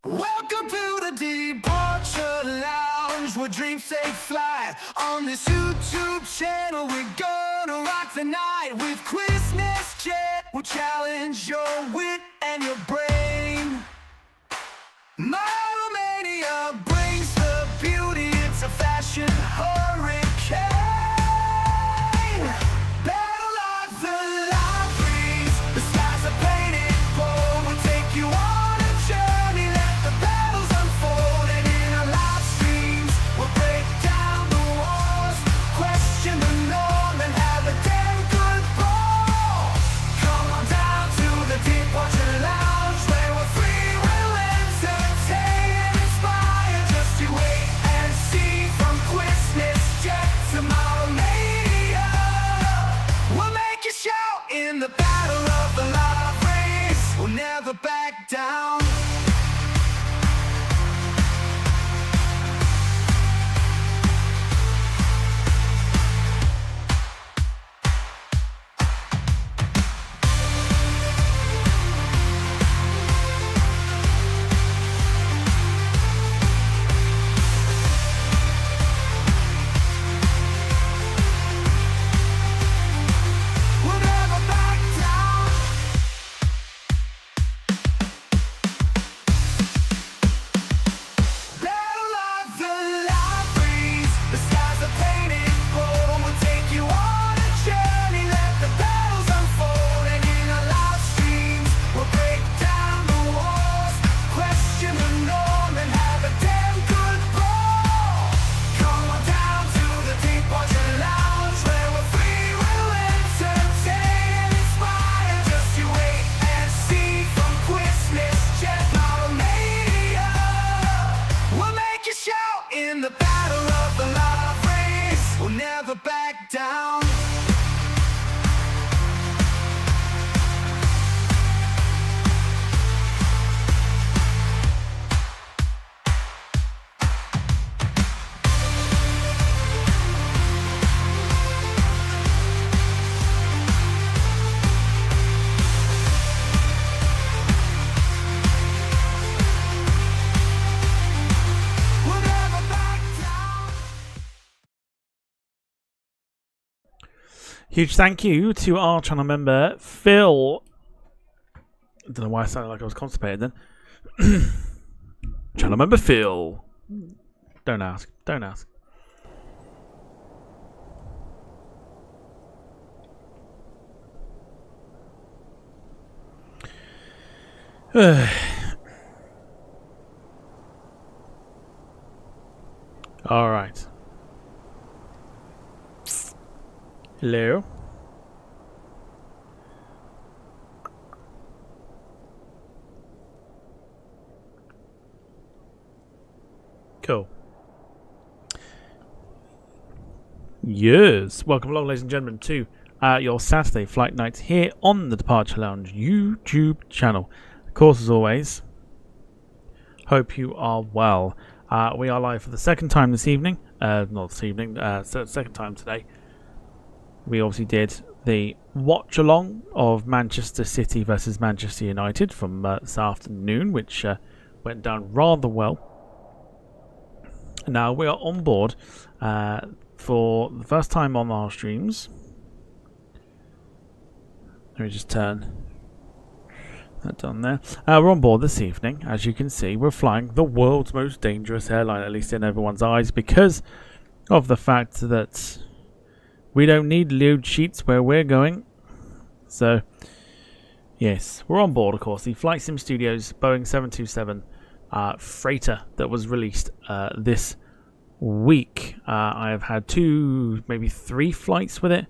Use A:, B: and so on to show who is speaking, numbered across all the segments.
A: Welcome to the Departure Lounge, where dreams take flight. On this YouTube channel, we're gonna rock the night with Quizmas Jet. We'll challenge your wit and your brain. Mania brings the beauty, it's a fashion hurricane. Battle like the liveries, the skies are painted gold. We'll take you on a journey, let the battles unfold. And in our live streams, we'll break down the walls, question the norm, and have a damn good ball. Come on down to the Departure Lounge, where we're free, will entertain and inspire. Just you wait and see, from Quizmas Jet to Mania. We'll make you shout in the battle of the live race. We'll never back down. We'll never back down. Battle of the liveries, the skies are painted gold. We'll take you on a journey, let the battles unfold. And in our live streams, we'll break down the walls, question the norm, and have a damn good ball. Come on down to the Departure Lounge, where we're free, will entertain and inspire. Just you wait and see, from Quizmas Jet Mania. We'll make you shout in the battle of the live race. We'll never back down. We'll never back down.
B: Huge thank you to our channel member, Phil. I don't know why I sounded like I was constipated then. Channel member Phil. Don't ask. Don't ask. All right. Hello. Cool. Yes. Welcome along, ladies and gentlemen, to your Saturday flight night here on the Departure Lounge YouTube channel. Of course, as always, hope you are well. We are live for the second time this evening. Not this evening, second time today. We obviously did the watch along of Manchester City versus Manchester United from this afternoon, which went down rather well. Now we are on board for the first time on our streams. Let me just turn that down there. We're on board this evening. As you can see, we're flying the world's most dangerous airline, at least in everyone's eyes, because of the fact that we don't need load sheets where we're going. So, yes, we're on board, of course. The FlightSim Studios Boeing 727 freighter that was released this week. I have had 2, maybe 3 flights with it.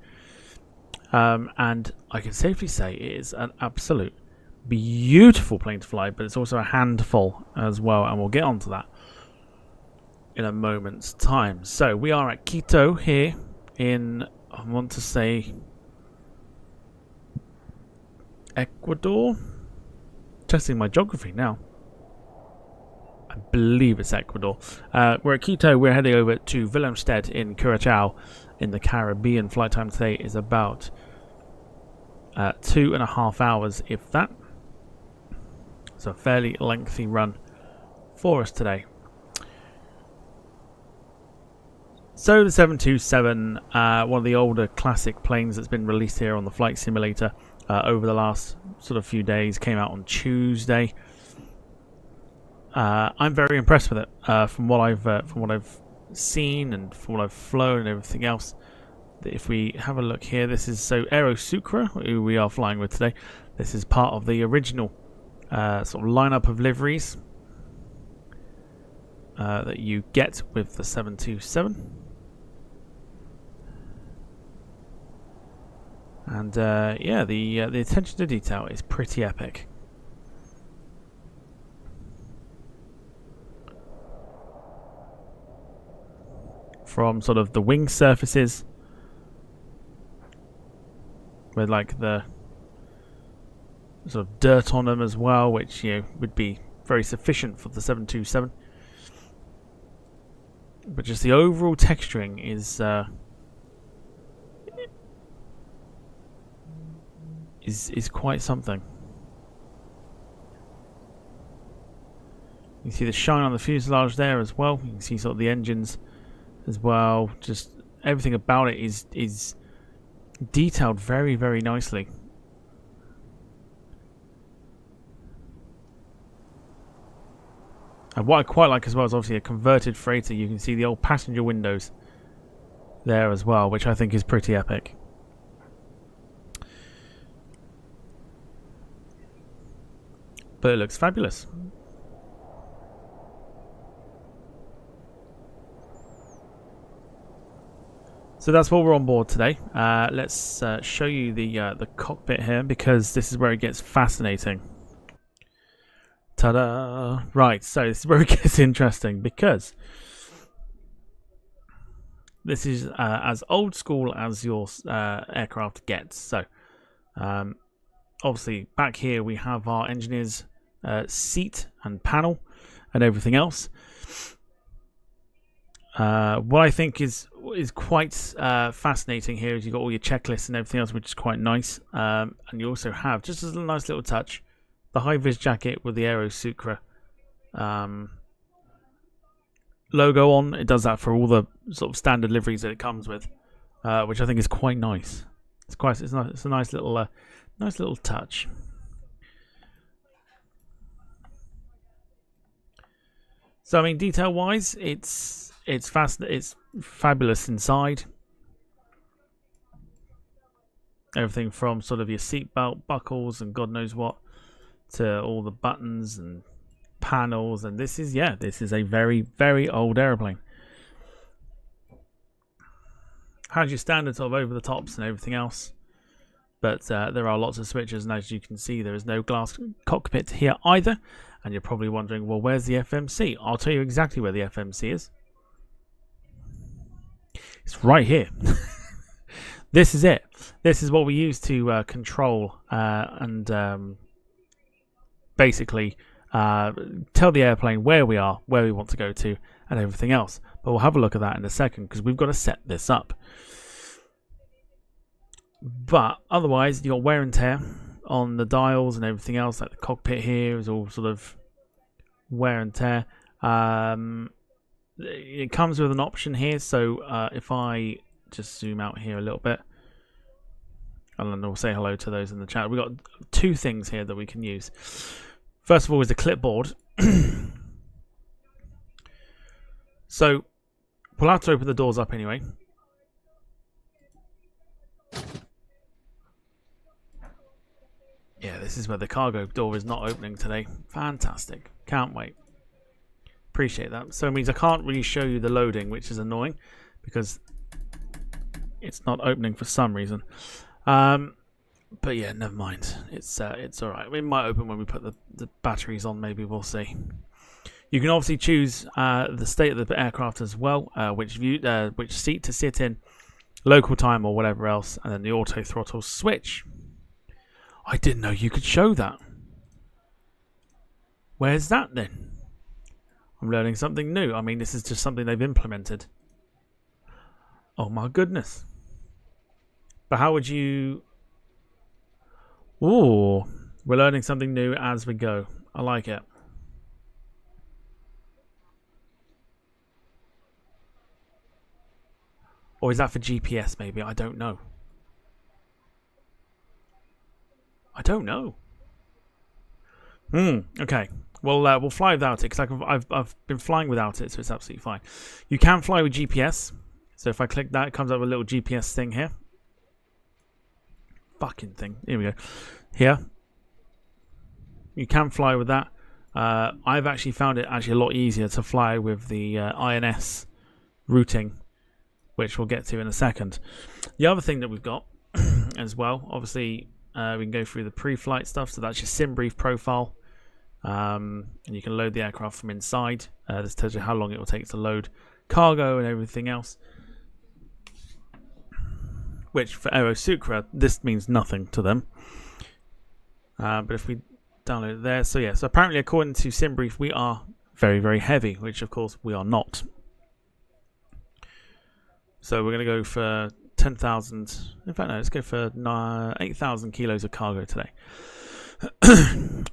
B: And I can safely say it is an absolute beautiful plane to fly, but it's also a handful as well. And we'll get onto that in a moment's time. So, we are at Quito here in, I want to say, Ecuador. Testing my geography now. I believe it's Ecuador. We're at Quito. We're heading over to Willemstad in Curacao in the Caribbean. Flight time today is about 2.5 hours, if that. It's a fairly lengthy run for us today. So the 727, one of the older classic planes that's been released here on the flight simulator over the last sort of few days, came out on Tuesday. I'm very impressed with it from what I've seen and from what I've flown and everything else. If we have a look here, this is Aerosucre, who we are flying with today. This is part of the original sort of lineup of liveries that you get with the 727. And yeah, the attention to detail is pretty epic. From sort of the wing surfaces, with like the sort of dirt on them as well, which would be very sufficient for the 727. But just the overall texturing is quite something. You can see the shine on the fuselage there as well. You can see sort of the engines as well. Just everything about it is detailed very, very nicely. And what I quite like as well is obviously a converted freighter. You can see the old passenger windows there as well, which I think is pretty epic. But it looks fabulous. So that's what we're on board today. Let's show you the cockpit here, because this is where it gets fascinating. Ta-da! Right, so this is where it gets interesting, because this is as old school as your aircraft gets. So obviously back here we have our engineer's seat and panel and everything else. What I think is quite fascinating here is you've got all your checklists and everything else, which is quite nice. And you also have, just as a nice little touch, the high-vis jacket with the Aerosucre logo on. It does that for all the sort of standard liveries that it comes with, which I think is quite nice. It's a nice little touch. So I mean, detail-wise, it's fabulous inside. Everything from sort of your seatbelt buckles and God knows what, to all the buttons and panels. And this is a very, very old airplane. Has your standard sort of over the tops and everything else, but there are lots of switches, and as you can see, there is no glass cockpit here either. And you're probably wondering, well, where's the FMC? I'll tell you exactly where the FMC is. It's right here. This is it. This is what we use to control and basically tell the airplane where we are, where we want to go to, and everything else. But we'll have a look at that in a second, because we've got to set this up. But otherwise, you've got wear and tear on the dials and everything else. Like the cockpit here is all sort of wear and tear. It comes with an option here, so if I just zoom out here a little bit, and then we'll say hello to those in the chat. We've got two things here that we can use. First of all is the clipboard. So we'll have to open the doors up anyway. Yeah, this is where the cargo door is not opening today. Fantastic. Can't wait. Appreciate that. So it means I can't really show you the loading, which is annoying, because it's not opening for some reason. But yeah, never mind. It's alright. It might open when we put the batteries on, maybe. We'll see. You can obviously choose the state of the aircraft as well, which seat to sit in, local time or whatever else, and then the auto throttle switch. I didn't know you could show that. Where's that then? I'm learning something new. I mean, this is just something they've implemented. Oh my goodness. But how would you... Ooh, we're learning something new as we go. I like it. Or is that for GPS maybe? I don't know. I don't know. Okay. Well, we'll fly without it because I've been flying without it, so it's absolutely fine. You can fly with GPS. So if I click that, it comes up with a little GPS thing here. Fucking thing. Here we go. Here. You can fly with that. I've actually found it actually a lot easier to fly with the INS routing, which we'll get to in a second. The other thing that we've got as well, obviously, we can go through the pre-flight stuff. So that's your sim brief profile. And you can load the aircraft from inside. This tells you how long it will take to load cargo and everything else. Which for Aerosucre, this means nothing to them. But if we download it there, so yeah, so apparently according to sim brief, we are very, very heavy, which of course we are not. So we're going to go for 10,000. In fact, no, let's go for 8,000 kilos of cargo today.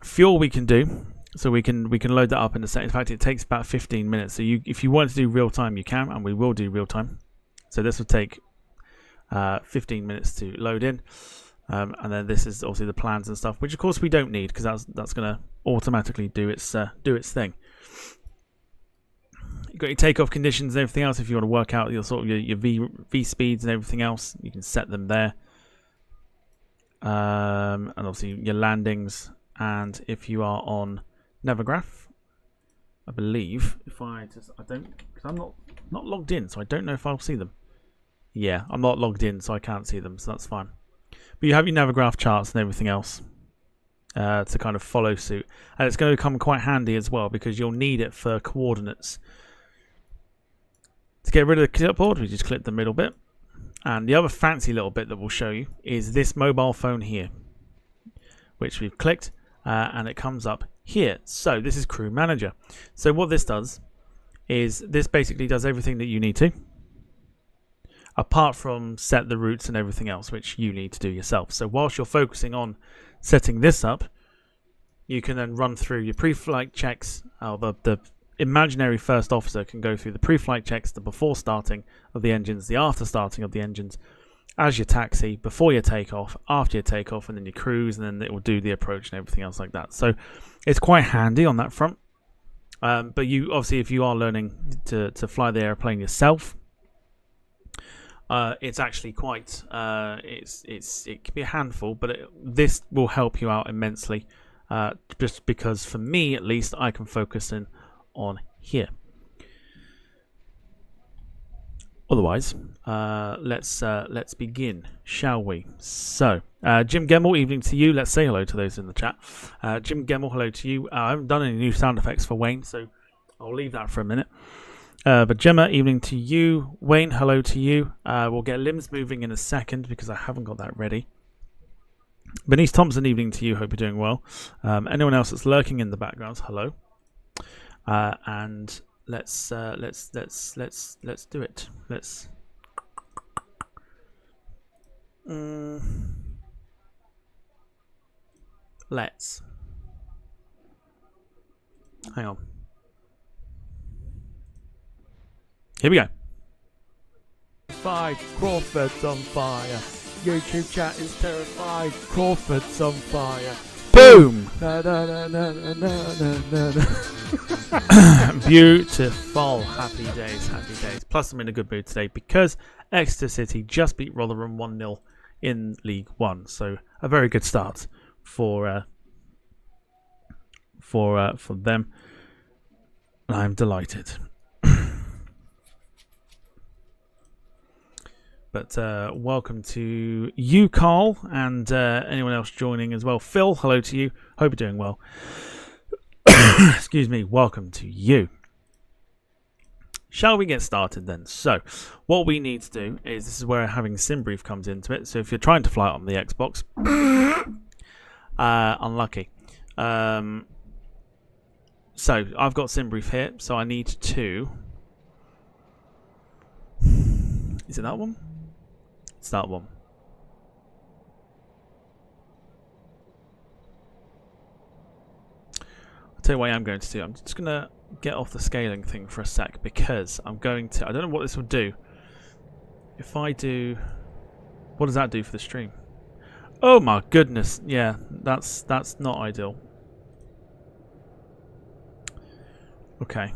B: Fuel we can do, so we can load that up in a second. In fact, it takes about 15 minutes. So if you want to do real time, you can, and we will do real time. So this will take 15 minutes to load in, and then this is obviously the plans and stuff, which of course we don't need because that's going to automatically do its thing. You've got your takeoff conditions and everything else. If you want to work out your sort of your V speeds and everything else, you can set them there. And obviously your landings, and if you are on Navigraph, I believe because I'm not logged in, so I don't know if I'll see them. Yeah, I'm not logged in, so I can't see them, so that's fine. But you have your Navigraph charts and everything else to kind of follow suit, and it's going to come quite handy as well because you'll need it for coordinates. To get rid of the clipboard, we just click the middle bit. And the other fancy little bit that we'll show you is this mobile phone here, which we've clicked, and it comes up here. So this is Crew Manager. So what this does is this basically does everything that you need to, apart from set the routes and everything else, which you need to do yourself. So whilst you're focusing on setting this up, you can then run through your pre-flight checks. The imaginary first officer can go through the pre-flight checks, the before starting of the engines, the after starting of the engines, as your taxi, before your takeoff, after your takeoff, and then your cruise, and then it will do the approach and everything else like that. So it's quite handy on that front. But you obviously, if you are learning to fly the airplane yourself, it's actually quite it can be a handful, but this will help you out immensely. Just because for me at least, I can focus in on here. Otherwise, let's begin, shall we? So, Jim Gemmell, evening to you. Let's say hello to those in the chat. Jim Gemmell, hello to you. I haven't done any new sound effects for Wayne, so I'll leave that for a minute. But Gemma, evening to you. Wayne, hello to you. We'll get limbs moving in a second because I haven't got that ready. Bernice Thompson, evening to you. Hope you're doing well. Anyone else that's lurking in the background, hello. And let's do it. Let's hang on. Here we go. 5 Crawford's on fire. YouTube chat is terrified. Crawford's on fire. Boom! Na, na, na, na, na, na, na, na. Beautiful. Happy days, happy days. Plus, I'm in a good mood today because Exeter City just beat Rotherham 1-0 in League One. So a very good start for them. And I'm delighted. But welcome to you, Carl, and anyone else joining as well. Phil, hello to you. Hope you're doing well. Excuse me. Welcome to you. Shall we get started then? So, what we need to do is, this is where having SimBrief comes into it. So if you're trying to fly it on the Xbox, unlucky. So I've got SimBrief here, so I need to... Is it that one? It's that one. I'll tell you what I am going to do. I'm just going to get off the scaling thing for a sec because I'm going to... I don't know what this will do. if I do, what does that do for the stream? Oh my goodness, yeah, that's not ideal. Okay.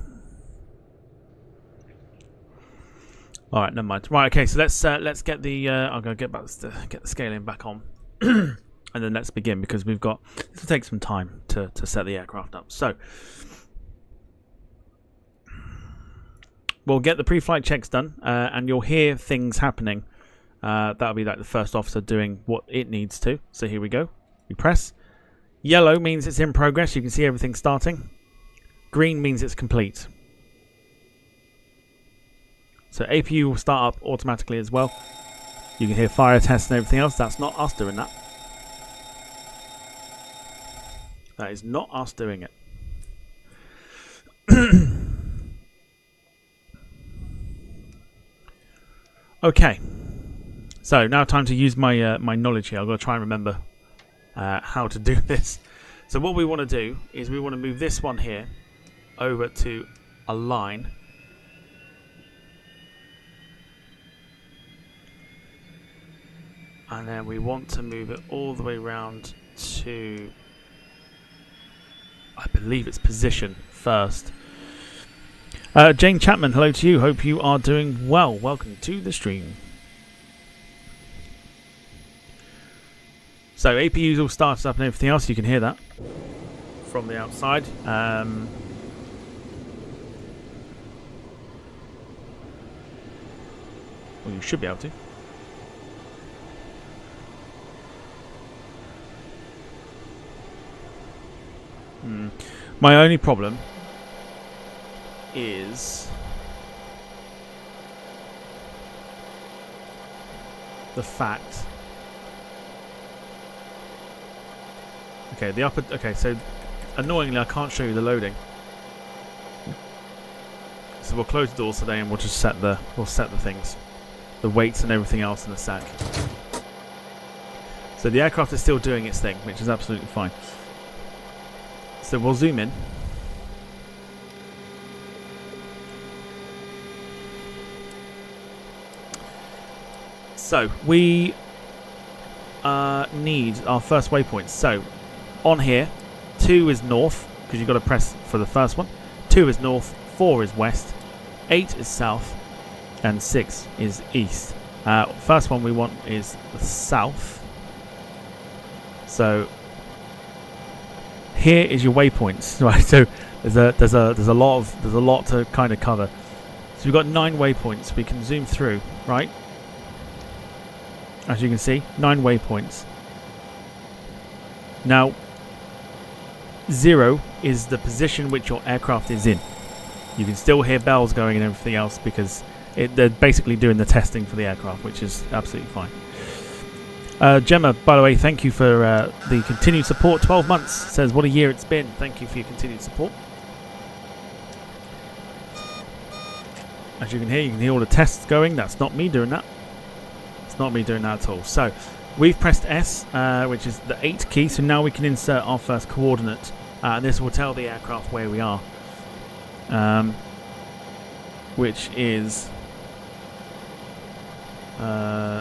B: All right, never mind. Right, okay, so let's get the I'm gonna get the scaling back on, and then let's begin because we've got this will take some time to set the aircraft up. So we'll get the pre-flight checks done, and you'll hear things happening. That'll be like the first officer doing what it needs to. So here we go. We press. Yellow means it's in progress. You can see everything starting. Green means it's complete. So APU will start up automatically as well. You can hear fire tests and everything else. That's not us doing that. That is not us doing it. Okay. So now time to use my my knowledge here. I've got to try and remember how to do this. So what we want to do is we want to move this one here over to a line. And then we want to move it all the way around to, I believe it's position first. Jane Chapman, hello to you. Hope you are doing well. Welcome to the stream. So APU's all started up and everything else. You can hear that from the outside. Well, you should be able to. My only problem is the fact. Okay, the upper. Okay, so annoyingly, I can't show you the loading. So we'll close the doors today, and we'll just set the things, the weights and everything else in the sack. So the aircraft is still doing its thing, which is absolutely fine. So we'll zoom in. So we need our first waypoints. So on here, 2 is north, because you've got to press for the first one. 2 is north, 4 is west, 8 is south, and 6 is east. First one we want is the south. So here is your waypoints, right? So there's a lot to kind of cover. So we've got 9 waypoints. We can zoom through, right? As you can see, 9 waypoints. Now, 0 is the position which your aircraft is in. You can still hear bells going and everything else because they're basically doing the testing for the aircraft, which is absolutely fine. Gemma, by the way, thank you for the continued support. 12 months says what a year it's been. Thank you for your continued support. As you can hear all the tests going. That's not me doing that. It's not me doing that at all. So we've pressed S, which is the 8 key. So now we can insert our first coordinate. And this will tell the aircraft where we are. Which is...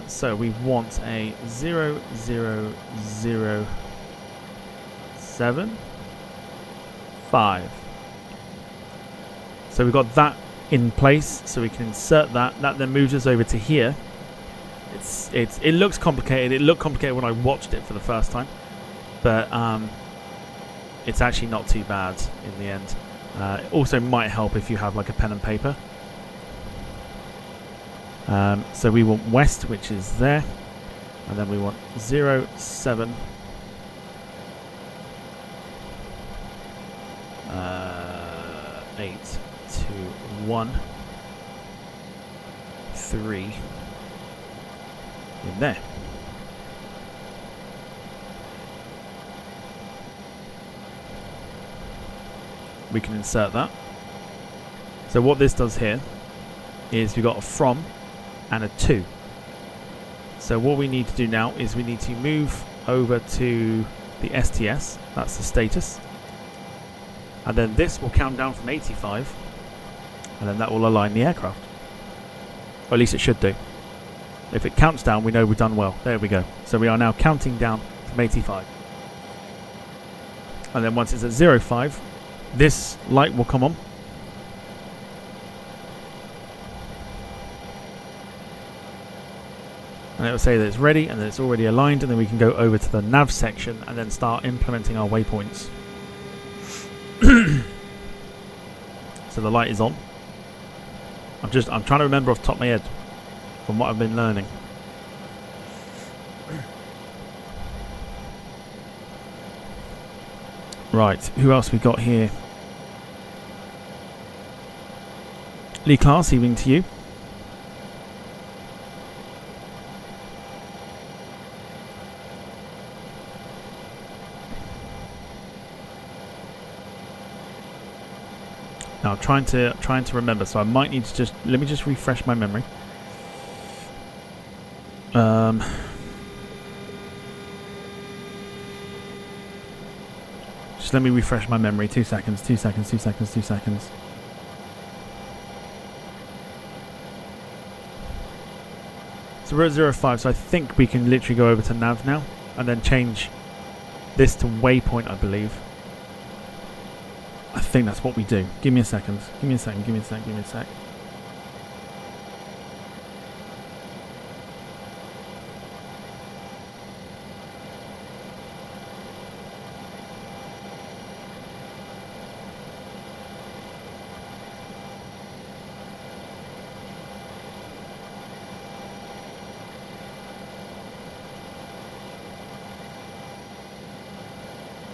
B: so we want a 0007.5. So we've got that in place, so we can insert that. That then moves us over to here. It looks complicated. It looked complicated when I watched it for the first time, but it's actually not too bad in the end. It also might help if you have like a pen and paper. So we want west, which is there, and then we want 07 8 2 1 3 in there. We can insert that. So what this does here is we've got a from and a to. So what we need to do now is we need to move over to the STS, that's the status, and then this will count down from 85, and then that will align the aircraft, or at least it should do. If it counts down, we know we've done well. There we go. So we are now counting down from 85. And then once it's at 05, this light will come on. And it will say that it's ready and that it's already aligned, and then we can go over to the nav section and then start implementing our waypoints. So the light is on. I'm trying to remember off the top of my head from what I've been learning. Right, who else we got here? Lee Class, evening to you. Now I'm trying to remember, so I might need to let me just refresh my memory. Just let me refresh my memory. 2 seconds, 2 seconds, 2 seconds, 2 seconds. So we're at 05, so I think we can literally go over to nav now and then change this to waypoint, I believe. I think that's what we do. Give me a second. Give me a second. Give me a sec. Give me a sec.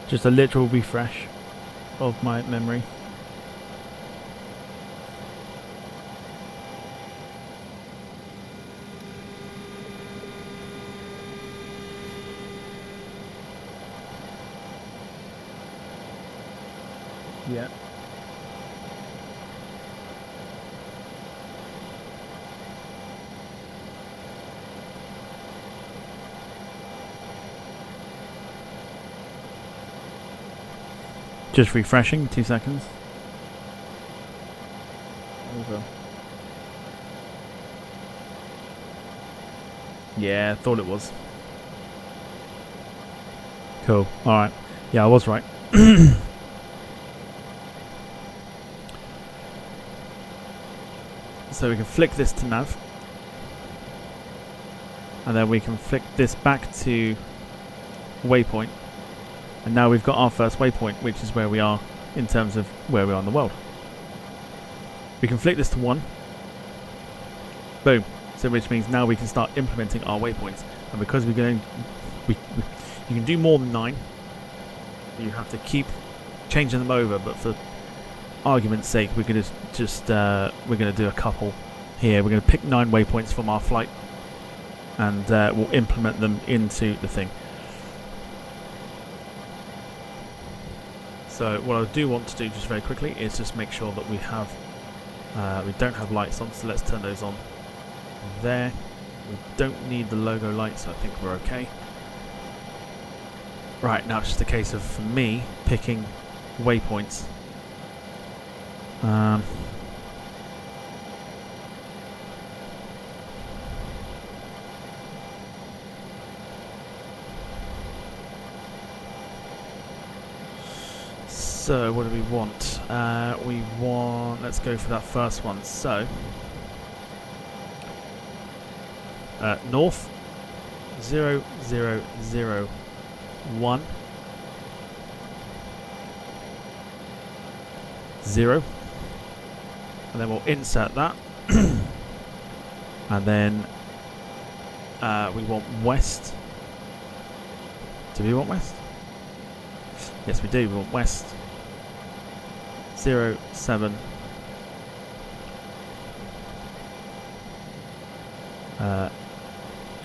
B: Just a literal refresh of my memory. Yeah. Just refreshing, 2 seconds. Over. Yeah, thought it was. Cool. Alright. Yeah, I was right. So we can flick this to nav. And then we can flick this back to waypoint. And now we've got our first waypoint, which is where we are in terms of where we are in the world. We can flick this to 1. Boom. So which means now we can start implementing our waypoints. And because we're going, you can do more than 9. You have to keep changing them over, but for argument's sake, we're going to we're going to do a couple here. We're going to pick 9 waypoints from our flight, and we'll implement them into the thing. So what I do want to do just very quickly is just make sure that we have we don't have lights on, so let's turn those on there. We don't need the logo lights, so I think we're okay. Right, now it's just a case of, for me, picking waypoints. So what do we want? Let's go for that first one. So north 0001 0, and then we'll insert that. And then we want west. Do we want west? Yes, we do. We want west 07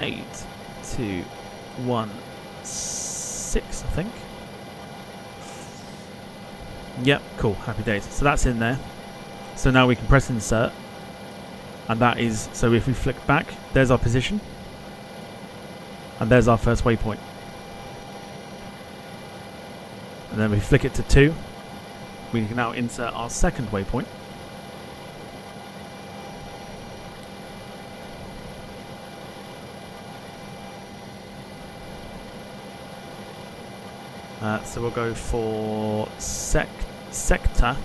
B: 8216, I think. Yep, cool, happy days. So that's in there. So now we can press insert, and that is, so if we flick back, there's our position, and there's our first waypoint. And then we flick it to 2, we can now insert our second waypoint. So we'll go for sector,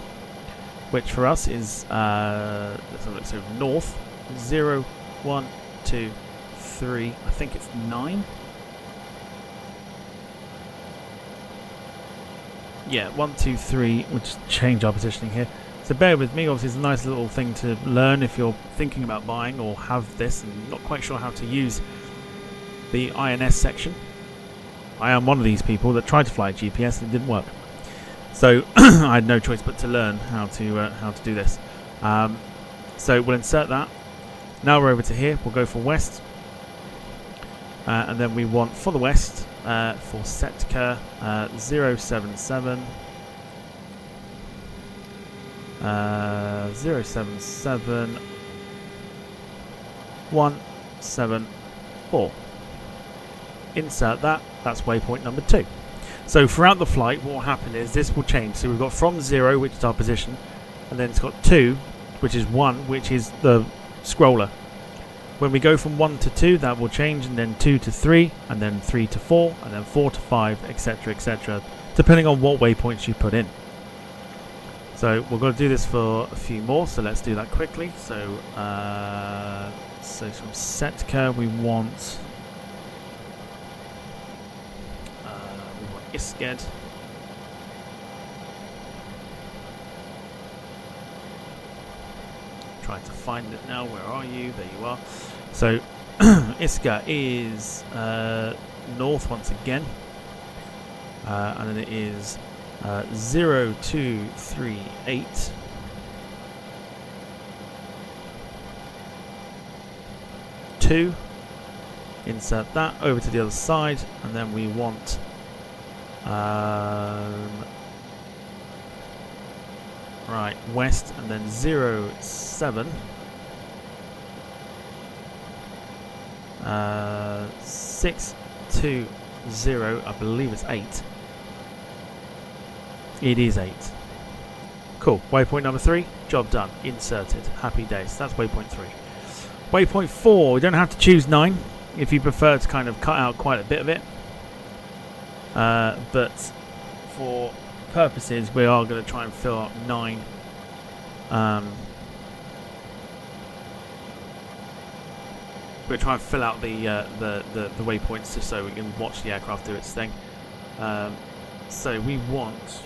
B: which for us is let's have a look. So north 0, 1, 2, 3. I think it's 9. Yeah, 1, 2, 3. We'll just change our positioning here. So bear with me. Obviously, it's a nice little thing to learn if you're thinking about buying or have this and not quite sure how to use the INS section. I am one of these people that tried to fly GPS and it didn't work. So I had no choice but to learn how to do this. So we'll insert that. Now we're over to here. We'll go for west, and then we want for the west for SETCA 077 077 174. Insert that. That's waypoint number 2. So throughout the flight, what will happen is this will change. So we've got from 0, which is our position, and then it's got 2, which is 1, which is the scroller. When we go from 1 to 2, that will change, and then 2 to 3, and then 3 to 4, and then 4 to 5, etc., etc., depending on what waypoints you put in. So we're going to do this for a few more, so let's do that quickly. So, so from SETCA, we want ISKED. Trying to find it now. Where are you? There you are. So ISKA is north once again, and then it is 0238 2. Insert that over to the other side, and then we want right west, and then 07 620. I believe it's 8. It is 8. Cool. Waypoint number 3, job done. Inserted. Happy days. That's waypoint 3. Waypoint 4, we don't have to choose 9 if you prefer to kind of cut out quite a bit of it. But for purposes, we are going to try and fill up 9. We're trying to fill out the waypoints just so we can watch the aircraft do its thing. So we want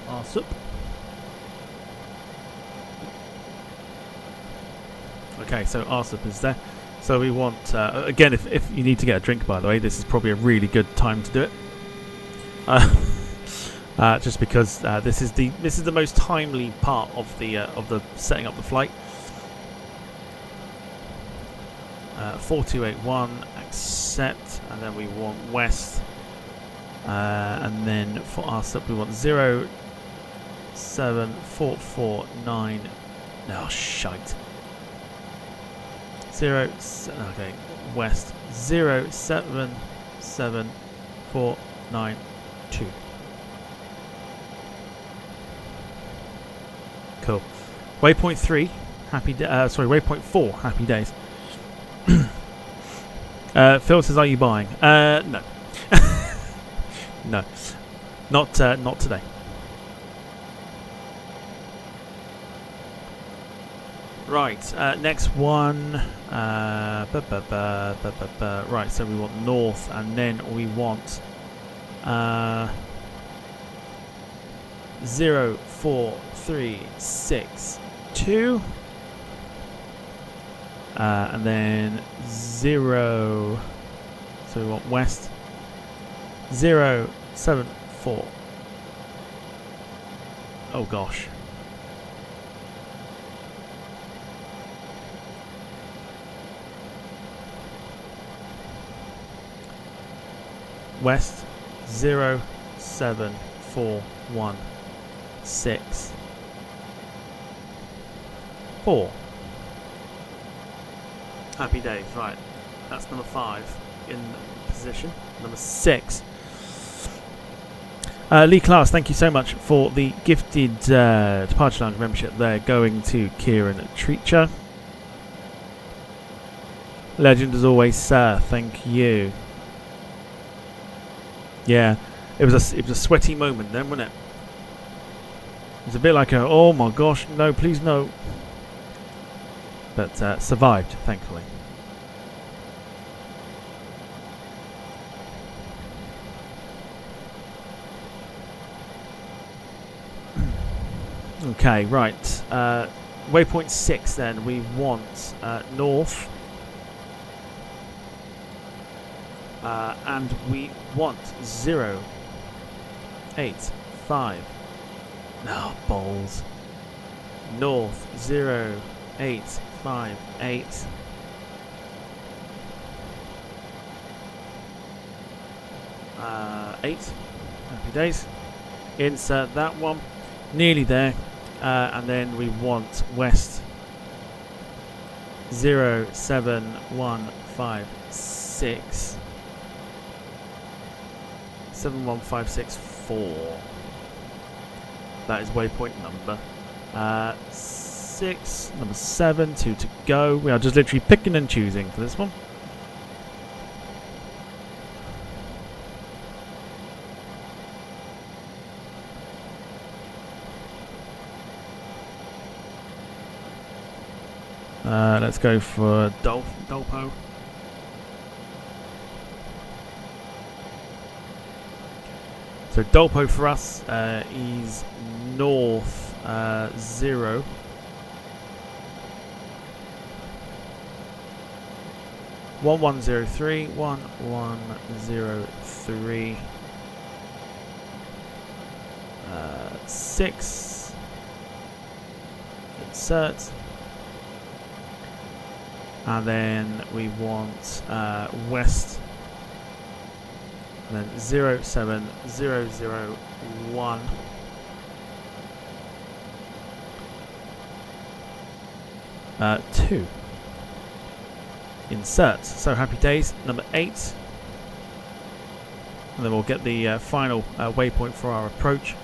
B: RSUP. Okay, so RSUP is there. So we want again, if you need to get a drink, by the way, this is probably a really good time to do it. Just because this is the most timely part of the setting up the flight. 4281 accept, and then we want west, and then for RSUP we want 07449. Oh shite. Okay, west 077492. Cool. Waypoint 3, waypoint 4, happy days. Phil says, "Are you buying?" No, no, not today. Right, next one. Right, so we want north, and then we want 04362, and then 0. So we want west 074. Oh gosh. West 07416. Happy days, right. That's number 5 in position. Number 6. Lee Class, thank you so much for the gifted Departure Lounge membership there, going to Kieran Treacher. Legend as always, sir. Thank you. Yeah, it was a sweaty moment then, wasn't it? It was a bit like a, oh my gosh, no, please no. But survived, thankfully. Okay, right. Waypoint 6 then, we want north. And we want 0, 8, 5. No, balls. North 0, 8, 5, 8. Eight. Happy days. Insert that one. Nearly there. And then we want west 0, 7, 1, 5, 6. 71564. That is waypoint number 6. Number 7, 2 to go. We are just literally picking and choosing for this one. Let's go for Dolpo. So Dolpo for us is north 0. One 103, 1103, 6. Insert. And then we want west. And then 07001. Two. Insert. So happy days. Number 8. And then we'll get the final waypoint for our approach.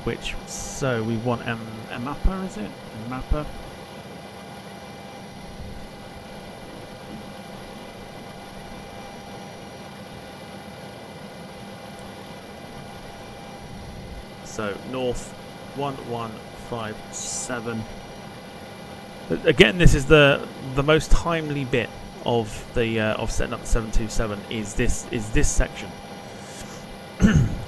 B: Which, so we want Mappa, is it? Mappa. So north 1157. Again, this is the most timely bit of the of setting up the 727 is this section,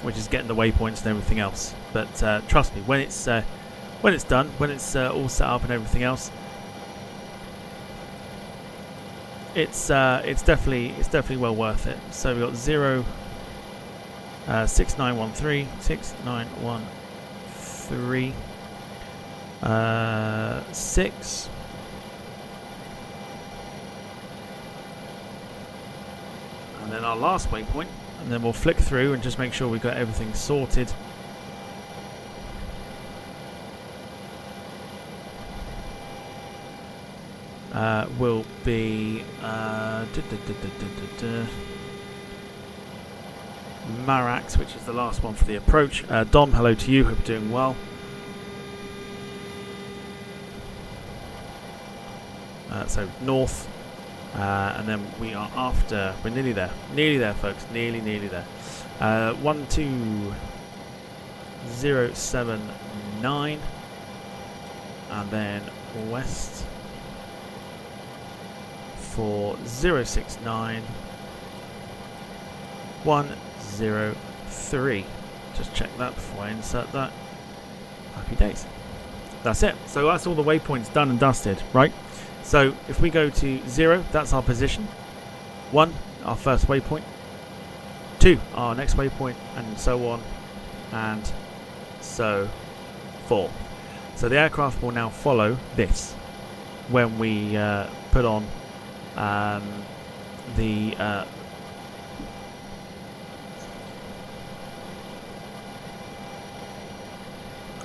B: which is getting the waypoints and everything else. But trust me, when it's done, when it's all set up and everything else, it's definitely well worth it. So we got 6913, 6913, 6. And then our last waypoint, and then we'll flick through and just make sure we've got everything sorted. Will be Marax, which is the last one for the approach. Dom, hello to you, hope you're doing well. So north, and then we are after, we're nearly there folks, nearly there. 12079, and then west for 069 103. Just check that before I insert that. Happy days. That's it. So that's all the waypoints done and dusted, right? So if we go to 0, that's our position. 1, our first waypoint. 2, our next waypoint, and so on, and so forth. So the aircraft will now follow this when we put on the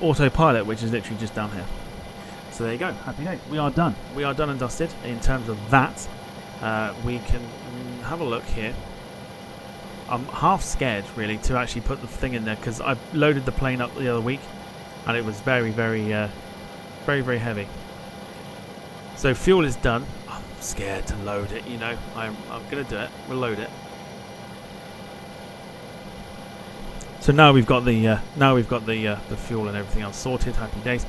B: autopilot, which is literally just down here. So there you go, happy day. We are done. We are done and dusted in terms of that. We can have a look here. I'm half scared really to actually put the thing in there because I loaded the plane up the other week and it was very heavy. So fuel is done. scared to load it, you know. I'm gonna do it. We'll load it. So now we've got the the fuel and everything else sorted. Happy days.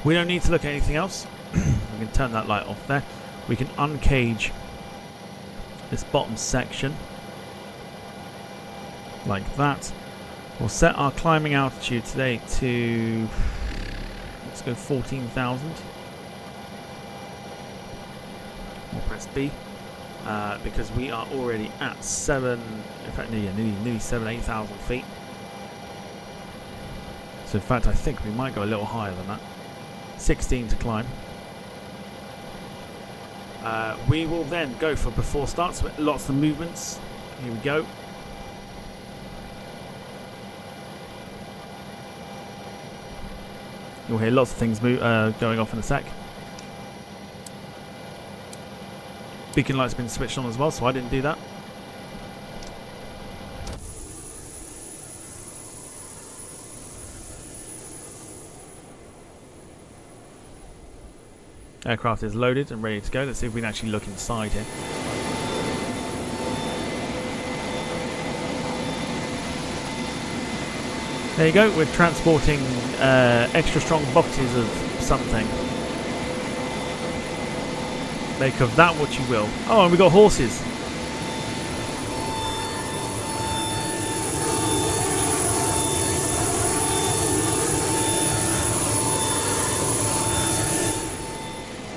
B: We don't need to look at anything else. We can turn that light off there. We can uncage this bottom section like that. We'll set our climbing altitude today to, let's go 14,000. We'll press B because we are already at nearly 8,000 feet. So in fact, I think we might go a little higher than that. 16 to climb. We will then go for before starts with lots of movements. Here we go. You'll hear lots of things going off in a sec. Beacon light's been switched on as well, so I didn't do that. Aircraft is loaded and ready to go. Let's see if we can actually look inside here. There you go. We're transporting extra strong boxes of something. Make of that what you will. Oh, and we got horses.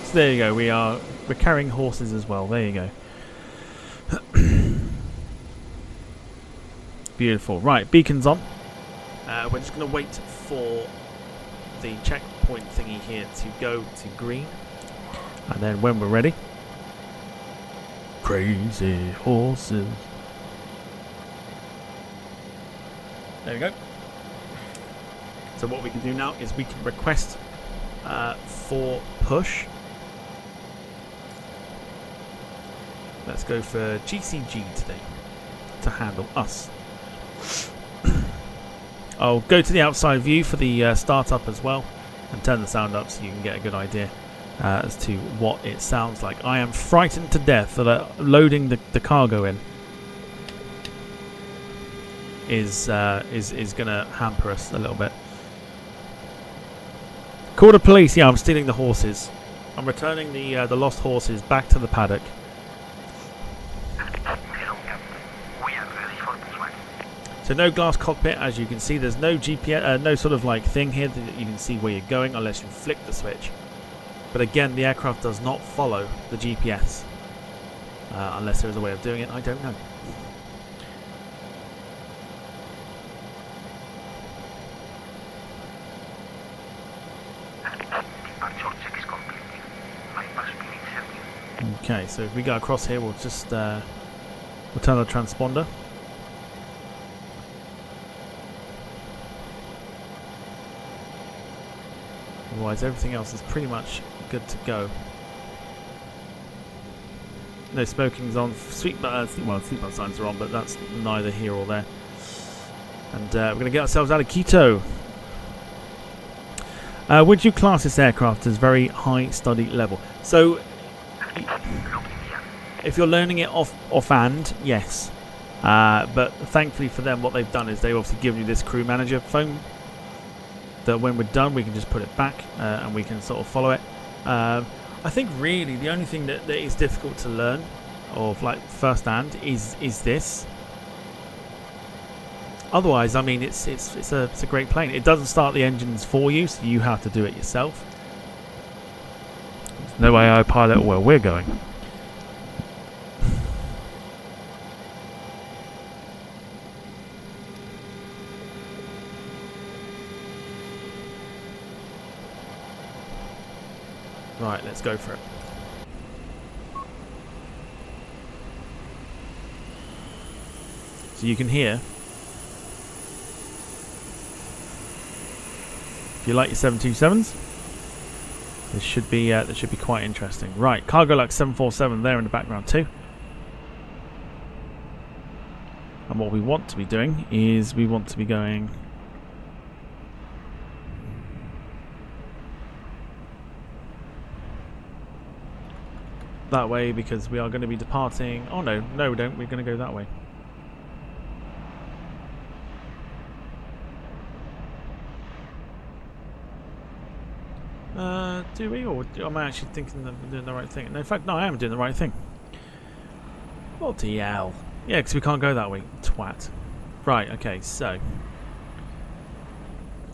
B: So there you go. We're carrying horses as well. There you go. Beautiful. Right, beacon's on. We're just going to wait for the checkpoint thingy here to go to green. And then when we're ready... Crazy horses. There we go. So what we can do now is we can request for push. Let's go for GCG today to handle us. I'll go to the outside view for the startup as well and turn the sound up so you can get a good idea as to what it sounds like. I am frightened to death that loading the cargo in is going to hamper us a little bit. Call the police. Yeah, I'm stealing the horses. I'm returning the lost horses back to the paddock. So no glass cockpit, as you can see. There's no GPS, no sort of like thing here that you can see where you're going unless you flick the switch. But again, the aircraft does not follow the GPS unless there is a way of doing it. I don't know. Okay, so if we go across here, we'll just we'll turn the transponder. Otherwise, everything else is pretty much good to go. No smoking's on. Seatbelt signs are on, but that's neither here or there. And we're going to get ourselves out of Quito. Would you class this aircraft as very high study level? So, if you're learning it offhand, yes. But thankfully for them, what they've done is they've obviously given you this crew manager phone. That when we're done we can just put it back and we can sort of follow it. I think really the only thing that is difficult to learn of like first hand is this. Otherwise, I mean, it's a great plane. It doesn't start the engines for you, so you have to do it yourself. There's no AI pilot where we're going. Right, let's go for it. So you can hear, if you like your 727s, this should be quite interesting. Right, Cargo Lux 747 there in the background too. And what we want to be doing is we want to be going that way because we are going to be departing. Oh no, no we don't. We're going to go that way. Do we, or am I actually thinking that we're doing the right thing? No, in fact, no, I am doing the right thing. Bloody hell. Yeah, because we can't go that way. Twat. Right, okay, so.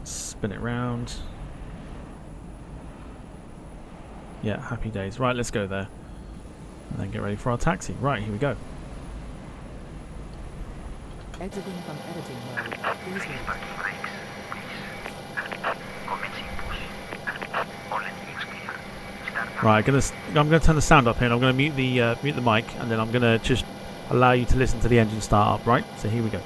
B: Spin it round. Yeah, happy days. Right, let's go there. And then get ready for our taxi. Right, here we go.
C: Exiting from editing mode. Please wait.
B: Right, I'm gonna turn the sound up here. And I'm gonna mute the mic, and then I'm gonna just allow you to listen to the engine start up. Right, so here we go.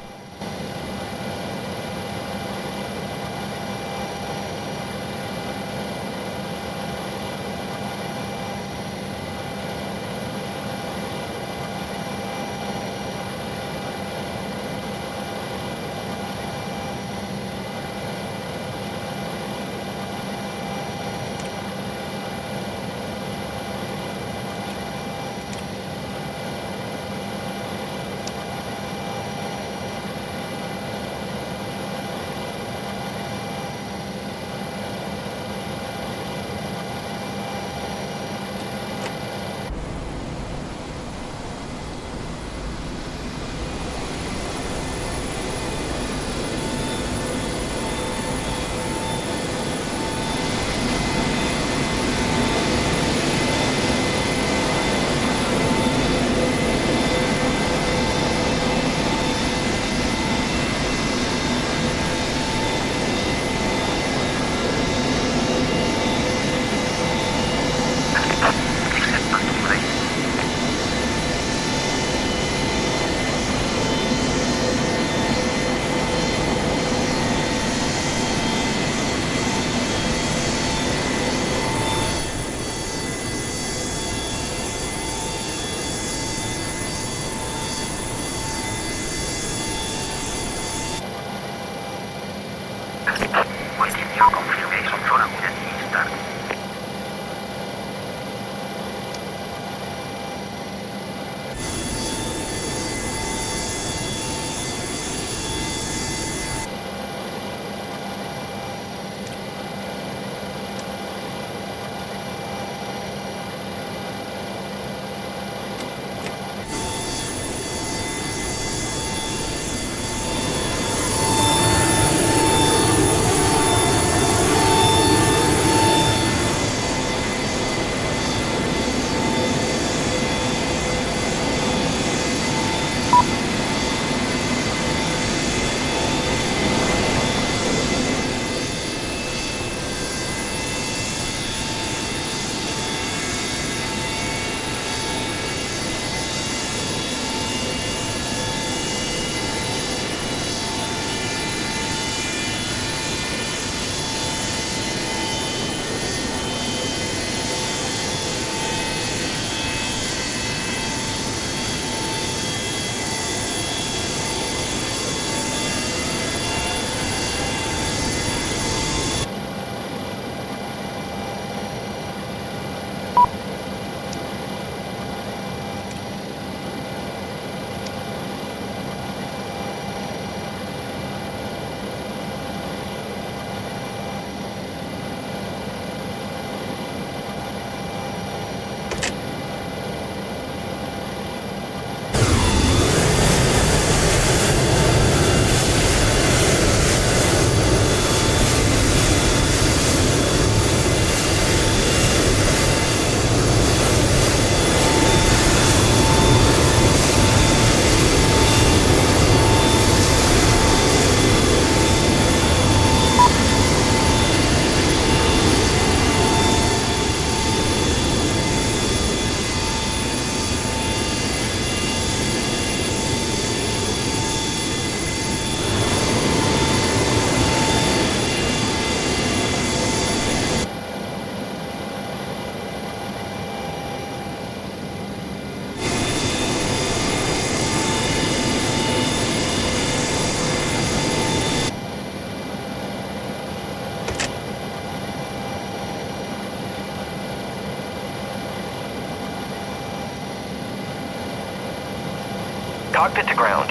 D: Cockpit to ground.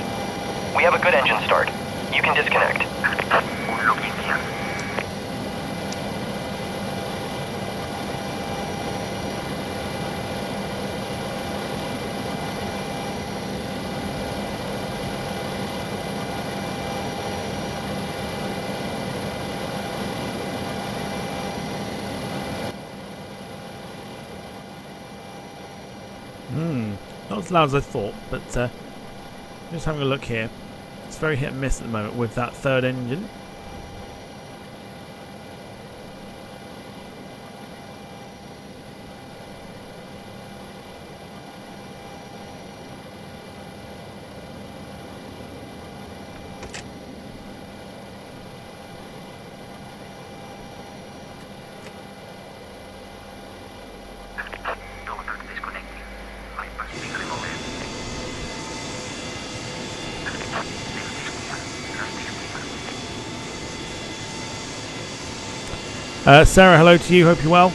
D: We have a good engine start. You can disconnect.
B: Not as loud as I thought, but just having a look here. It's very hit and miss at the moment with that third engine. Sarah, hello to you. Hope you're well.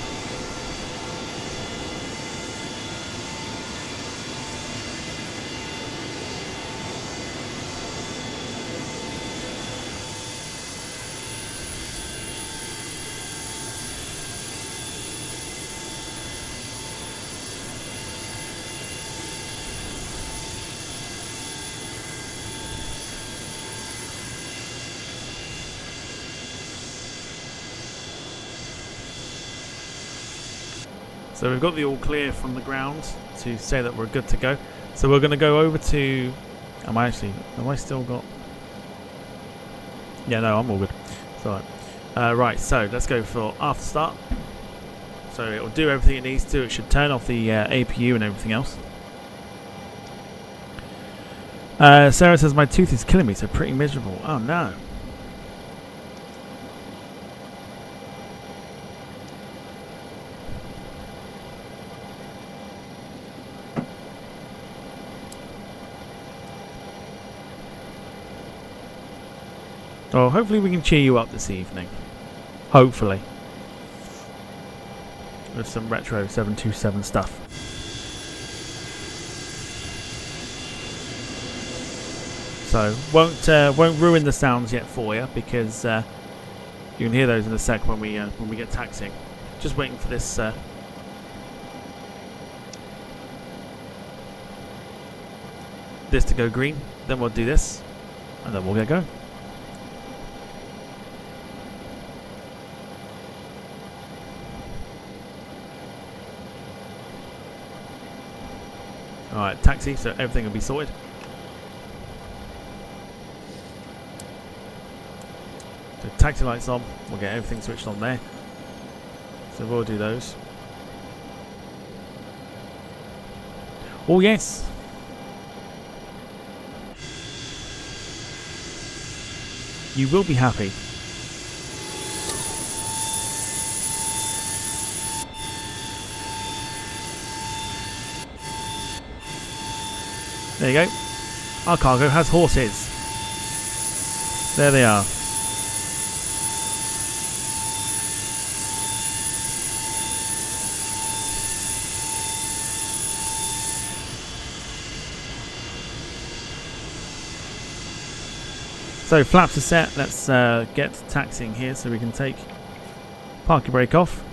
B: So we've got the all clear from the ground to say that we're good to go. So we're going to go over to... have I still got... Yeah, no, I'm all good. It's alright. Right, so let's go for after start. So it will do everything it needs to. It should turn off the APU and everything else. Sarah says, my tooth is killing me, so pretty miserable. Oh no. Oh, hopefully we can cheer you up this evening. Hopefully. With some retro 727 stuff. So, won't ruin the sounds yet for you, because you can hear those in a sec when we get taxiing. Just waiting for this this to go green. Then we'll do this, and then we'll get going. Alright, taxi, so everything will be sorted. So taxi lights on, we'll get everything switched on there. So we'll do those. Oh yes! You will be happy. There you go. Our cargo has horses. There they are. So flaps are set. Let's get taxiing here so we can take parking brake off.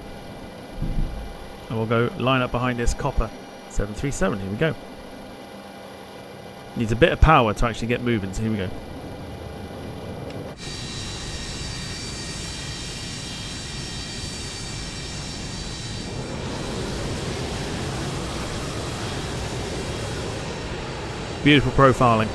B: And we'll go line up behind this copper 737. Here we go. Needs a bit of power to actually get moving, so here we go. Beautiful profiling.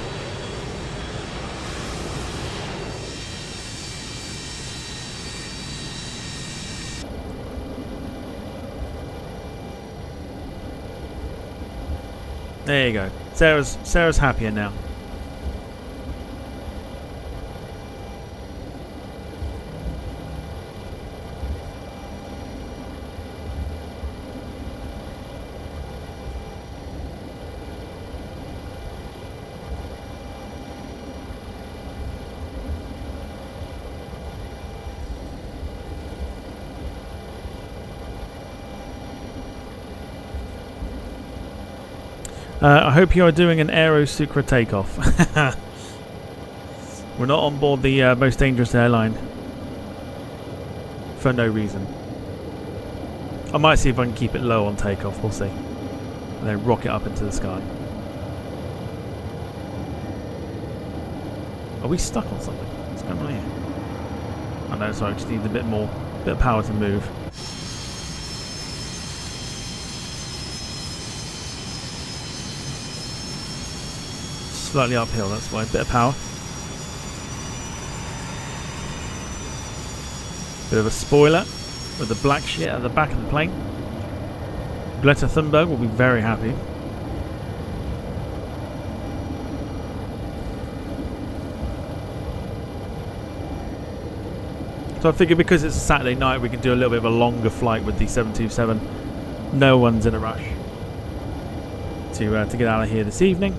B: There you go. Sarah's happier now. I hope you are doing an Aerosucre takeoff. We're not on board the most dangerous airline for no reason. I might see if I can keep it low on takeoff, we'll see. And then rocket up into the sky. Are we stuck on something? What's going on here? I know, sorry, I just need a bit of power to move. Slightly uphill, that's why. A bit of power. Bit of a spoiler with the black shit at the back of the plane. Greta Thunberg will be very happy. So I figure because it's a Saturday night, we can do a little bit of a longer flight with the 727. No one's in a rush to get out of here this evening.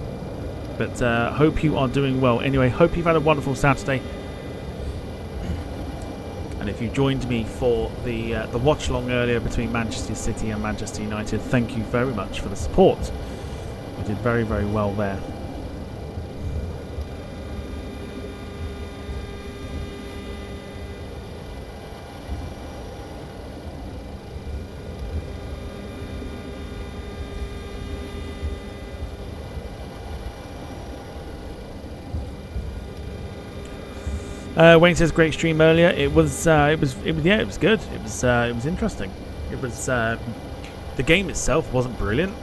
B: But hope you are doing well. Anyway, hope you've had a wonderful Saturday. And if you joined me for the watch along earlier between Manchester City and Manchester United, thank you very much for the support. You did very, very well there. Wayne says great stream earlier. It was good. It was interesting. It was the game itself wasn't brilliant.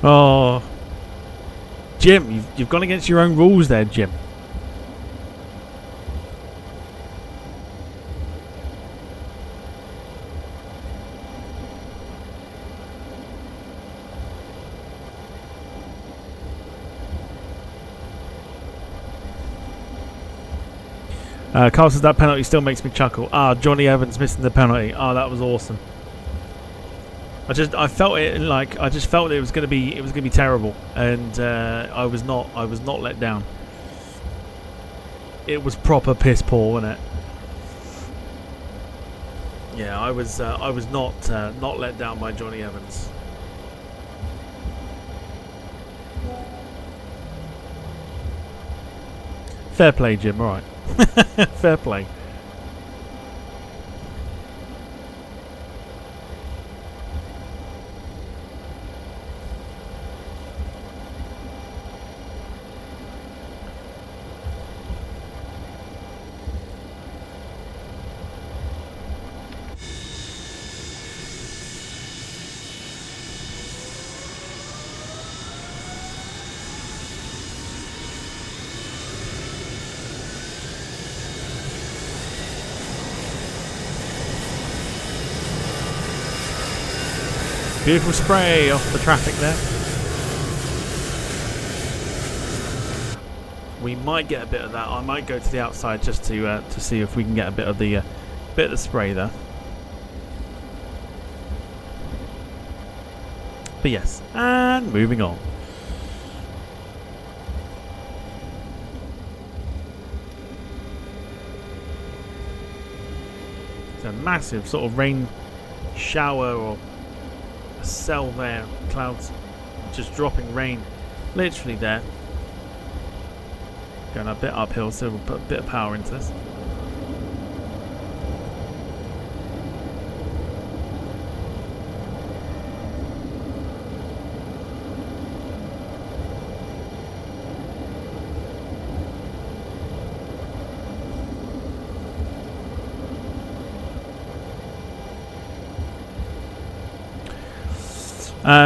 B: Oh, Jim, you've gone against your own rules there, Jim. Carl says that penalty still makes me chuckle. Ah, Johnny Evans missing the penalty. Ah, that was awesome. I felt it like I just felt it was gonna be terrible, and I was not let down. It was proper piss poor, wasn't it? Yeah, I was not let down by Johnny Evans. Fair play, Jim. All right. Fair play. Beautiful spray off the traffic there. We might get a bit of that. I might go to the outside just to see if we can get a bit of the spray there. But yes, and moving on. It's a massive sort of rain shower or cell there, clouds just dropping rain literally there. Going a bit uphill, so we'll put a bit of power into this.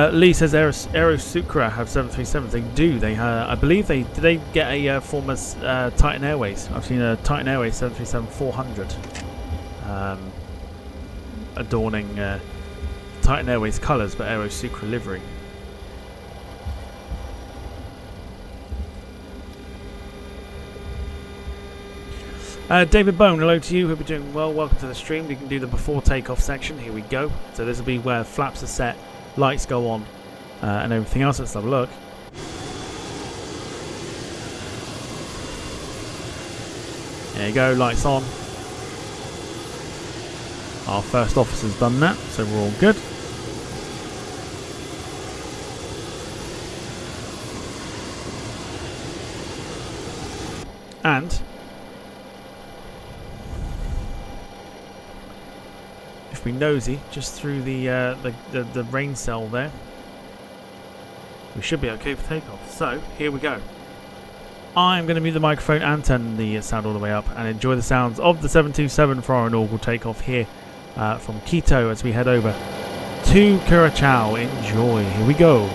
B: Lee says Aerosucre have 737s. They do. They, I believe they get a former Titan Airways. I've seen a Titan Airways 737-400 adorning Titan Airways colours, but Aerosucre livery. David Bone, hello to you. Hope you're doing well. Welcome to the stream. You can do the before takeoff section. Here we go. So this will be where flaps are set, lights go on, and everything else. Let's have a look. There you go, lights on. Our first officer's done that, so we're all good. And if we nosy just through the rain cell there, we should be okay for takeoff. So here we go. I'm going to mute the microphone and turn the sound all the way up and enjoy the sounds of the 727 for our inaugural takeoff here from Quito as we head over to Curacao. Enjoy. Here we go.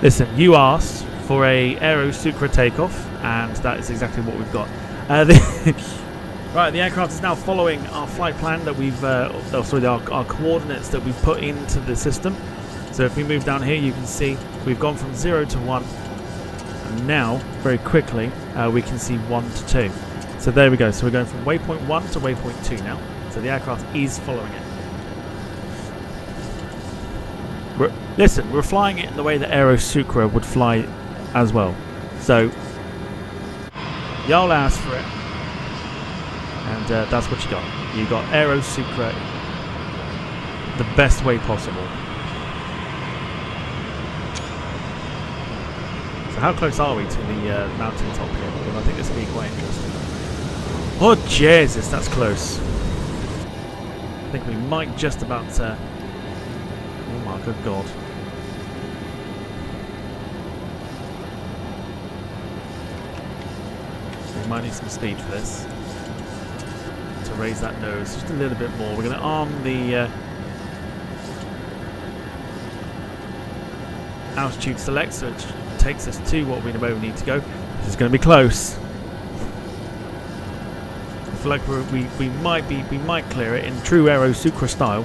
B: Listen, you asked for a Aerosucre takeoff, and that is exactly what we've got. Right, the aircraft is now following our flight plan that we've, our coordinates that we've put into the system. So if we move down here, you can see we've gone from 0 to 1, and now, very quickly, we can see 1 to 2. So there we go. So we're going from waypoint 1 to waypoint 2 now. So the aircraft is following it. Listen, we're flying it in the way that Aerosucre would fly as well. So, y'all asked for it. And that's what you got. You got Aerosucre the best way possible. So how close are we to the mountain top here? Because I think this will be quite interesting. Oh Jesus, that's close. I think we might just about... oh my good God. We might need some speed for this. To raise that nose just a little bit more. We're going to arm the altitude select, so it takes us to what we need to go. This is going to be close. I feel like we might clear it in true Aerosucre style.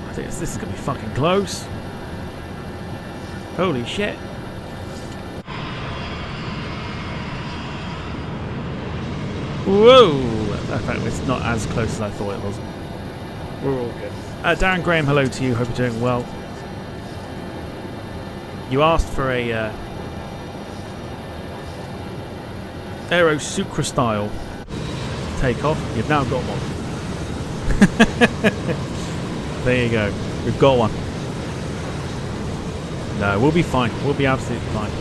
B: I think this is going to be fucking close. Holy shit. Whoa! In fact, it's not as close as I thought it was. We're all good. Darren Graham, hello to you. Hope you're doing well. You asked for a Aerosucre style takeoff. You've now got one. There you go. We've got one. No, we'll be fine. We'll be absolutely fine.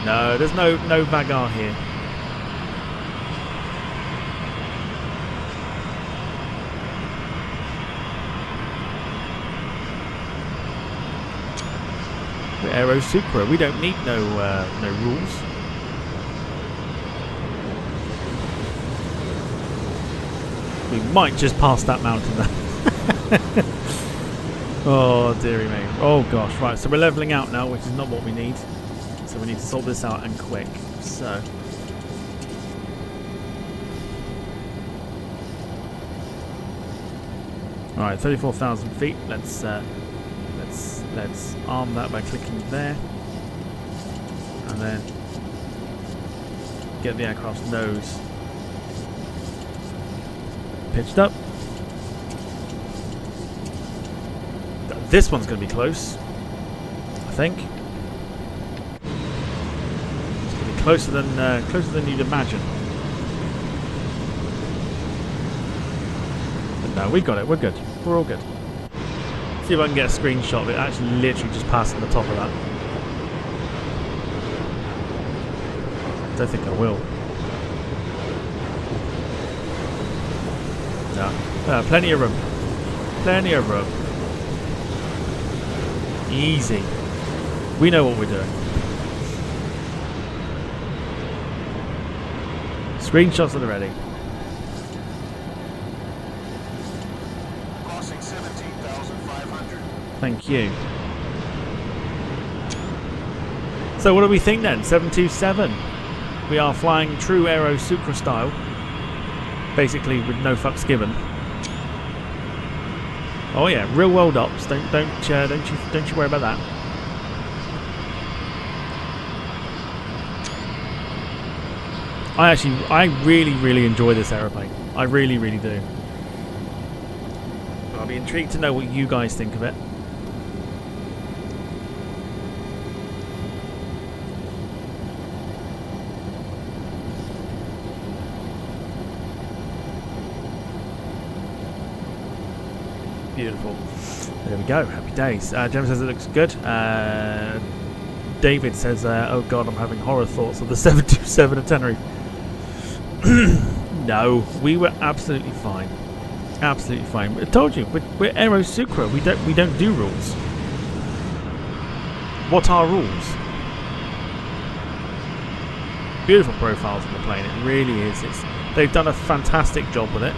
B: No, there's no bagarre here. We're Aerosucre. We don't need no rules. We might just pass that mountain there. Oh dearie me. Oh gosh. Right. So we're leveling out now, which is not what we need. So we need to sort this out and quick. So alright, 34,000 feet. Let's arm that by clicking there. And then get the aircraft's nose pitched up. This one's going to be close, I think. Closer than you'd imagine. But no, we got it. We're good. We're all good. See if I can get a screenshot of it actually literally just passing the top of that. Don't think I will. No. Plenty of room. Plenty of room. Easy. We know what we're doing. Screenshots are ready.
E: Crossing 17,500.
B: Thank you. So what do we think then? 727. We are flying true Aerosucre style. Basically with no fucks given. Oh yeah, real world ops. Don't you worry about that. I really enjoy this aeroplane. I really do. I'll be intrigued to know what you guys think of it. Beautiful. There we go. Happy days. Jem says it looks good. David says, oh god, I'm having horror thoughts of the 727 at Tenerife. No, we were absolutely fine. Absolutely fine. I told you, we're Aerosucre. We don't do rules. What are rules? beautiful profiles on the plane. It really is. They've done a fantastic job with it.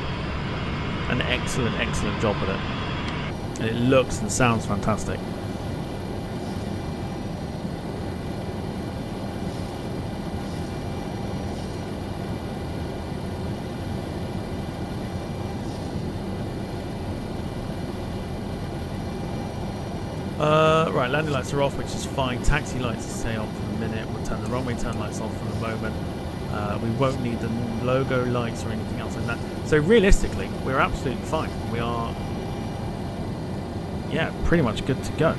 B: An excellent, excellent job with it. And it looks and sounds fantastic. Right, landing lights are off, which is fine. Taxi lights stay on for the minute. We'll turn the runway turn lights off for the moment. We won't need the logo lights or anything else like that. So realistically, we're absolutely fine. We are, yeah, pretty much good to go.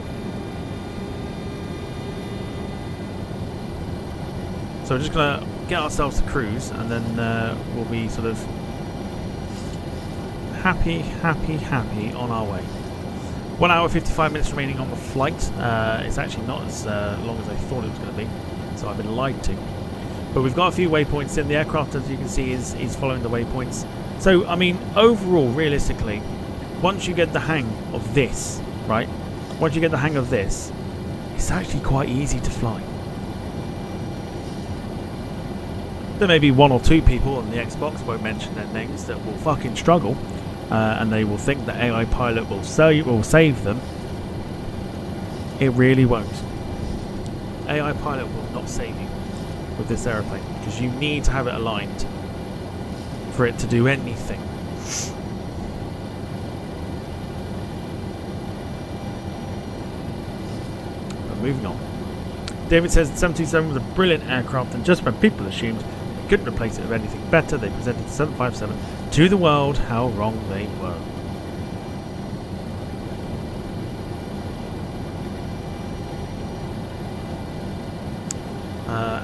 B: So we're just going to get ourselves to cruise, and then we'll be sort of happy on our way. 1 hour 55 minutes remaining on the flight. It's actually not as long as I thought it was going to be, so I've been lied to. But we've got a few waypoints in. The aircraft, as you can see, is following the waypoints. So, I mean, overall, realistically, once you get the hang of this, right? Once you get the hang of this, it's actually quite easy to fly. There may be 1 or 2 people on the Xbox, won't mention their names, that will fucking struggle. And they will think that AI pilot will save them. It really won't. AI pilot will not save you with this aeroplane, because you need to have it aligned for it to do anything. But moving on. David says the 727 was a brilliant aircraft, and just when people assumed they couldn't replace it with anything better, they presented the 757 to the world. How wrong they were.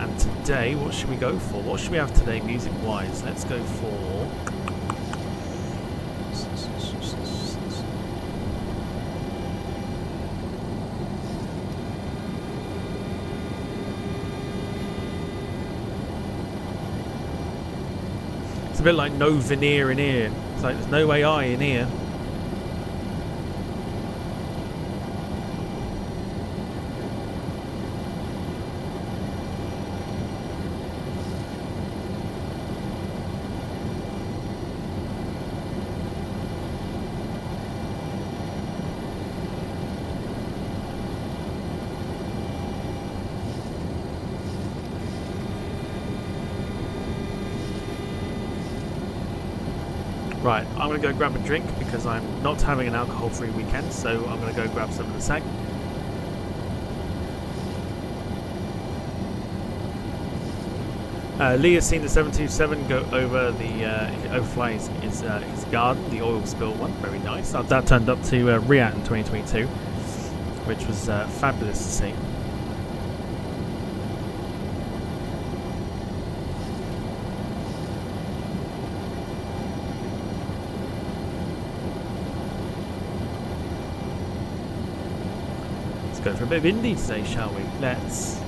B: And today, what should we go for? What should we have today, music-wise? Let's go for... It's a bit like no veneer in here. It's like there's no AI in here. Right, I'm going to go grab a drink because I'm not having an alcohol-free weekend, so I'm going to go grab some in a sec. Leah's seen the 727 go over the overfly his garden, the oil spill one. Very nice. That turned up to Riyadh in 2022, which was fabulous to see. Let's go for a bit of indie today, shall we? Let's.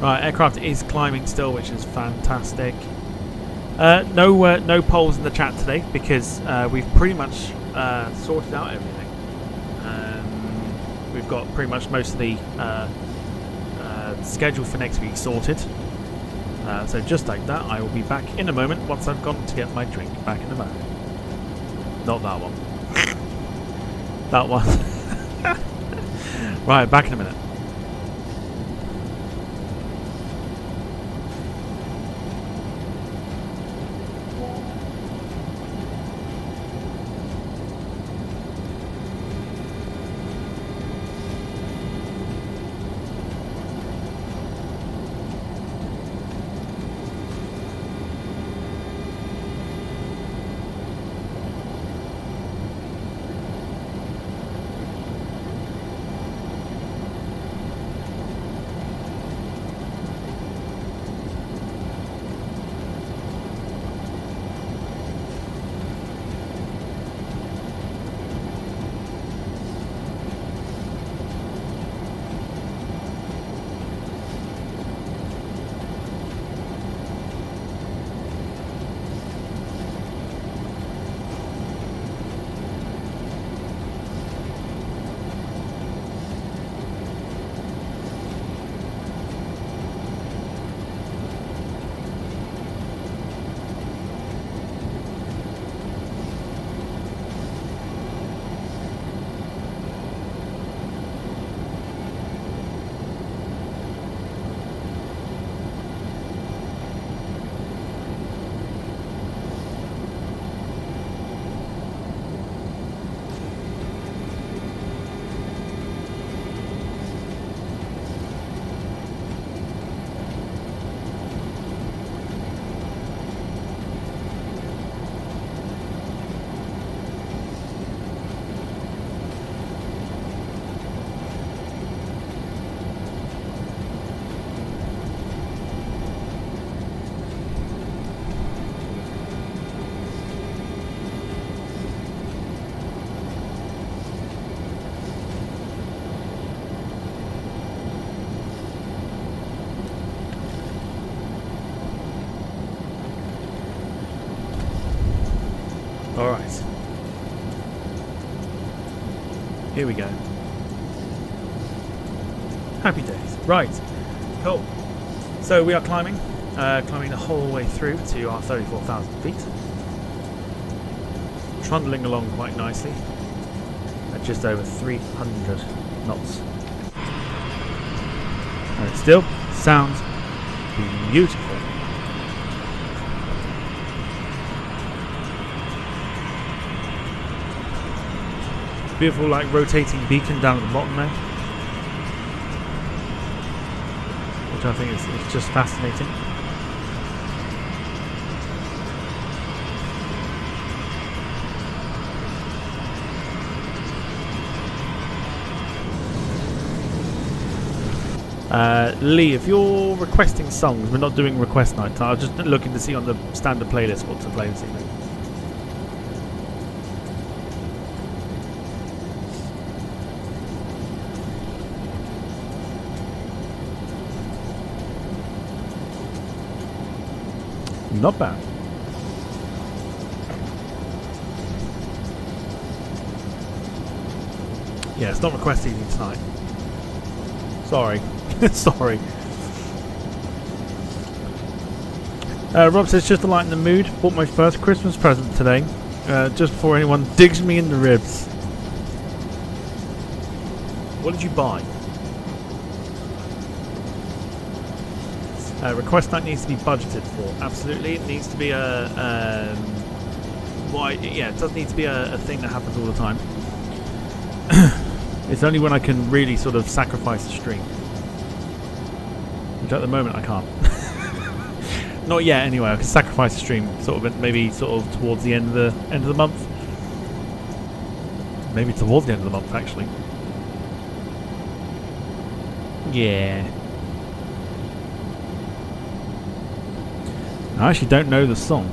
B: Right, aircraft is climbing still, which is fantastic. No polls in the chat today because we've pretty much sorted out everything. We've got pretty much most of the schedule for next week sorted. So just like that, I will be back in a moment once I've gone to get my drink. Back in a moment. Not that one. That one. Right, back in a minute. Alright. Here we go. Happy days. Right. Cool. So we are climbing. Climbing the whole way through to our 34,000 feet. Trundling along quite nicely. At just over 300 knots. And it still sounds beautiful. Beautiful, like, rotating beacon down at the bottom there, which I think is just fascinating. Lee, if you're requesting songs, we're not doing request night. I was just looking to see on the standard playlist what to play this evening. Not bad. Yeah, it's not request evening tonight. Sorry. Sorry. Rob says, just to lighten the mood, bought my first Christmas present today, just before anyone digs me in the ribs. What did you buy? Request night needs to be budgeted for. Absolutely, it needs to be a. Yeah, it does need to be a thing that happens all the time. It's only when I can really sort of sacrifice a stream, which at the moment I can't. Not yet, anyway. I can sacrifice a stream, sort of maybe sort of towards the end of the month. Maybe towards the end of the month, actually. Yeah. I actually don't know the song.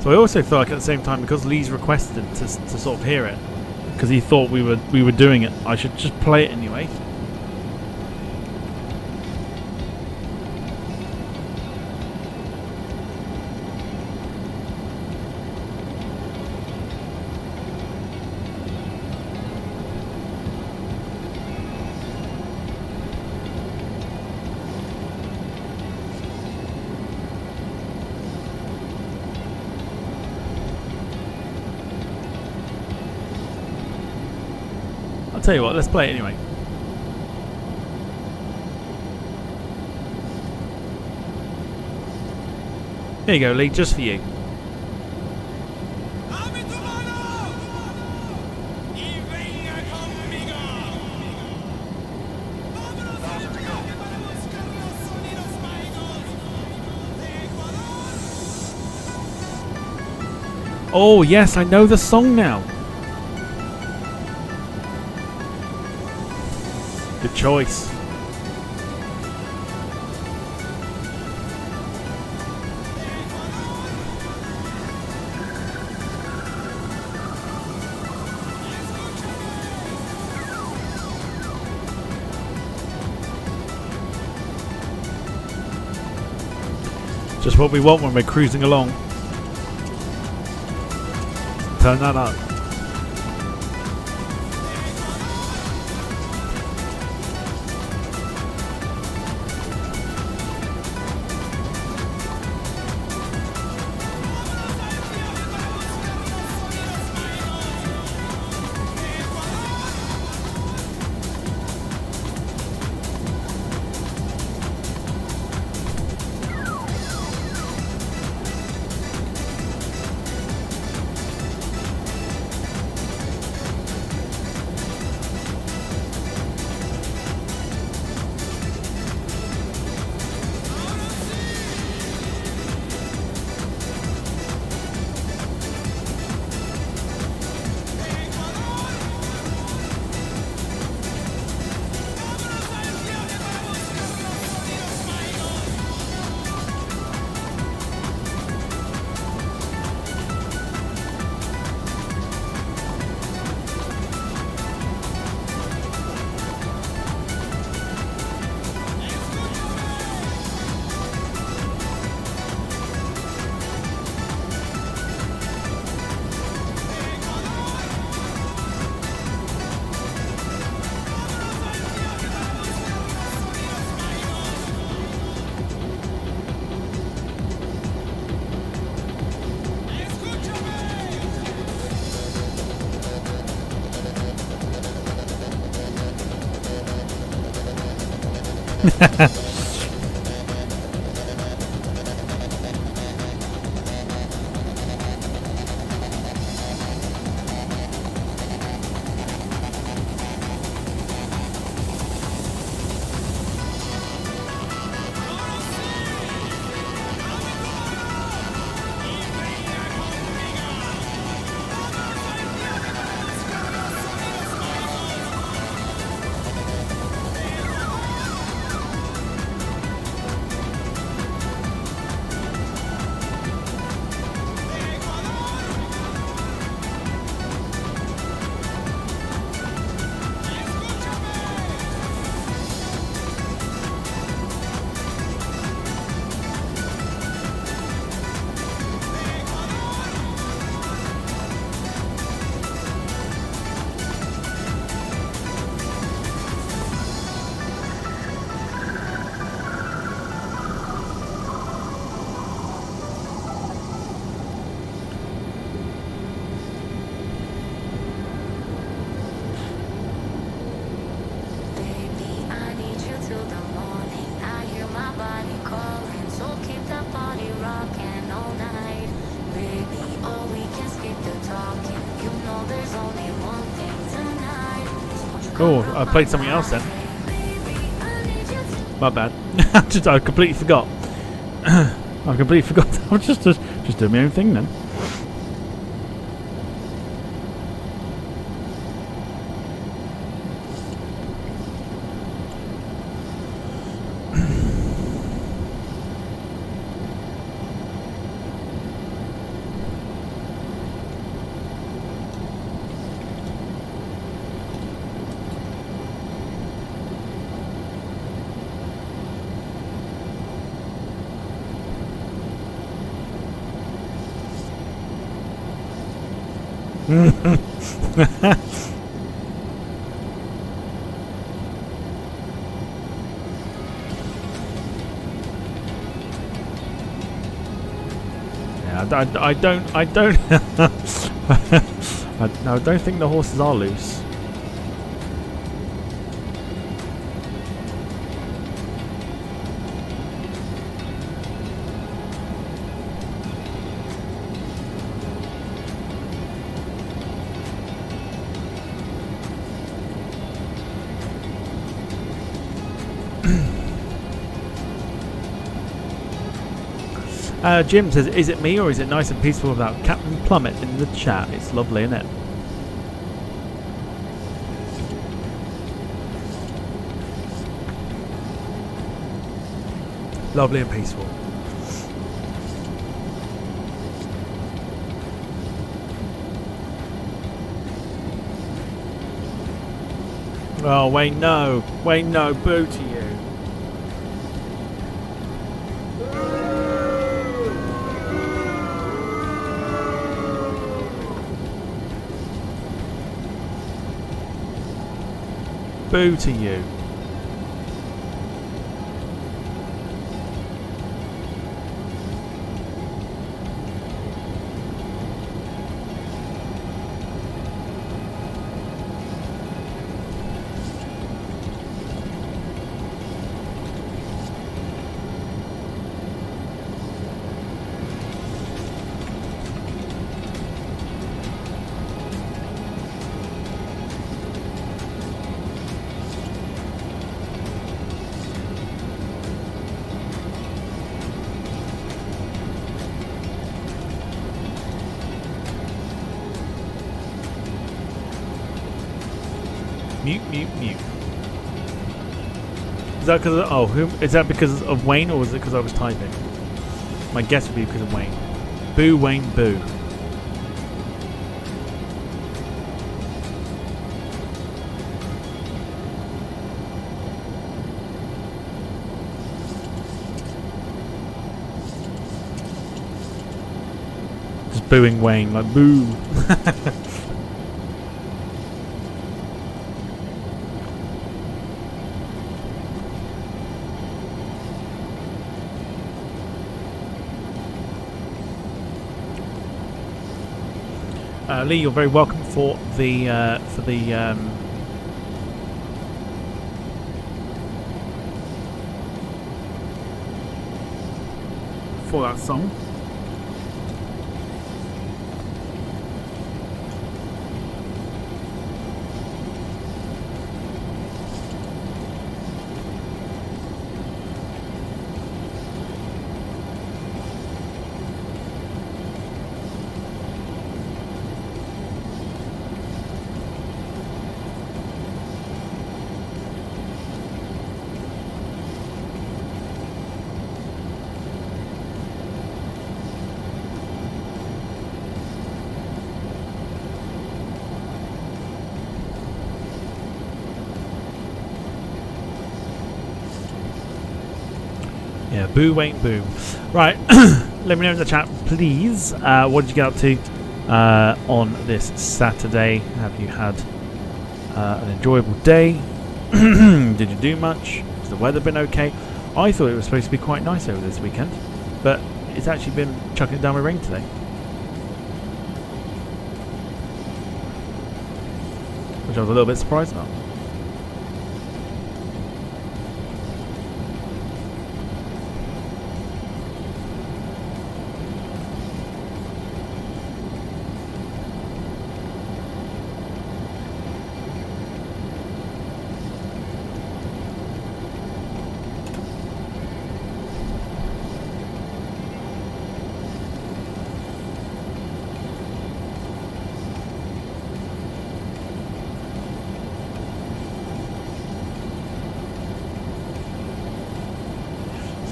B: So I also feel like at the same time, because Lee's requested to sort of hear it, because he thought we were doing it, I should just play it anyway. Tell you what, let's play it anyway. Here you go, Lee, just for you. Oh yes, I know the song now. Good choice. Just what we want when we're cruising along. Turn that up.
F: Baby, I need you till the morning. I hear my body calling, so keep the body rocking all night. Baby, oh, we can skip the talking. You know there's only one thing tonight.
B: Oh, I played something else then. My bad. I completely forgot. I completely forgot. I was just doing my own thing then. Yeah, I don't I don't think the horses are loose. Jim says, is it me or is it nice and peaceful without Captain Plummet in the chat? It's lovely, isn't it? Lovely and peaceful. Oh, Wayne, no. Wayne, no. Boo to you. Boo to you. Mute, mute, mute. Is that because of, oh, is that because of Wayne or was it because I was typing? My guess would be because of Wayne. Boo, Wayne, boo. Just booing Wayne, like boo. Lee, you're very welcome for the for that song. Yeah, boo ain't boo. Right, let me know in the chat, please. What did you get up to on this Saturday? Have you had an enjoyable day? Did you do much? Has the weather been okay? I thought it was supposed to be quite nice over this weekend, but it's actually been chucking it down with rain today. Which I was a little bit surprised about.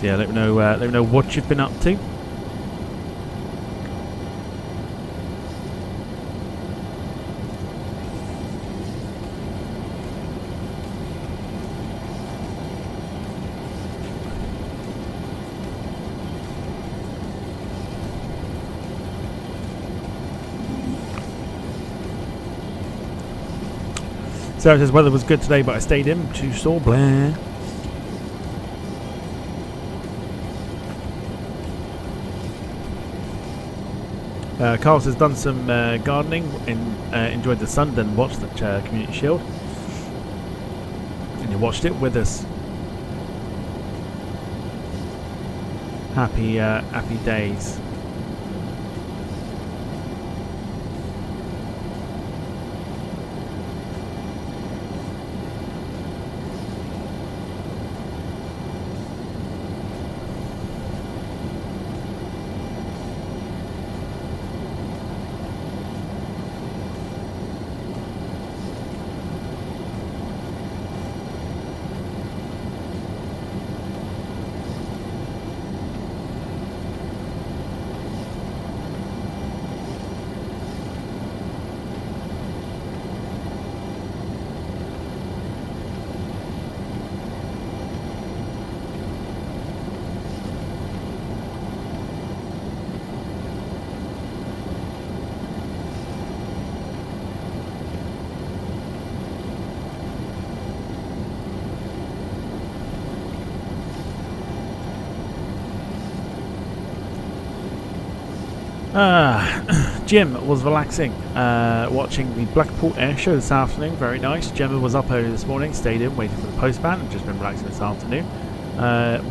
B: Yeah, let me know what you've been up to. Sarah says weather was good today, but I stayed in to saw Blair. Carl says done some gardening and enjoyed the sun, then watched the Community Shield. And you watched it with us. Happy days. Jim was relaxing, watching the Blackpool Air Show this afternoon. Very nice. Gemma was up early this morning, stayed in, waiting for the postman, and just been relaxing this afternoon.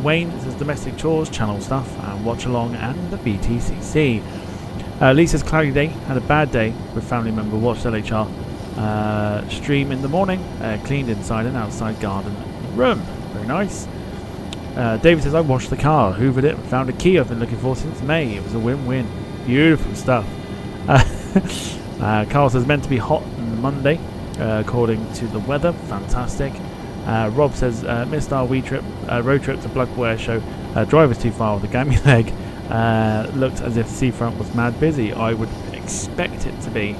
B: Wayne says domestic chores, channel stuff, and watch along, and the BTCC. Lisa's cloudy day, had a bad day with family member, watched LHR stream in the morning, cleaned inside and outside garden room. Very nice. David says I washed the car, hoovered it, and found a key I've been looking for since May. It was a win-win. Beautiful stuff. Carl says meant to be hot on Monday, according to the weather. Fantastic. Rob says missed our road trip to Blackpool Air Show. Driver's too far with a gammy leg. Looked as if the seafront was mad busy. I would expect it to be.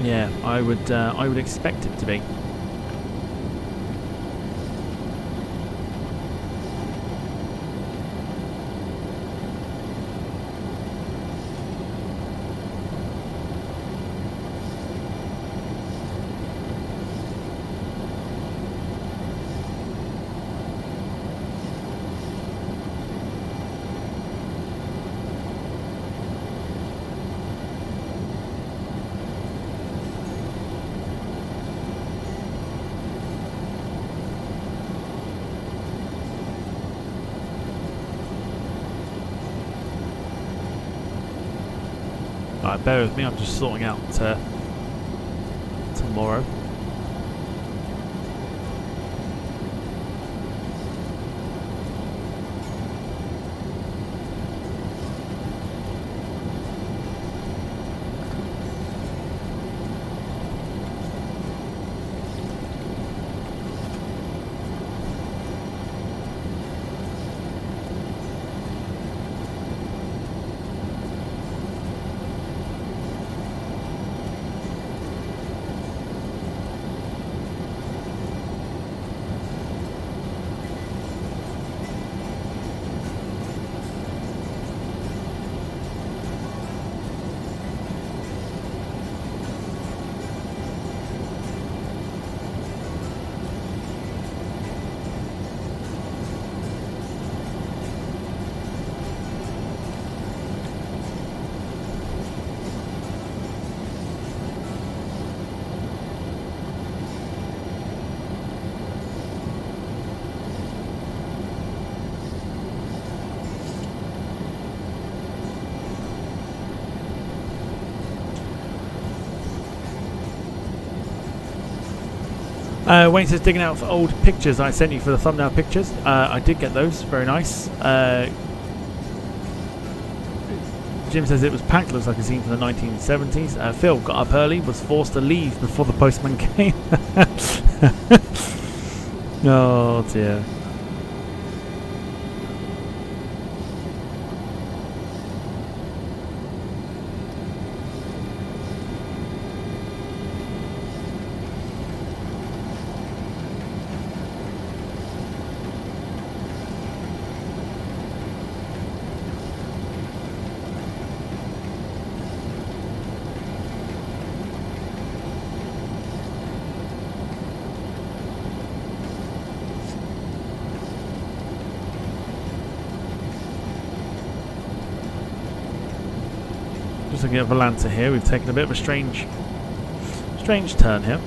B: Yeah, I would expect it to be. Right, bear with me, I'm just sorting out tomorrow. Wayne says digging out for old pictures I sent you for the thumbnail pictures. I did get those, very nice. Jim says it was packed, looks like a scene from the 1970s. Phil got up early, was forced to leave before the postman came. Oh dear. Just looking at Volanta here, we've taken a bit of a strange turn here.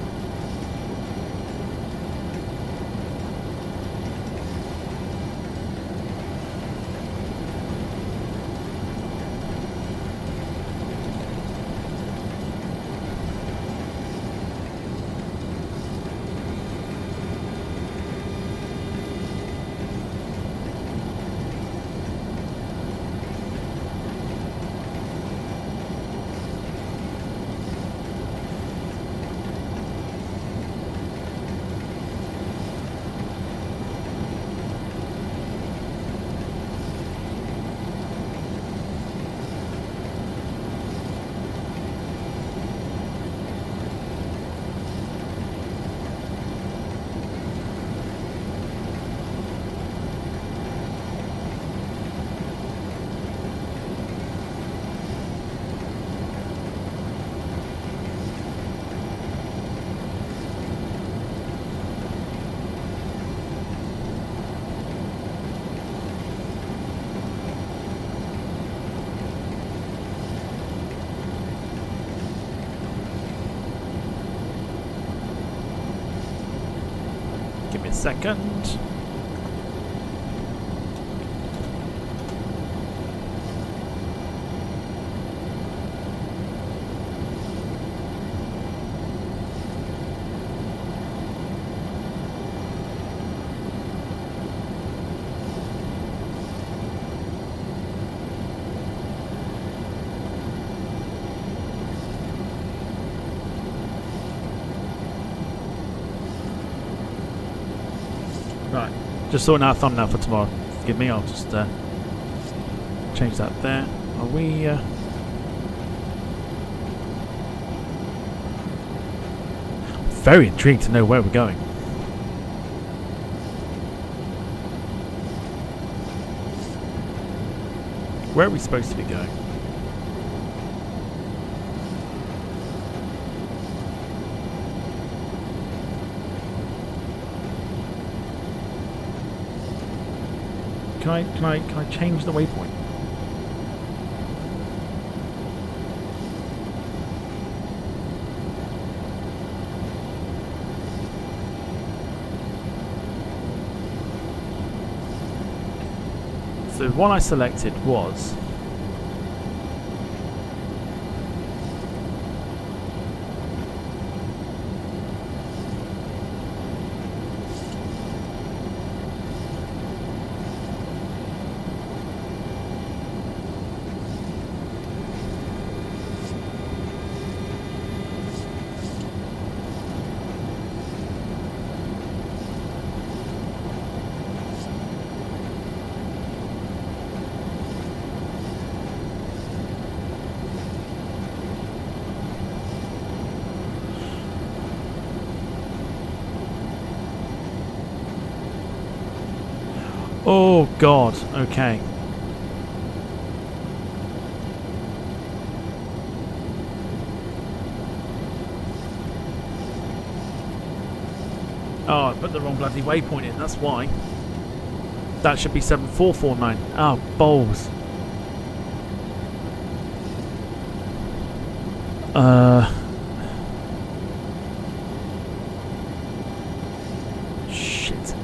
B: Give me a second. Right, just sorting out a thumbnail for tomorrow. Forgive me, I'll just change that there. Are we... Very intrigued to know where we're going. Where are we supposed to be going? Can I change the waypoint? So the one I selected was Oh God. Okay. Oh, I put the wrong bloody waypoint in. That's why. That should be 7449. Oh, balls. Shit.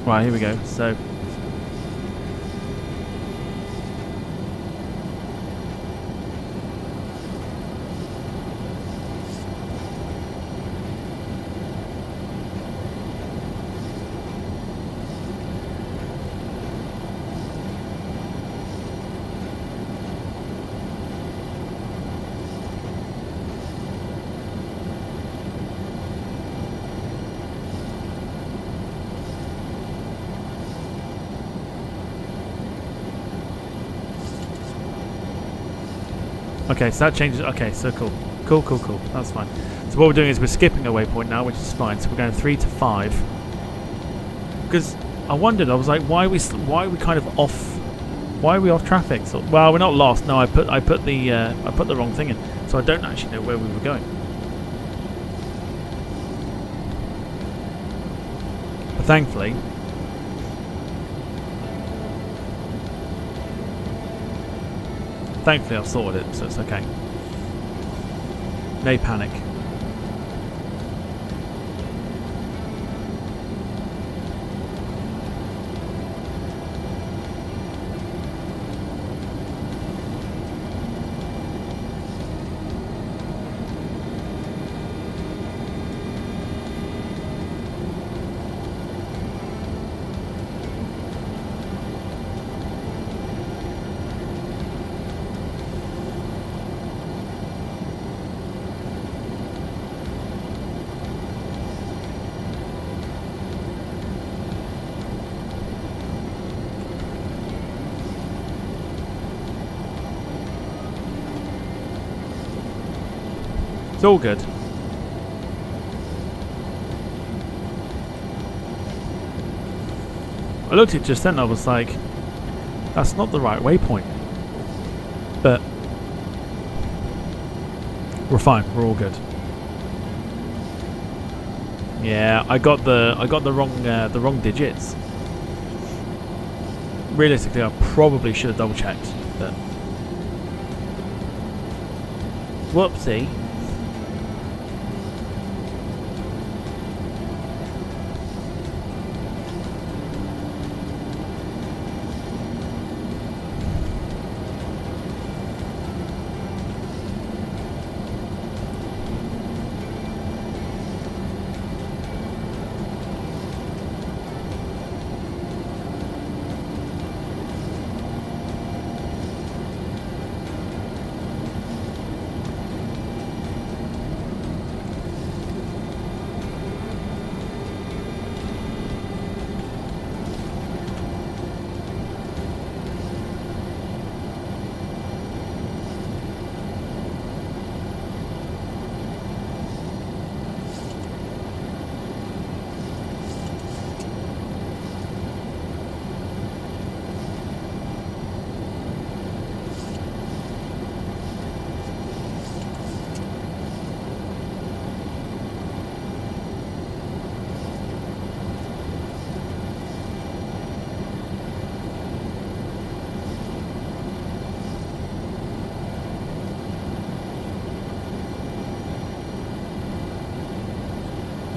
B: Right, here we go. So. Okay, so that changes. Okay, so cool. Cool. That's fine. So what we're doing is we're skipping a waypoint now, which is fine. So we're going 3 to 5. Because I wondered, I was like, why are we kind of off? Why are we off traffic? So, well, we're not lost. No, I put the wrong thing in, so I don't actually know where we were going. But thankfully. Thankfully, I've sorted it, so it's okay. No panic. It's all good. I looked at it just then, I was like, that's not the right waypoint. But we're fine, we're all good. Yeah, I got the wrong digits. Realistically, I probably should have double checked, but whoopsie.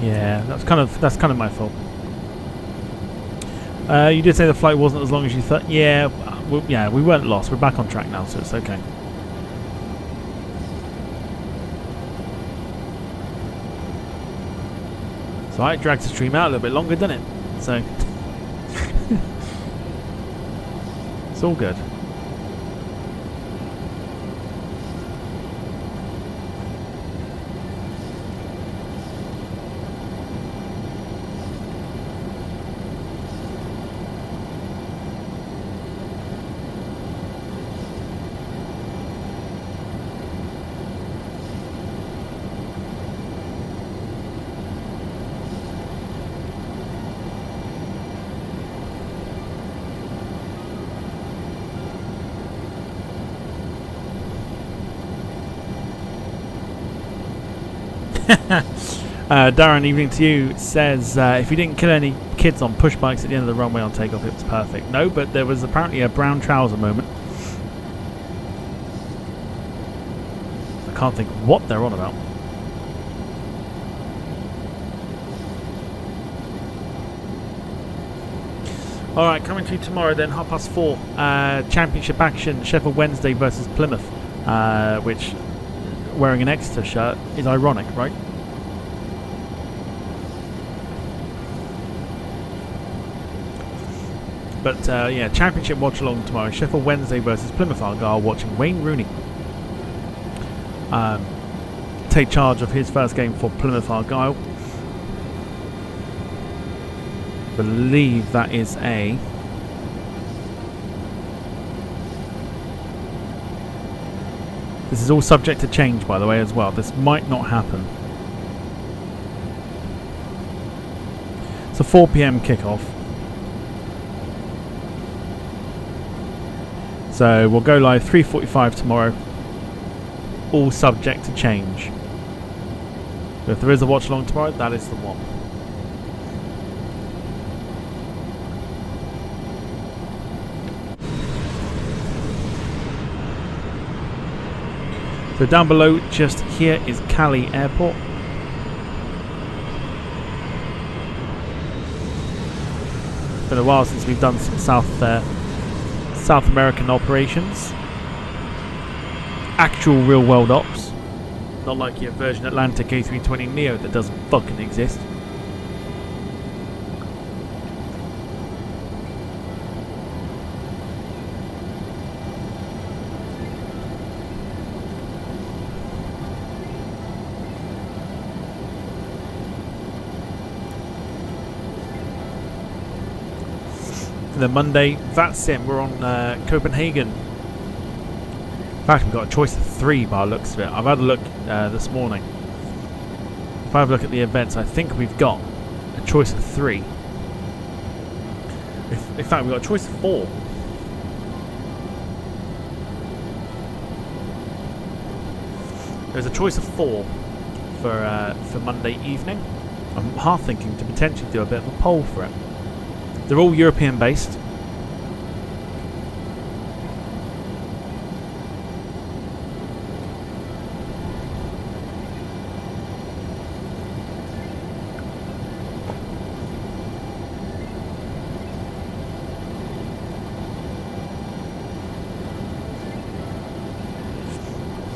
B: Yeah, that's kind of my fault. You did say the flight wasn't as long as you thought. Yeah, we weren't lost. We're back on track now, so it's okay. So it dragged the stream out a little bit longer, didn't it? So it's all good. Darren, evening to you, says if you didn't kill any kids on push bikes at the end of the runway on takeoff, it was perfect. No, but there was apparently a brown trouser moment. I can't think what they're on about. Alright, coming to you tomorrow then, 4:30. Championship action, Sheffield Wednesday versus Plymouth. Which, wearing an Exeter shirt is ironic, right? But yeah, championship watch along tomorrow. Sheffield Wednesday versus Plymouth Argyle, watching Wayne Rooney take charge of his first game for Plymouth Argyle. Believe that is a this is all subject to change, by the way, as well. This might not happen. It's a 4 PM kickoff. So we'll go live 3:45 tomorrow. All subject to change. So if there is a watch along tomorrow, that is the one. So down below, just here is Cali Airport. It's been a while since we've done some South American operations. Actual real world ops. Not like your Virgin Atlantic A320neo that doesn't fucking exist. The Monday FlightSim, we're on Copenhagen. In fact, we've got a choice of 3 by the looks of it. I've had a look this morning. If I have a look at the events, I think we've got a choice of 3. In fact, we've got a choice of 4. There's a choice of 4 for Monday evening. I'm half thinking to potentially do a bit of a poll for it. They're all European based.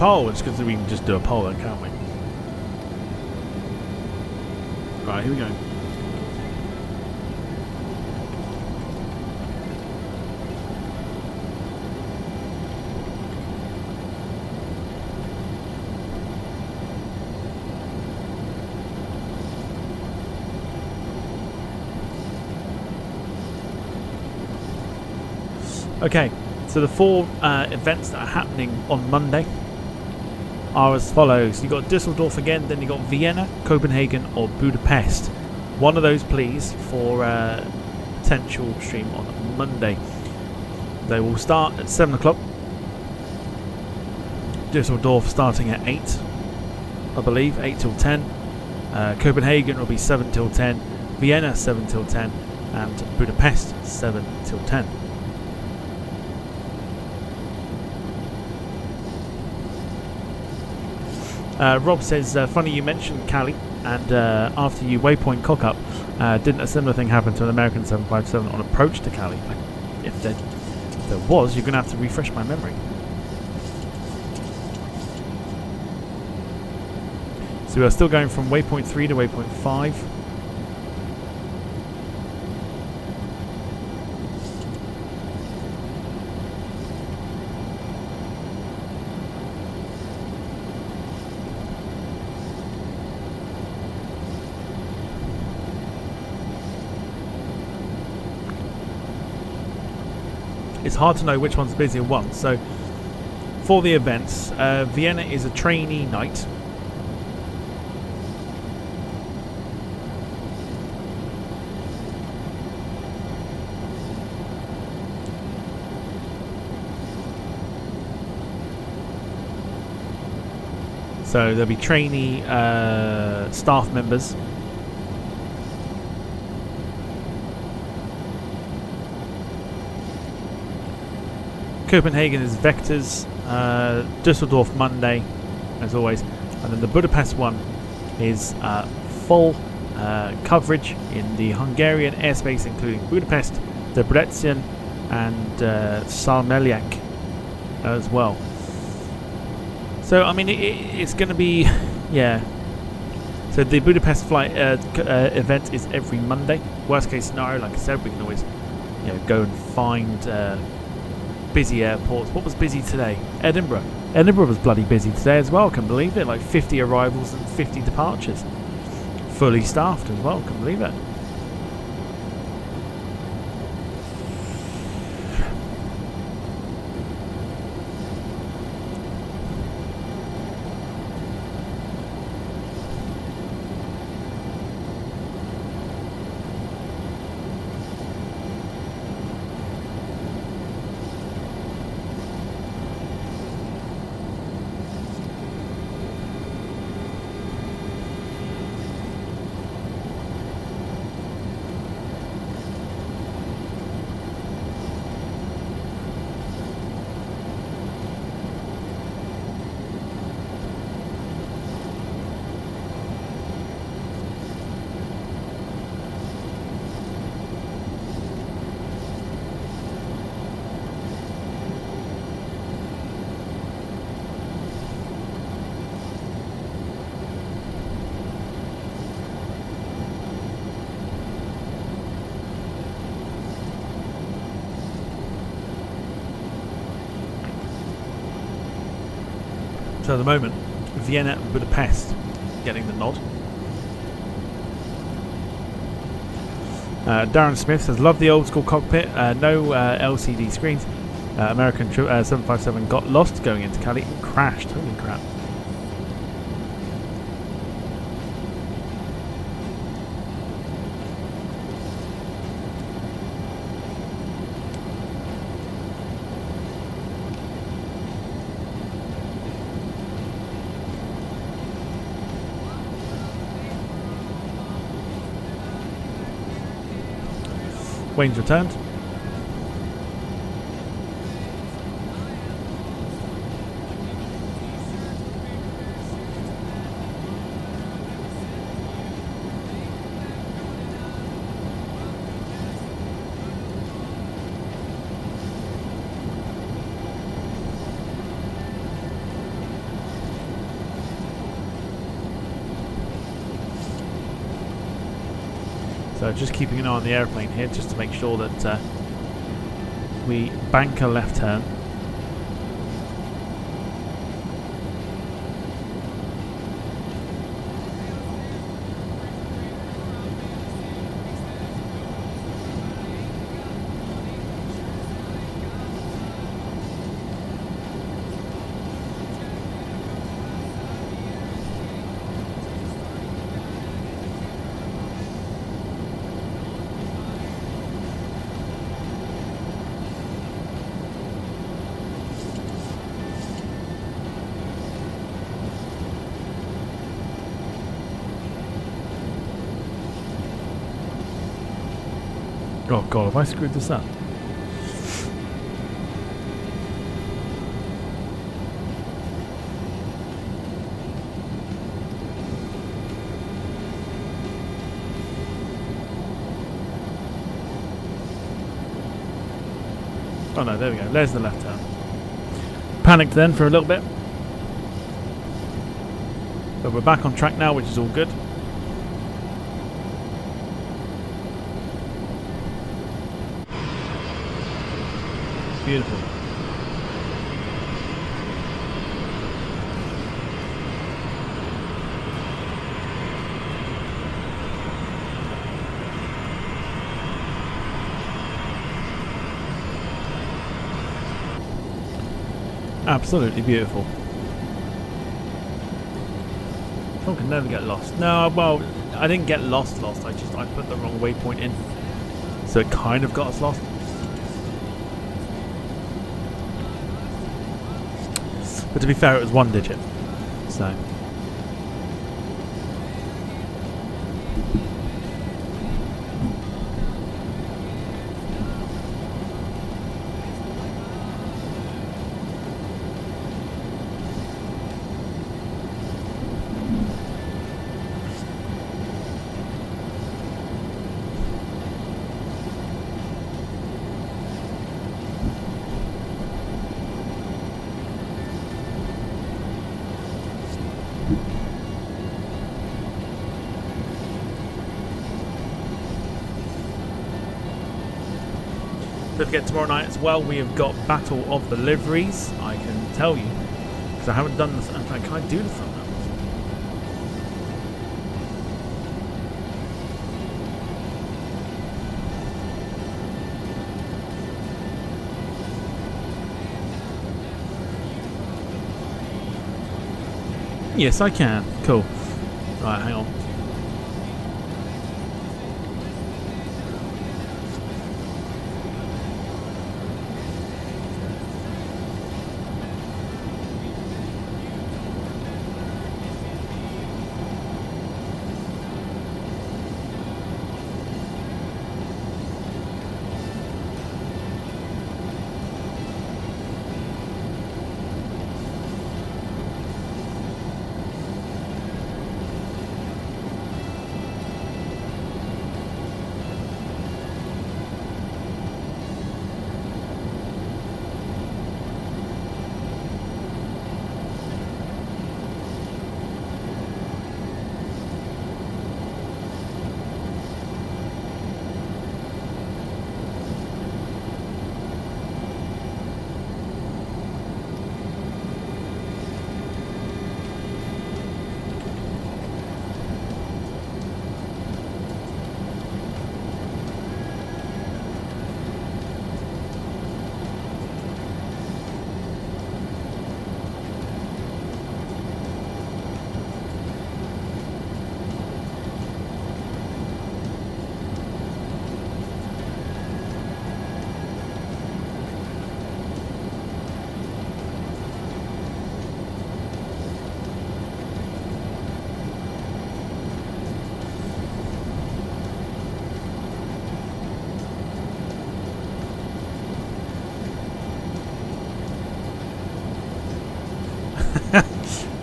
B: Poll, it's because we can just do a poll then, can't we? Right, here we go. Okay, so the 4 events that are happening on Monday are as follows. You've got Düsseldorf again, then you've got Vienna, Copenhagen or Budapest. One of those please for potential stream on Monday. They will start at 7 o'clock. Düsseldorf starting at 8, I believe, 8 till 10. Copenhagen will be 7 till 10, Vienna 7 till 10 and Budapest 7 till 10. Rob says, funny you mentioned Cali, and after you waypoint cock-up, didn't a similar thing happen to an American 757 on approach to Cali? If there was, you're going to have to refresh my memory. So we are still going from waypoint 3 to waypoint 5. It's hard to know which one's busy at once. So for the events, Vienna is a trainee night. So there'll be trainee staff members. Copenhagen is Vectors, Düsseldorf Monday, as always, and then the Budapest one is full coverage in the Hungarian airspace, including Budapest, Debrecen, and Salmeliak as well. So I mean, it's going to be, yeah. So the Budapest flight event is every Monday. Worst case scenario, like I said, we can always, you know, go and find busy airports. What was busy today? Edinburgh. Edinburgh was bloody busy today as well. Can believe it. Like 50 arrivals and 50 departures. Fully staffed as well. Can believe it. So at the moment, Vienna and Budapest getting the nod. Darren Smith says, love the old school cockpit, no LCD screens. American 757 got lost going into Cali and crashed. Holy crap. Wayne's returned. So just keeping an eye on the airplane here, just to make sure that we bank a left turn. Oh god, have I screwed this up? Oh no, there we go. There's the left turn. Panicked then for a little bit. But we're back on track now, which is all good. Beautiful. Absolutely beautiful. I can never get lost. No, well, I didn't get lost. I put the wrong waypoint in, so it kind of got us lost. But to be fair, it was one digit, so Don't forget tomorrow night as well, we have got Battle of the Liveries. I can tell you, because I haven't done this. In fact, can I do the thumbnails? Yes, I can. Cool. Right, hang on.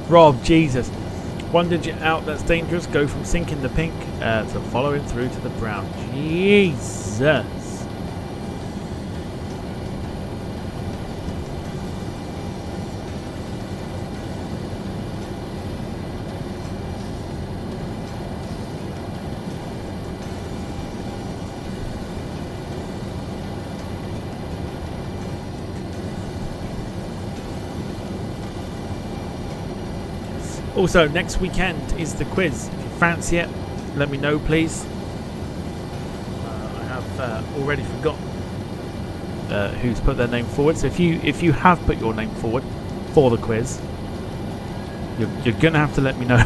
B: Rob, Jesus. One digit out, that's dangerous. Go from sinking the pink to following through to the brown. Jesus. Also, next weekend is the quiz. If you fancy it, let me know, please. I have already forgotten who's put their name forward. So if you have put your name forward for the quiz, you're gonna have to let me know.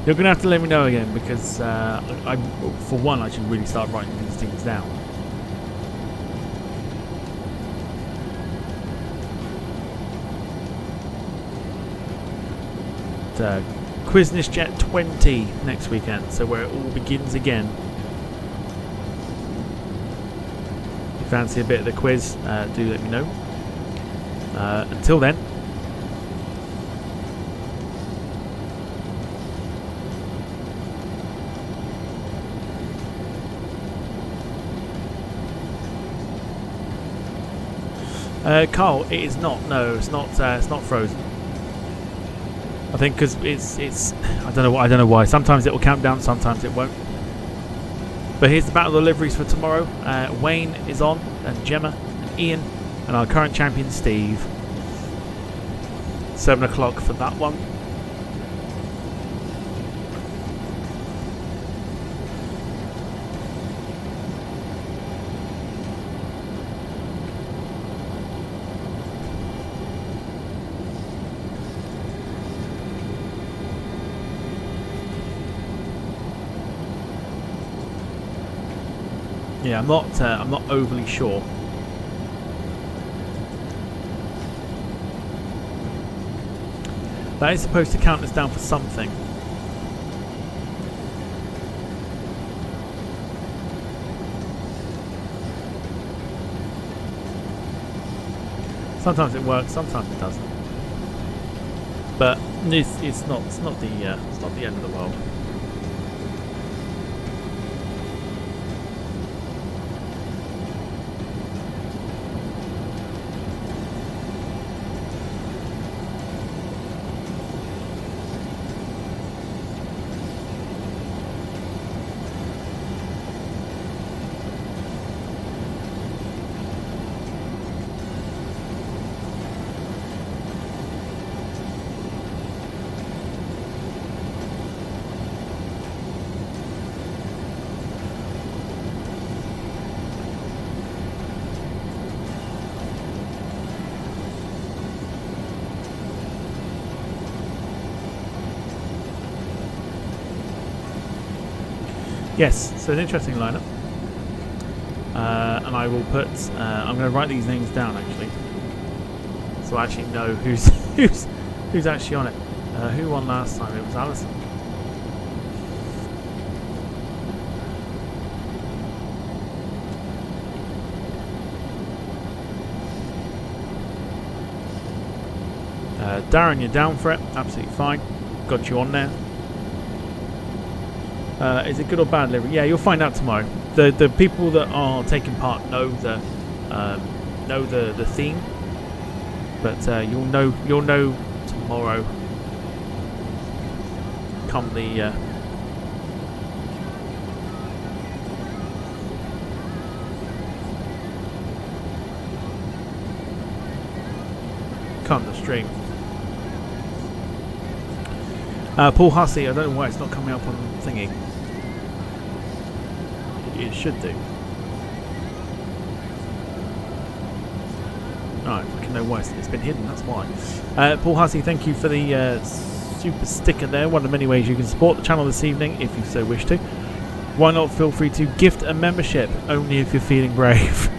B: You're gonna have to let me know again, because for one, I should really start writing these things down. Quizness Jet 20 next weekend, so where it all begins again. If you fancy a bit of the quiz, do let me know. Until then, Carl, it is not. No, it's not. It's not frozen. I think because it's I don't know why. Sometimes it will count down, sometimes it won't. But here's the battle of the liveries for tomorrow. Wayne is on, and Gemma, and Ian, and our current champion Steve. 7 o'clock for that one. Yeah, I'm not overly sure. That is supposed to count us down for something. Sometimes it works, sometimes it doesn't. But it's not the end of the world. Yes, so an interesting lineup, and I will put. I'm going to write these names down actually, so I actually know who's who's actually on it. Who won last time? It was Alison. Darren, you're down for it. Absolutely fine. Got you on there. Is it good or bad livery? Yeah, you'll find out tomorrow. The people that are taking part know the theme, but you'll know tomorrow. Come the stream. Paul Hussey, I don't know why it's not coming up on thingy. It should do. Oh, if I can know why it's been hidden, that's why. Paul Hussey, thank you for the super sticker there. One of the many ways you can support the channel this evening, if you so wish to. Why not feel free to gift a membership, only if you're feeling brave.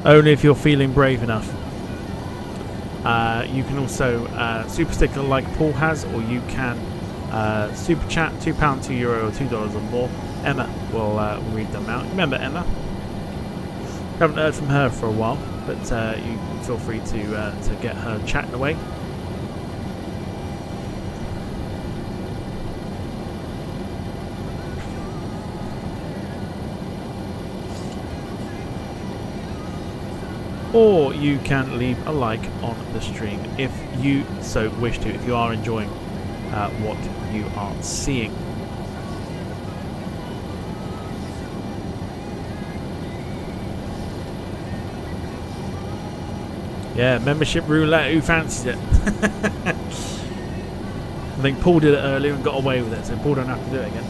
B: Only if you're feeling brave enough. You can also super sticker like Paul has, or you can super chat £2, €2 or $2 or more. Emma will read them out. Remember Emma? Haven't heard from her for a while, but you can feel free to get her chatting away. Or you can leave a like on the stream if you so wish to, if you are enjoying what you are seeing. Yeah, membership roulette, who fancies it? I think Paul did it earlier and got away with it, so Paul don't have to do it again.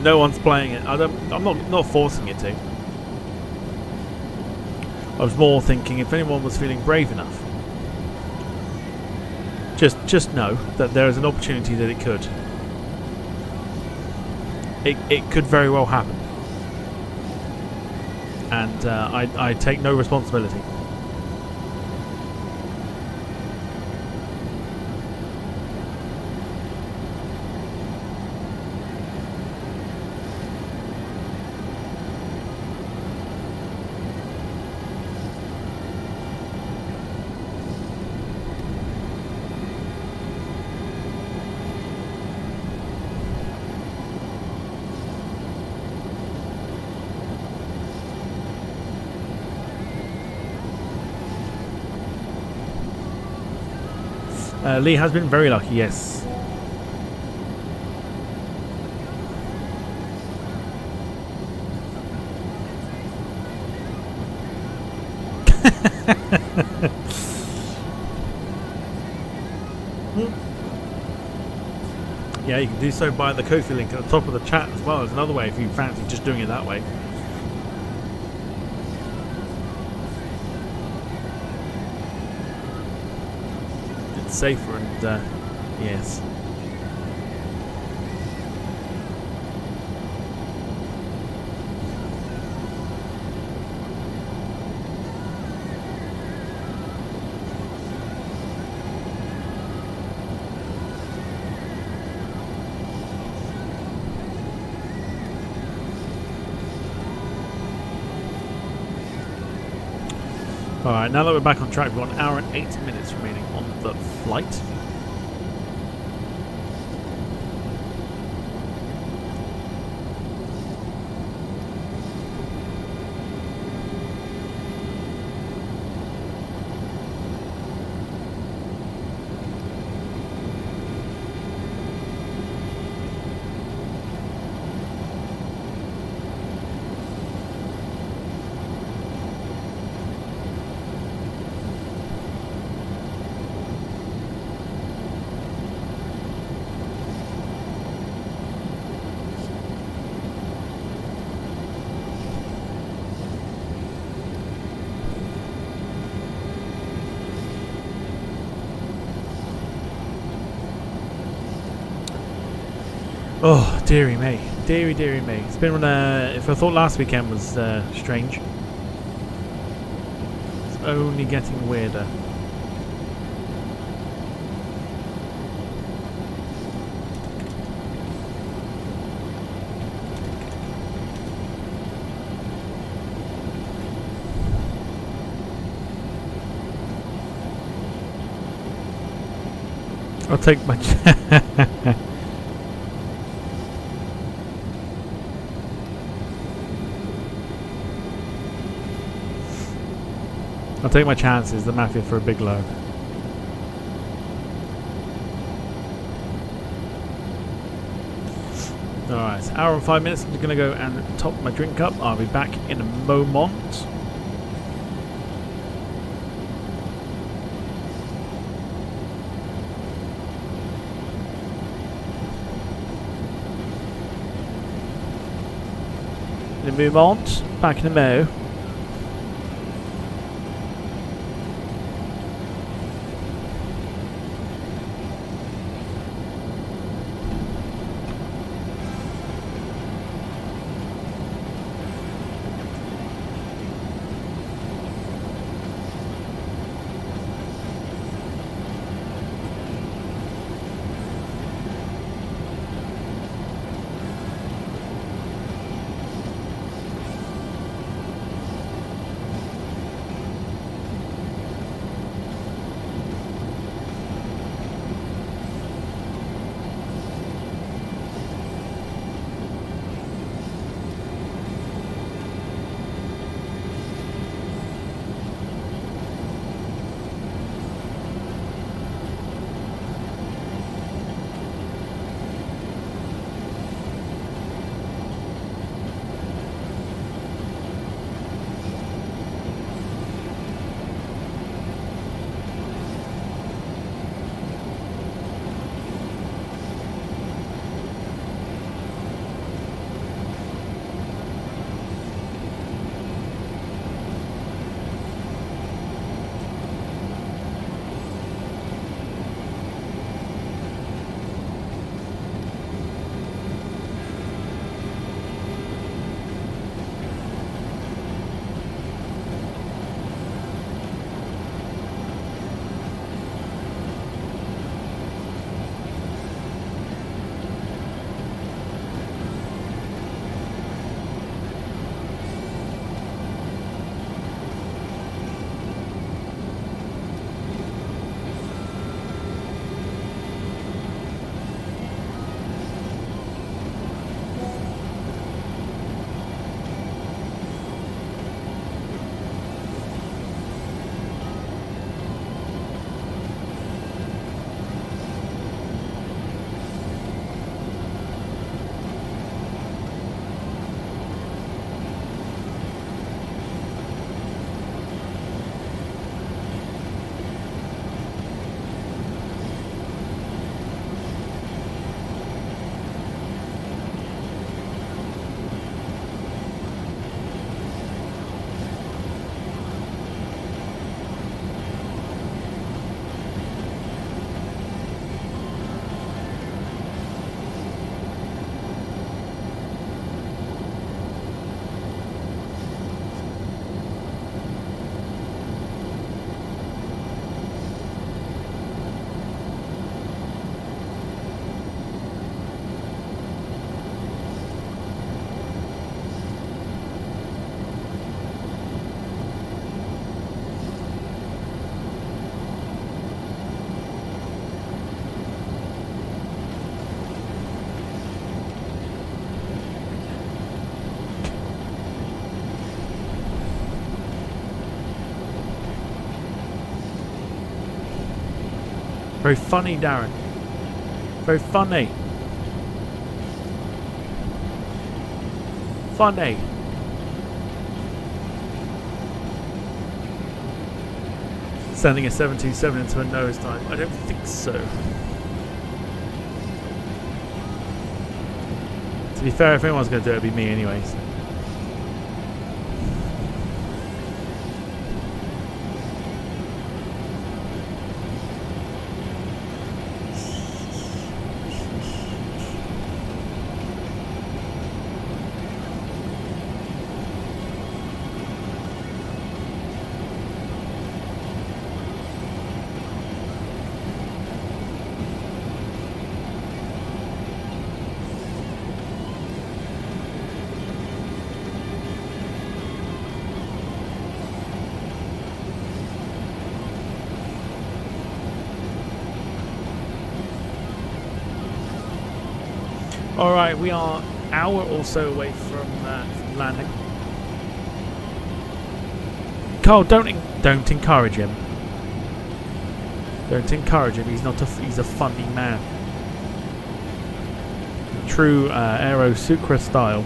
B: no one's playing it. I'm not forcing you to. I was more thinking if anyone was feeling brave enough, just know that there is an opportunity that it could. It could very well happen, and I take no responsibility. Lee has been very lucky, yes. Yeah, you can do so by the Ko-fi link at the top of the chat as well. There's another way if you fancy just doing it that way. Safer and yes. Alright, now that we're back on track, we've got an hour and 8 minutes remaining on the flight. Oh, dearie me. Dearie, dearie me. It's been, if I thought last weekend was strange, it's only getting weirder. I'll take my... I'll take my chances, the Mafia for a big load. Alright, hour and 5 minutes. I'm just going to go and top my drink up. I'll be back in a moment. In a moment. Back in a mo. Very funny, Darren. Very funny. Funny. Sending a 727 into a nosedive. I don't think so. To be fair, if anyone's going to do it, it'd be me anyways. Alright, we are an hour or so away from landing. Carl, don't encourage him. Don't encourage him. He's a funny man. True Aerosucre style.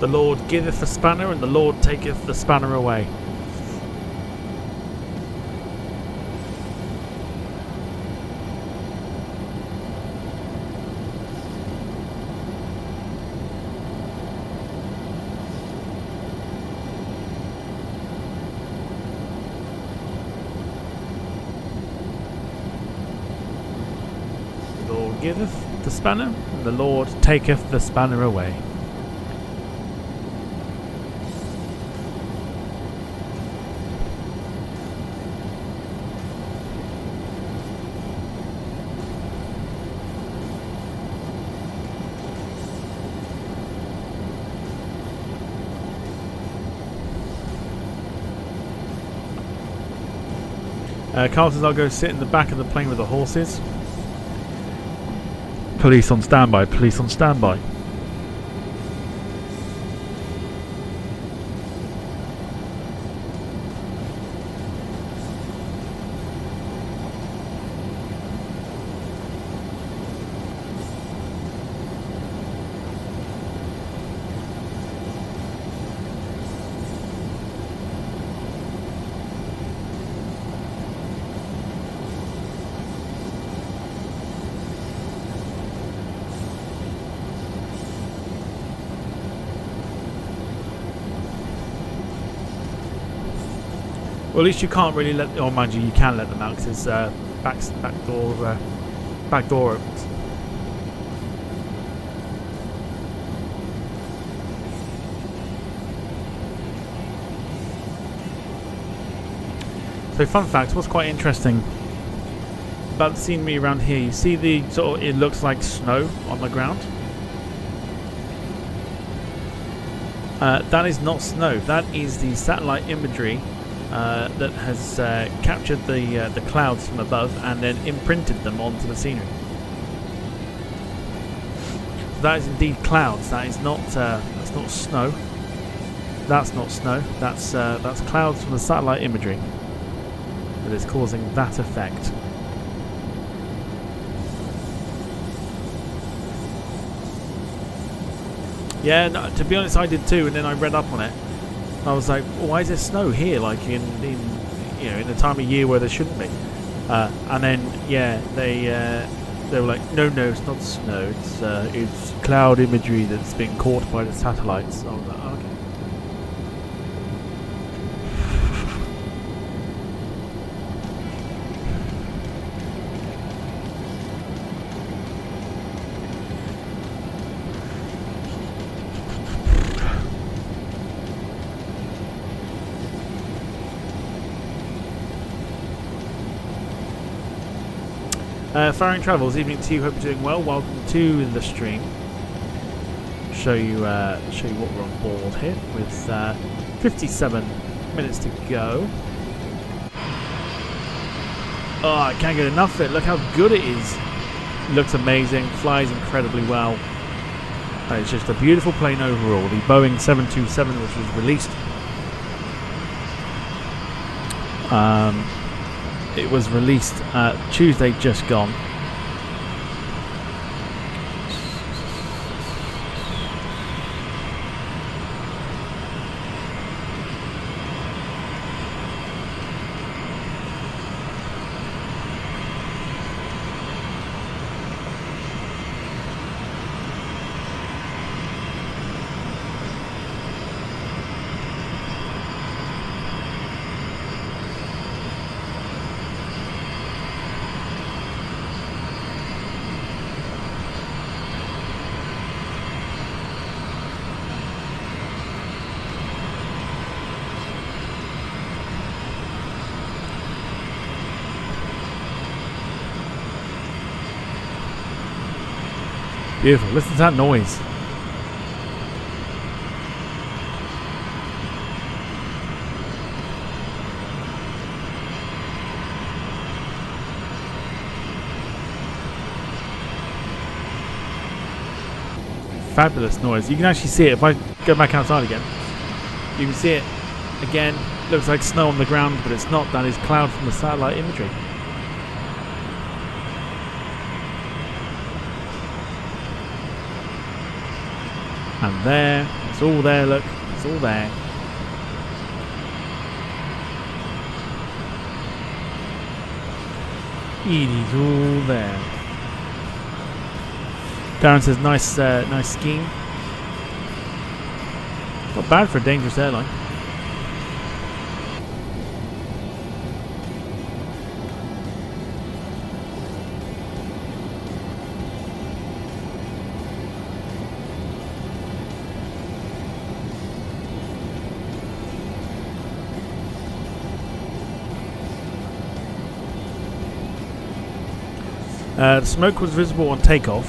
B: The Lord giveth the spanner, and the Lord taketh the spanner away. The Lord giveth the spanner, and the Lord taketh the spanner away. Carl says I'll go sit in the back of the plane with the horses. Police on standby, police on standby. Well, at least you can't really let. Oh, mind you, you can let them out because it's back door opens. So, fun fact: what's quite interesting about the scenery around here? You see the sort of, it looks like snow on the ground. That is not snow. That is the satellite imagery. That has captured the clouds from above and then imprinted them onto the scenery. That is indeed clouds. That is not. That's not snow. That's not snow. That's clouds from the satellite imagery that is causing that effect. Yeah, no, to be honest, I did too, and then I read up on it. I was like, well, why is there snow here? Like in the time of year where there shouldn't be. And then yeah, they were like, no, it's not snow. It's cloud imagery that's been caught by the satellites. I was like, okay. Faring Travels, evening to you, hope you're doing well. Welcome to the stream. Show you what we're on board here with 57 minutes to go. Oh, I can't get enough of it. Look how good it is. Looks amazing. Flies incredibly well. It's just a beautiful plane overall. The Boeing 727, which was released. It was released Tuesday just gone. Beautiful. Listen to that noise. Fabulous noise. You can actually see it. If I go back outside again, you can see it again. Looks like snow on the ground, but it's not. That is cloud from the satellite imagery. And there, it's all there, look, it's all there. It is all there. Darren says, nice scheme. Not bad for a dangerous airline. The smoke was visible on takeoff.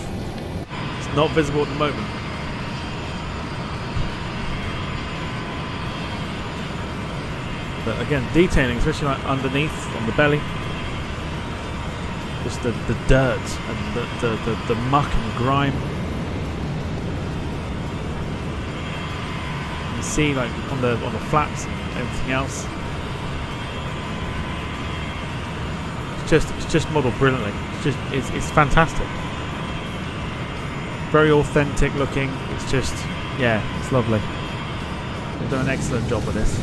B: It's not visible at the moment. But again, detailing, especially like underneath, on the belly. Just the dirt and the muck and grime. You see like on the flaps and everything else. It's just modelled brilliantly. It's fantastic. Very authentic looking. It's just, yeah, it's lovely. They've done an excellent job with this.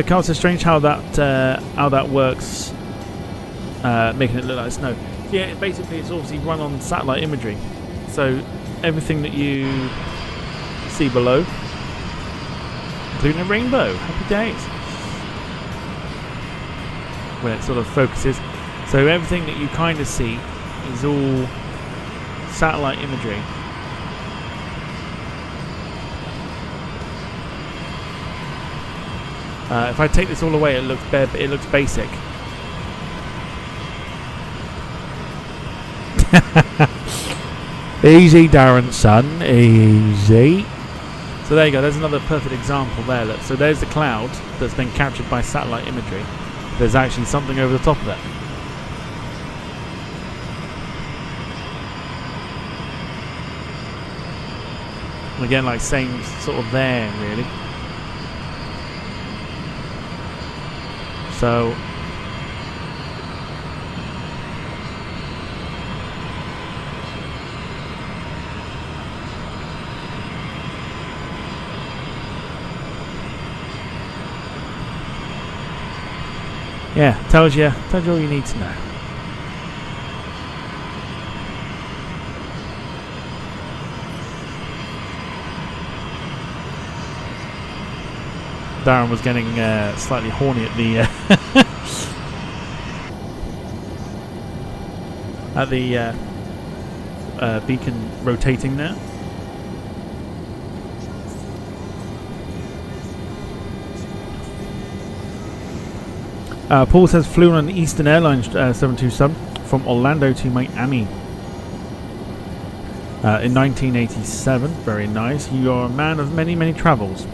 B: Carl says, strange how that works, making it look like snow. Yeah, basically it's obviously run on satellite imagery, so everything that you see below, including a rainbow. Happy days. When it sort of focuses, so everything that you kind of see is all satellite imagery. If I take this all away, it looks basic. Easy, Darren, son, easy. So there you go. There's another perfect example there. Look, so there's the cloud that's been captured by satellite imagery. There's actually something over the top of it. And again, like same sort of there, really. So yeah, tells you all you need to know. Darren was getting slightly horny at the beacon rotating there. Paul says flew on an Eastern Airlines 727 from Orlando to Miami. In 1987, very nice. You are a man of many, many travels.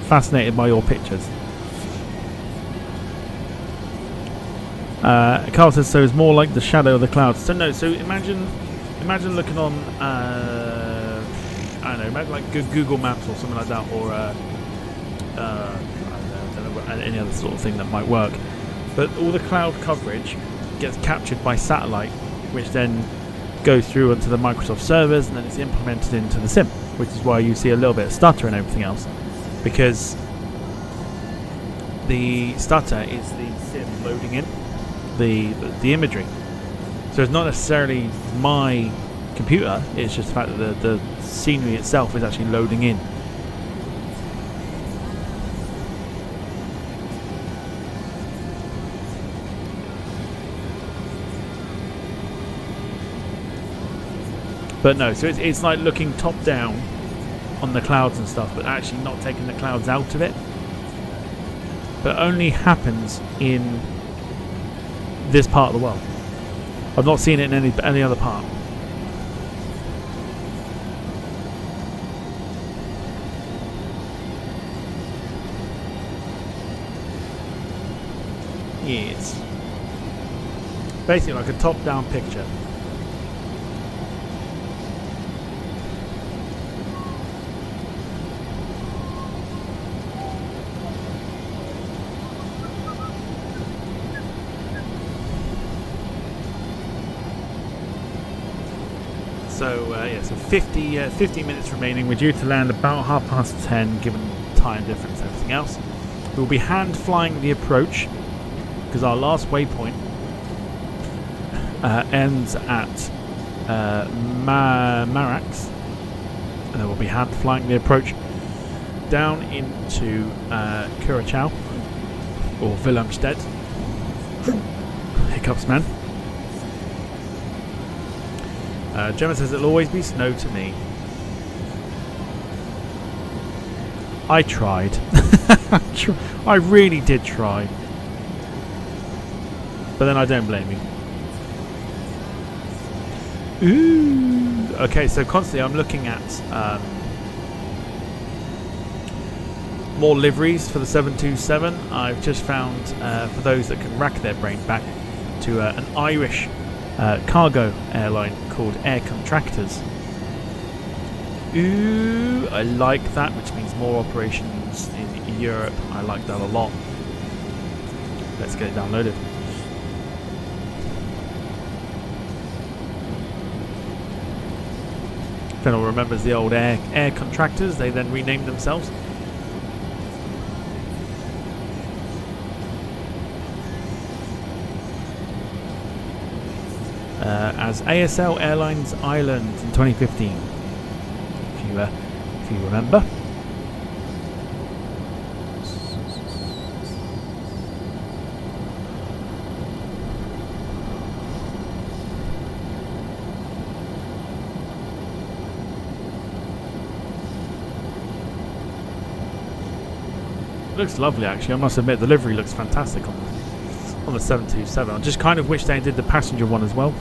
B: Fascinated by your pictures. Carl says, so it's more like the shadow of the clouds. So no, so imagine looking on, I don't know, imagine like Google Maps or something like that, or I don't know, any other sort of thing that might work. But all the cloud coverage gets captured by satellite, which then goes through onto the Microsoft servers, and then it's implemented into the sim, which is why you see a little bit of stutter and everything else, because the stutter is the sim loading in the imagery. So it's not necessarily my computer, it's just the fact that the scenery itself is actually loading in. But no, so it's like looking top down on the clouds and stuff, but actually not taking the clouds out of it. But only happens in this part of the world. I've not seen it in any other part. Yes. Basically like a top-down picture. So yeah, so 50 minutes remaining. We're due to land about 10:30, given time difference and everything else. We'll be hand flying the approach because our last waypoint ends at Marax, and then we'll be hand flying the approach down into Curacao or Willemstad. Hiccups, man. Gemma says it'll always be snow to me. I tried. I really did try. But then I don't blame you. Ooh. Okay, so constantly I'm looking at more liveries for the 727. I've just found, for those that can rack their brain back, to an Irish cargo airline called Air Contractors. Ooh, I like that, which means more operations in Europe. I like that a lot. Let's get it downloaded. If anyone remembers the old Air Contractors, they then renamed themselves. As ASL Airlines Ireland in 2015, if you remember. It looks lovely, actually. I must admit, the livery looks fantastic on the 727. I just kind of wish they did the passenger one as well.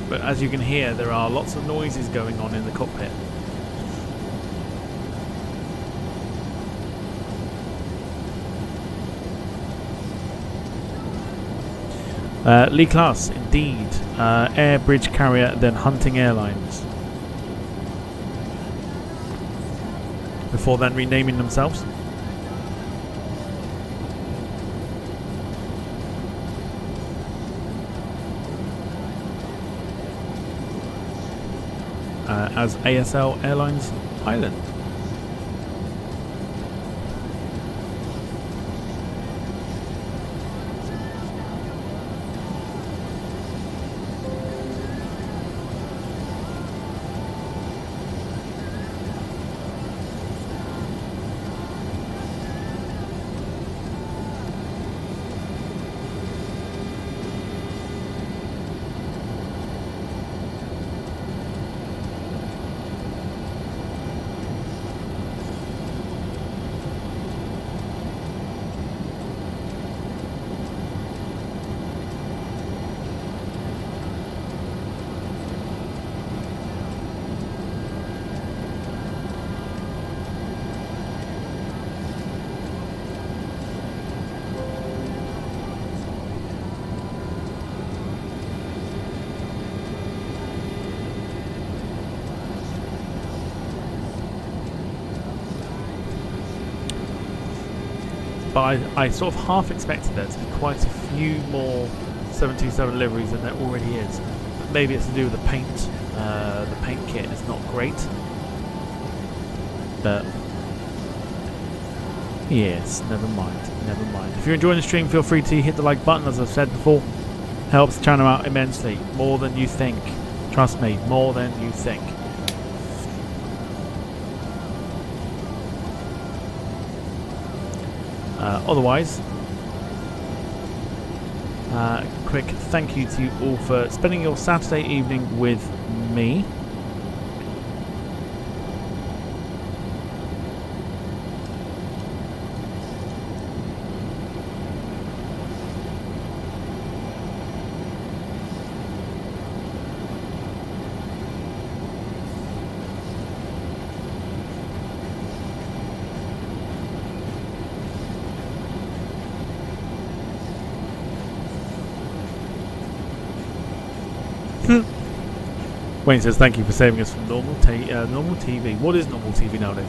B: But as you can hear, there are lots of noises going on in the cockpit. Lee Class, indeed. Air bridge carrier, then Hunting Airlines. Before then renaming themselves. As ASL Airlines Ireland. but I sort of half expected there to be quite a few more 727 liveries than there already is. Maybe it's to do with the paint. The paint kit is not great, but yes, never mind. Never mind. If you're enjoying the stream, feel free to hit the like button. As I've said before, helps the channel out immensely, more than you think. Trust me, more than you think. Otherwise, quick thank you to you all for spending your Saturday evening with me. Wayne says thank you for saving us from normal TV. What is normal TV nowadays?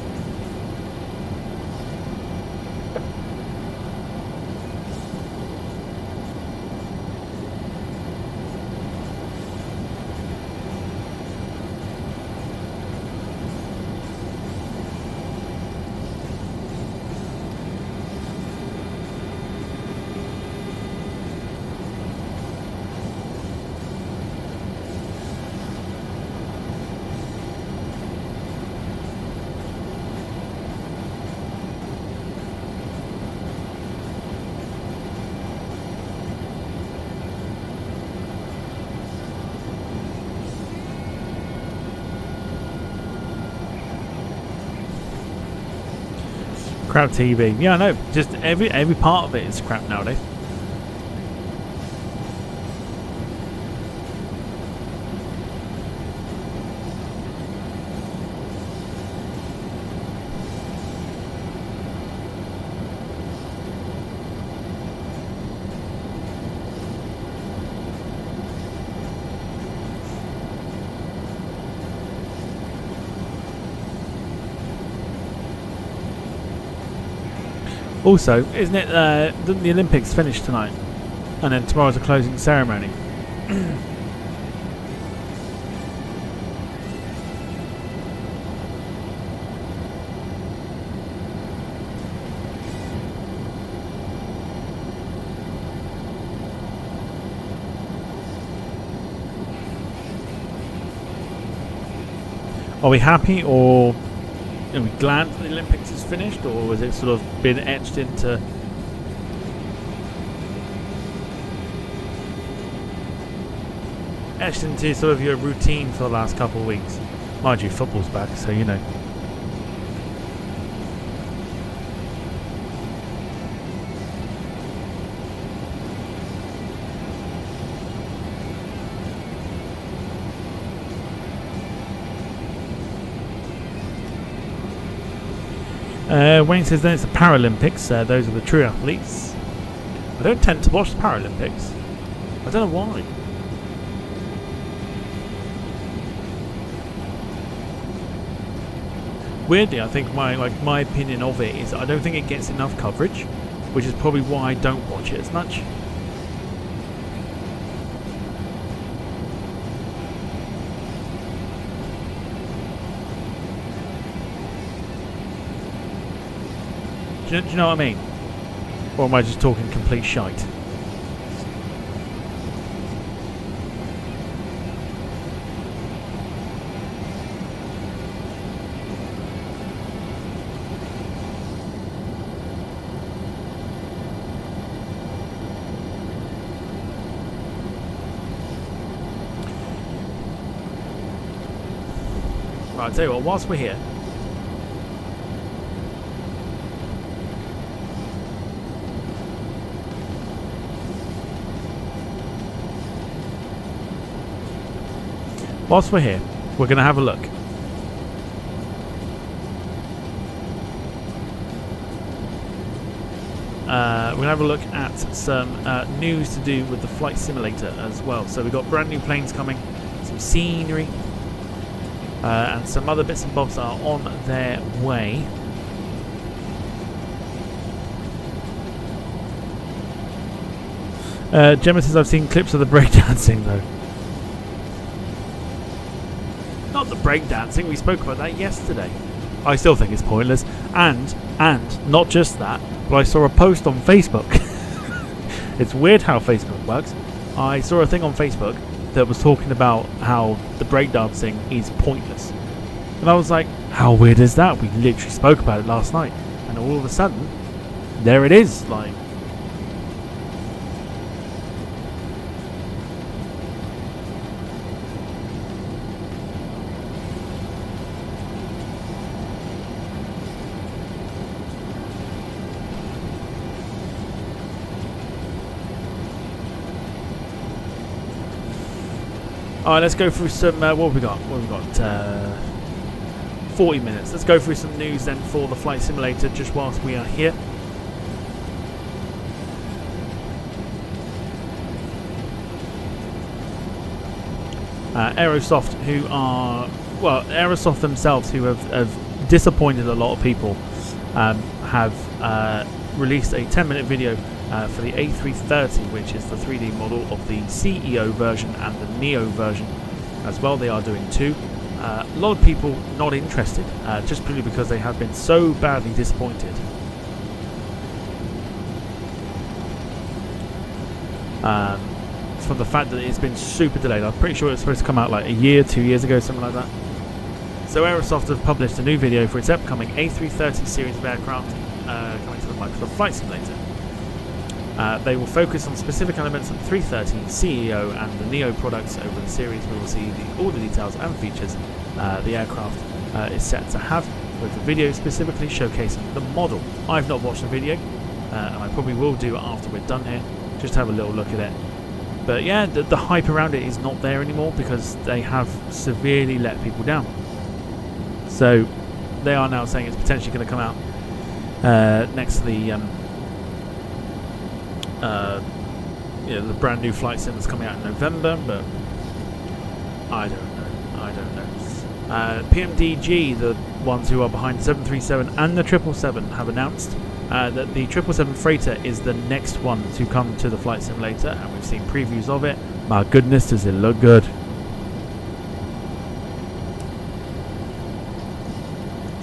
B: Crap TV. Yeah, I know. Just every part of it is crap nowadays. Also, isn't it the Olympics finished tonight, and then tomorrow's a closing ceremony? Are we happy, or are we glad that the Olympics is finished, or has it sort of been etched into sort of your routine for the last couple of weeks? Mind you, football's back, so you know. Wayne says then it's the Paralympics, those are the true athletes. I don't tend to watch the Paralympics. I don't know why. Weirdly, I think my opinion of it is I don't think it gets enough coverage, which is probably why I don't watch it as much. Do you know what I mean? Or am I just talking complete shite? Right, I'll tell you what, whilst we're here, we're going to have a look. We're going to have a look at some news to do with the flight simulator as well. So we've got brand new planes coming, some scenery, and some other bits and bobs are on their way. Gemma says I've seen clips of the breakdancing though. Not the breakdancing, we spoke about that yesterday. I still think it's pointless. And not just that, but I saw a post on Facebook. It's weird how Facebook works. I saw a thing on Facebook that was talking about how the breakdancing is pointless. And I was like, how weird is that? We literally spoke about it last night. And all of a sudden, there it is. Like, alright, let's go through some, what have we got? 40 minutes. Let's go through some news then for the flight simulator just whilst we are here. Aerosoft, Aerosoft themselves, who have disappointed a lot of people, have released a 10-minute video for the A330, which is the 3D model of the CEO version and the Neo version as well. They are doing two. A lot of people not interested, just purely because they have been so badly disappointed. From the fact that it's been super delayed. I'm pretty sure it's supposed to come out like a year, 2 years ago, something like that. So Aerosoft have published a new video for its upcoming A330 series of aircraft coming to the Microsoft Flight Simulator. They will focus on specific elements of the 330, CEO and the Neo products over the series. We will see all the details and features the aircraft is set to have, with the video specifically showcasing the model. I've not watched the video, and I probably will do it after we're done here, just to have a little look at it. But yeah, the hype around it is not there anymore because they have severely let people down. So they are now saying it's potentially going to come out next to the the brand new flight sim that's coming out in November, but I don't know. PMDG, the ones who are behind the 737 and the 777, have announced that the 777 freighter is the next one to come to the flight simulator, and we've seen previews of it. My goodness, does it look good.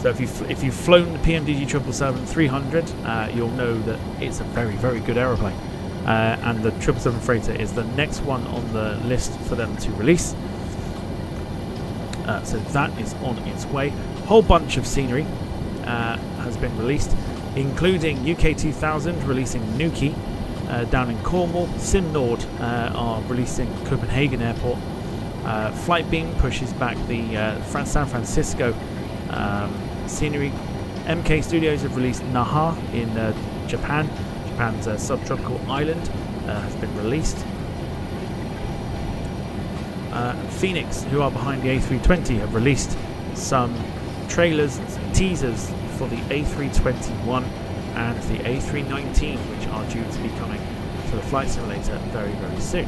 B: So if you've flown the PMDG 777-300, you'll know that it's a very, very good aeroplane. And the 777 freighter is the next one on the list for them to release. So that is on its way. A whole bunch of scenery has been released, including UK 2000 releasing Nuki down in Cornwall. SimNord are releasing Copenhagen Airport. Flightbeam pushes back the San Francisco scenery. MK Studios have released Naha in Japan. Japan's subtropical island has been released. Phoenix, who are behind the A320, have released some trailers and some teasers for the A321 and the A319, which are due to be coming to the flight simulator very, very soon.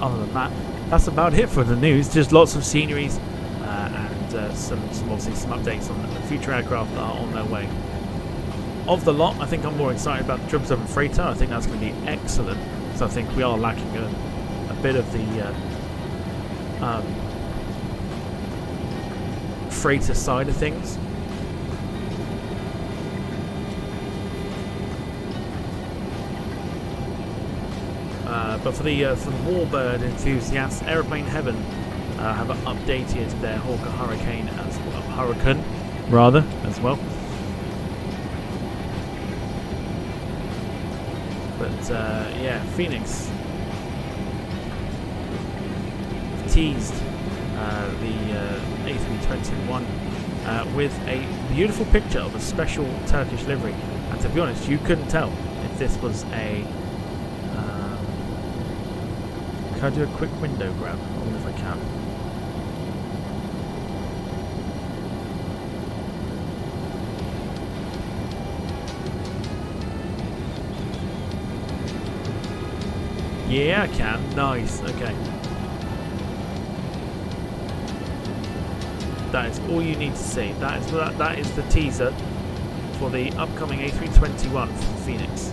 B: Other than that, that's about it for the news. Just lots of sceneries and some obviously some updates on the future aircraft that are on their way. Of the lot, I think I'm more excited about the 777 freighter. I think that's going to be excellent. So I think we are lacking a bit of the freighter side of things. But for the Warbird enthusiasts, Aeroplane Heaven have updated their Hawker Hurricane as well, Hurricane rather as well. But yeah, Phoenix teased the A321 with a beautiful picture of a special Turkish livery, and to be honest, you couldn't tell if this was a Can I do a quick window grab? I wonder if I can. Yeah, I can. Nice. Okay. That is all you need to see. That is the teaser for the upcoming A321 from Phoenix.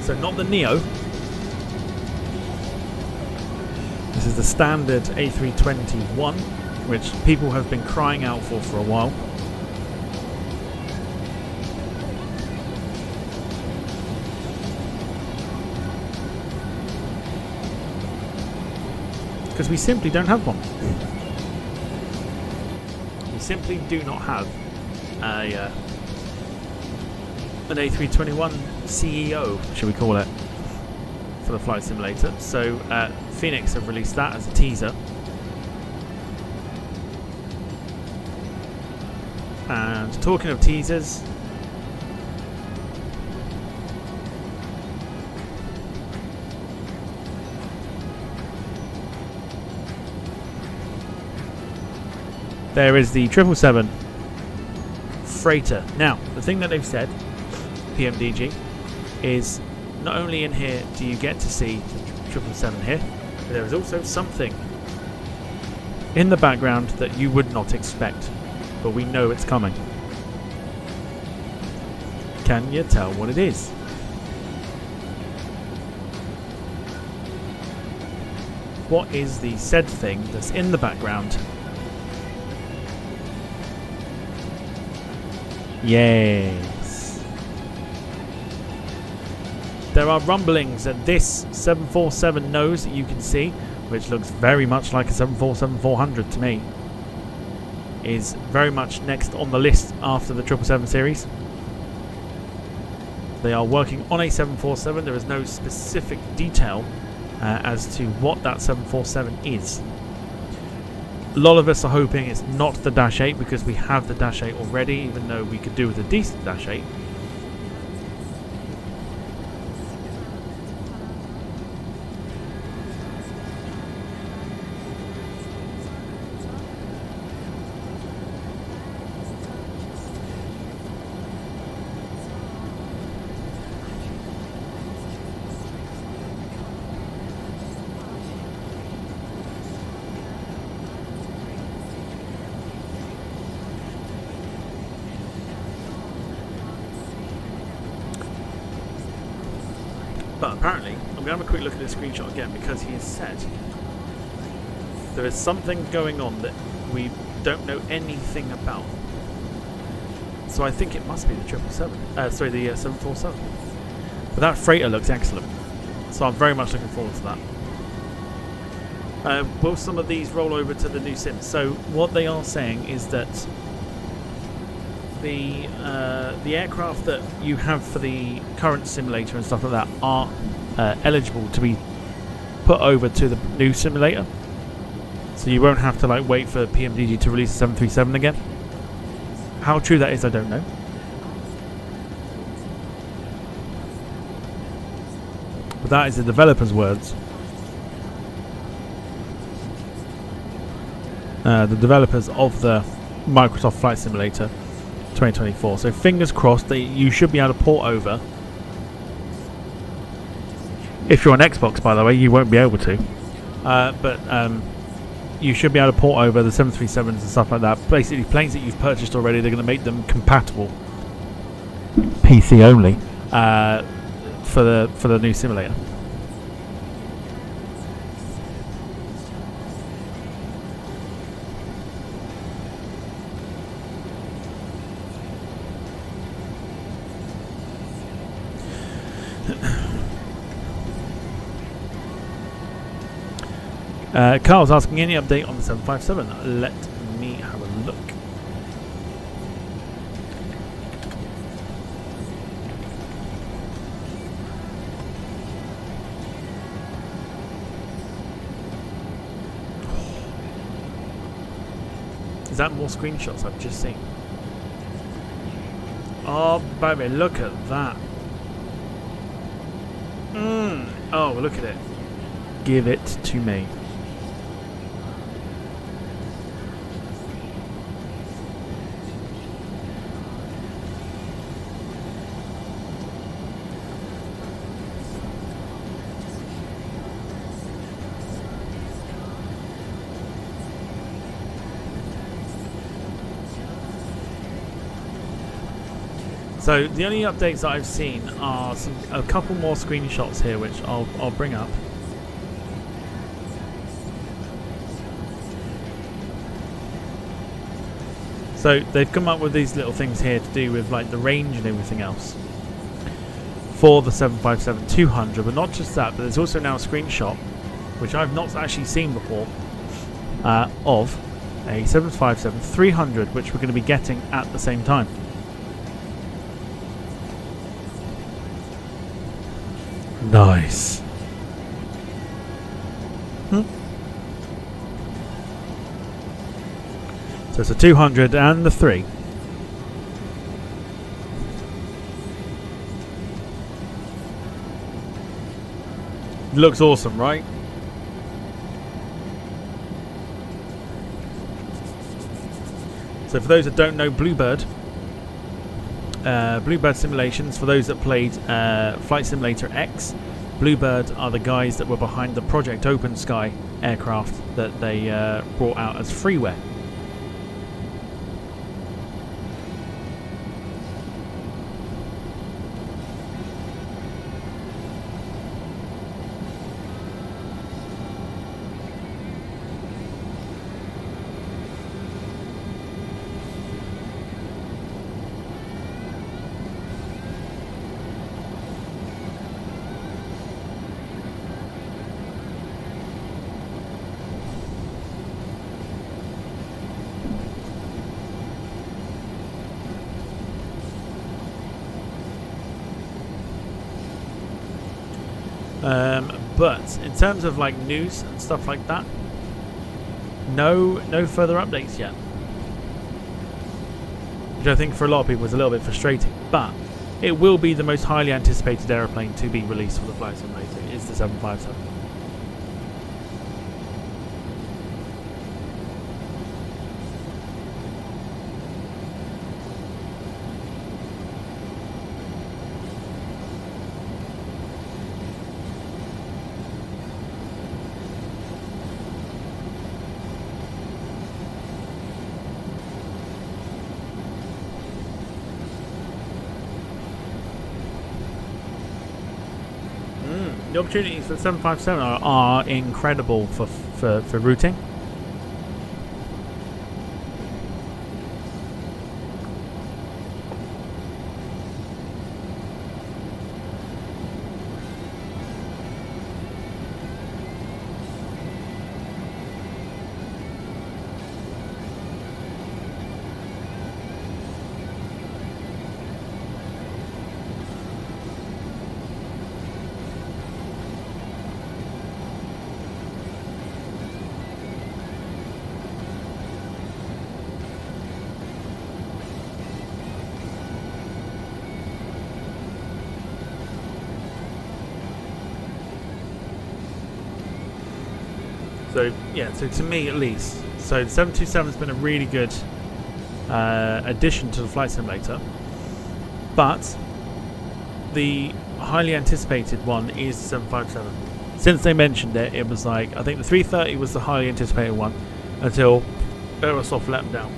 B: So not the Neo. This is the standard A321, which people have been crying out for a while. Because we simply don't have one. We simply do not have an A321 CEO, should we call it, for the flight simulator. So Phoenix have released that as a teaser. And talking of teasers, there is the 777 freighter. Now, the thing that they've said, PMDG, is not only in here do you get to see the 777 here, but there is also something in the background that you would not expect, but we know it's coming. Can you tell what it is? What is the said thing that's in the background? Yes. There are rumblings that this 747 nose that you can see, which looks very much like a 747-400 to me, is very much next on the list after the 777 series. They are working on a 747. There is no specific detail as to what that 747 is. A lot of us are hoping it's not the Dash 8 because we have the Dash 8 already, even though we could do with a decent Dash 8. But apparently, I'm going to have a quick look at this screenshot again because he has said there is something going on that we don't know anything about. So I think it must be the 747. But that freighter looks excellent. So I'm very much looking forward to that. Will some of these roll over to the new sims? So what they are saying is that the aircraft that you have for the current simulator and stuff like that are eligible to be put over to the new simulator, so you won't have to like wait for PMDG to release the 737 again. How true that is, I don't know. But that is the developers' words. The developers of the Microsoft Flight Simulator 2024. So fingers crossed that you should be able to port over. If you're on Xbox, by the way, you won't be able to. But you should be able to port over the 737s and stuff like that. Basically, planes that you've purchased already, they're going to make them compatible, PC only, for the new simulator. Carl's asking any update on the 757. Let me have a look. Is that more screenshots I've just seen? Oh, baby, look at that. Oh, look at it. Give it to me. So the only updates that I've seen are a couple more screenshots here, which I'll bring up. So they've come up with these little things here to do with like the range and everything else for the 757-200, but not just that, but there's also now a screenshot, which I've not actually seen before, of a 757-300, which we're going to be getting at the same time. Nice. So it's a 200 and the 3. Looks awesome, right? So for those that don't know Bluebird, Bluebird Simulations, for those that played Flight Simulator X, Bluebird are the guys that were behind the Project Open Sky aircraft that they brought out as freeware. But in terms of like news and stuff like that, no further updates yet, which I think for a lot of people is a little bit frustrating. But it will be the most highly anticipated aeroplane to be released for the Flight Simulator. Is the 757. The opportunities for the 757 are incredible for routing. So yeah, so to me at least, so the 727 has been a really good addition to the Flight Simulator, but the highly anticipated one is the 757. Since they mentioned it, it was like, I think the 330 was the highly anticipated one until Aerosucre let them down.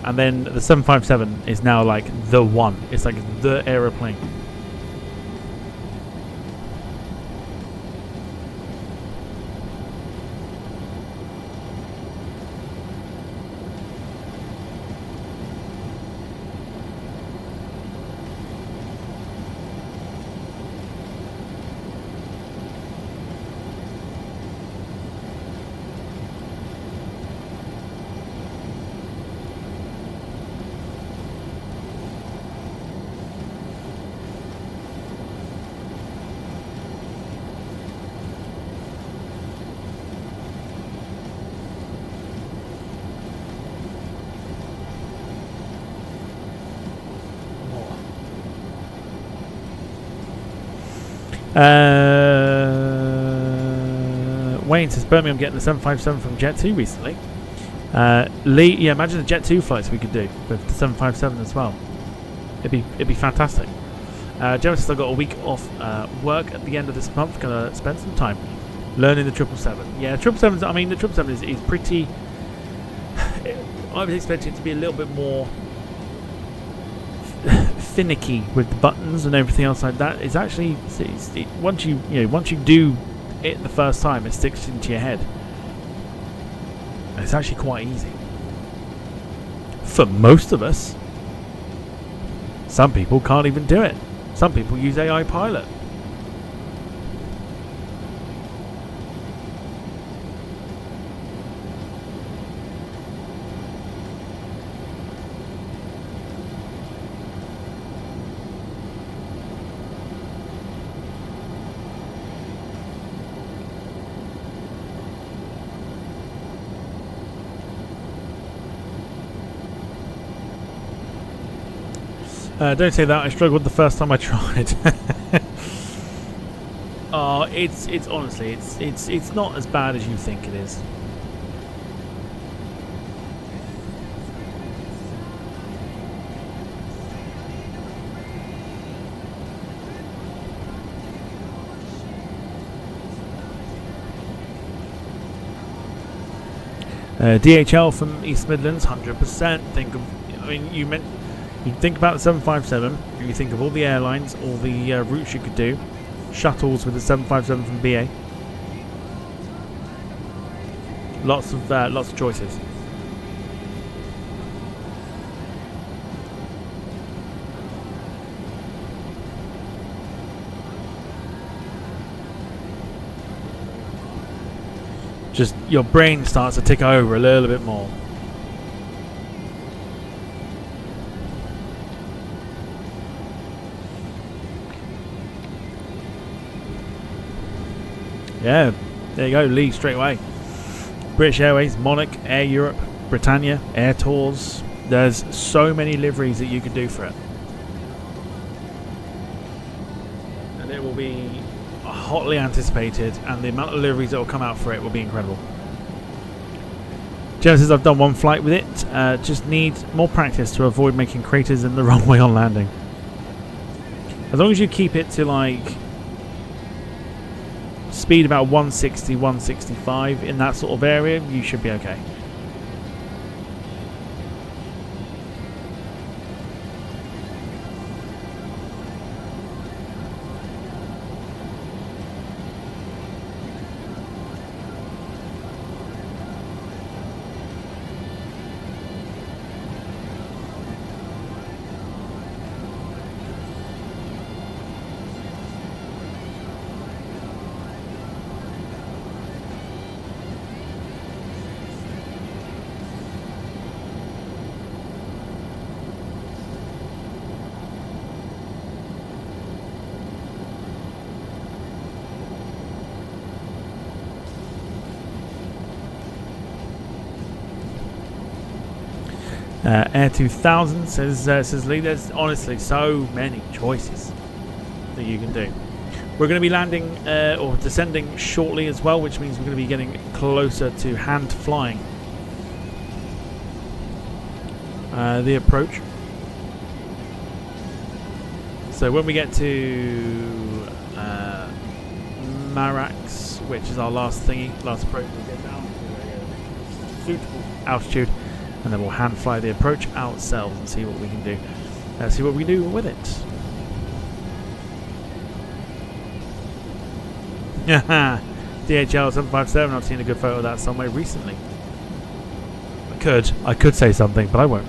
B: And then the 757 is now like the one. It's like the aeroplane. Wayne says Birmingham getting the 757 from Jet2 recently. Lee, yeah, imagine the Jet2 flights we could do with the 757 as well. It'd be fantastic. Jeremy says I've got a week off work at the end of this month. Gonna spend some time learning the 777. Yeah, 777. I mean, the 777 is pretty. I was expecting it to be a little bit more finicky with the buttons and everything else like that. It's actually once you do it the first time, it sticks into your head. It's actually quite easy for most of us. Some people can't even do it. Some people use AI Pilot. Don't say that. I struggled the first time I tried. Oh, it's honestly it's not as bad as you think it is. DHL from East Midlands, 100%. You think about the 757, and you think of all the airlines, all the routes you could do, shuttles with the 757 from BA. Lots of choices. Just your brain starts to tick over a little bit more. Yeah, there you go, Lee straight away. British Airways, Monarch, Air Europe, Britannia, Air Tours. There's so many liveries that you could do for it. And it will be hotly anticipated, and the amount of liveries that will come out for it will be incredible. Jen says I've done one flight with it, just need more practice to avoid making craters in the wrong way on landing. As long as you keep it to like speed about 160, 165 in that sort of area, you should be okay. Air 2000 says Lee, there's honestly so many choices that you can do. We're going to be landing or descending shortly as well, which means we're going to be getting closer to hand flying the approach. So when we get to Marax, which is our last approach, we'll get down to a suitable altitude, and then we'll hand fly the approach ourselves and see what we can do. See what we can do with it. DHL 757. I've seen a good photo of that somewhere recently. I could say something, but I won't.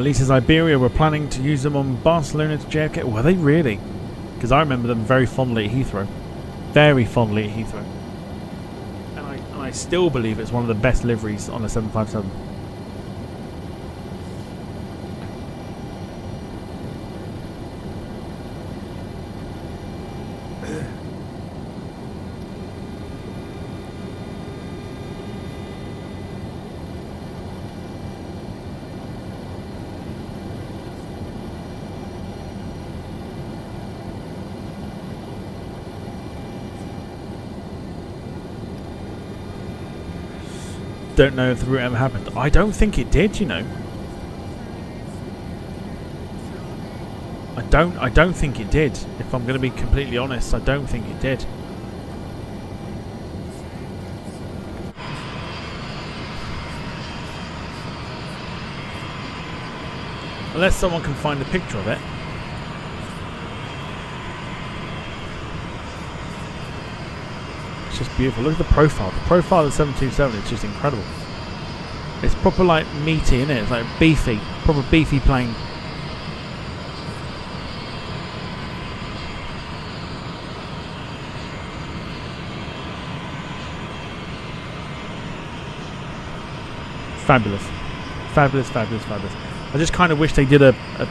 B: Lisa's Iberia were planning to use them on Barcelona to JFK. Were they really? Because I remember them very fondly at Heathrow. Very fondly at Heathrow. And I still believe it's one of the best liveries on a 757. don't know if the route ever happened. I don't think it did, you know. I don't think it did. If I'm going to be completely honest, I don't think it did. Unless someone can find a picture of it. It's just beautiful. Look at the profile. The profile of the 727 is just incredible. It's proper like meaty, isn't it? It's like beefy. Proper beefy plane. Fabulous. Fabulous, fabulous, fabulous. I just kind of wish they did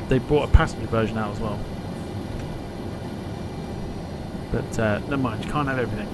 B: they brought a passenger version out as well. But never mind, you can't have everything.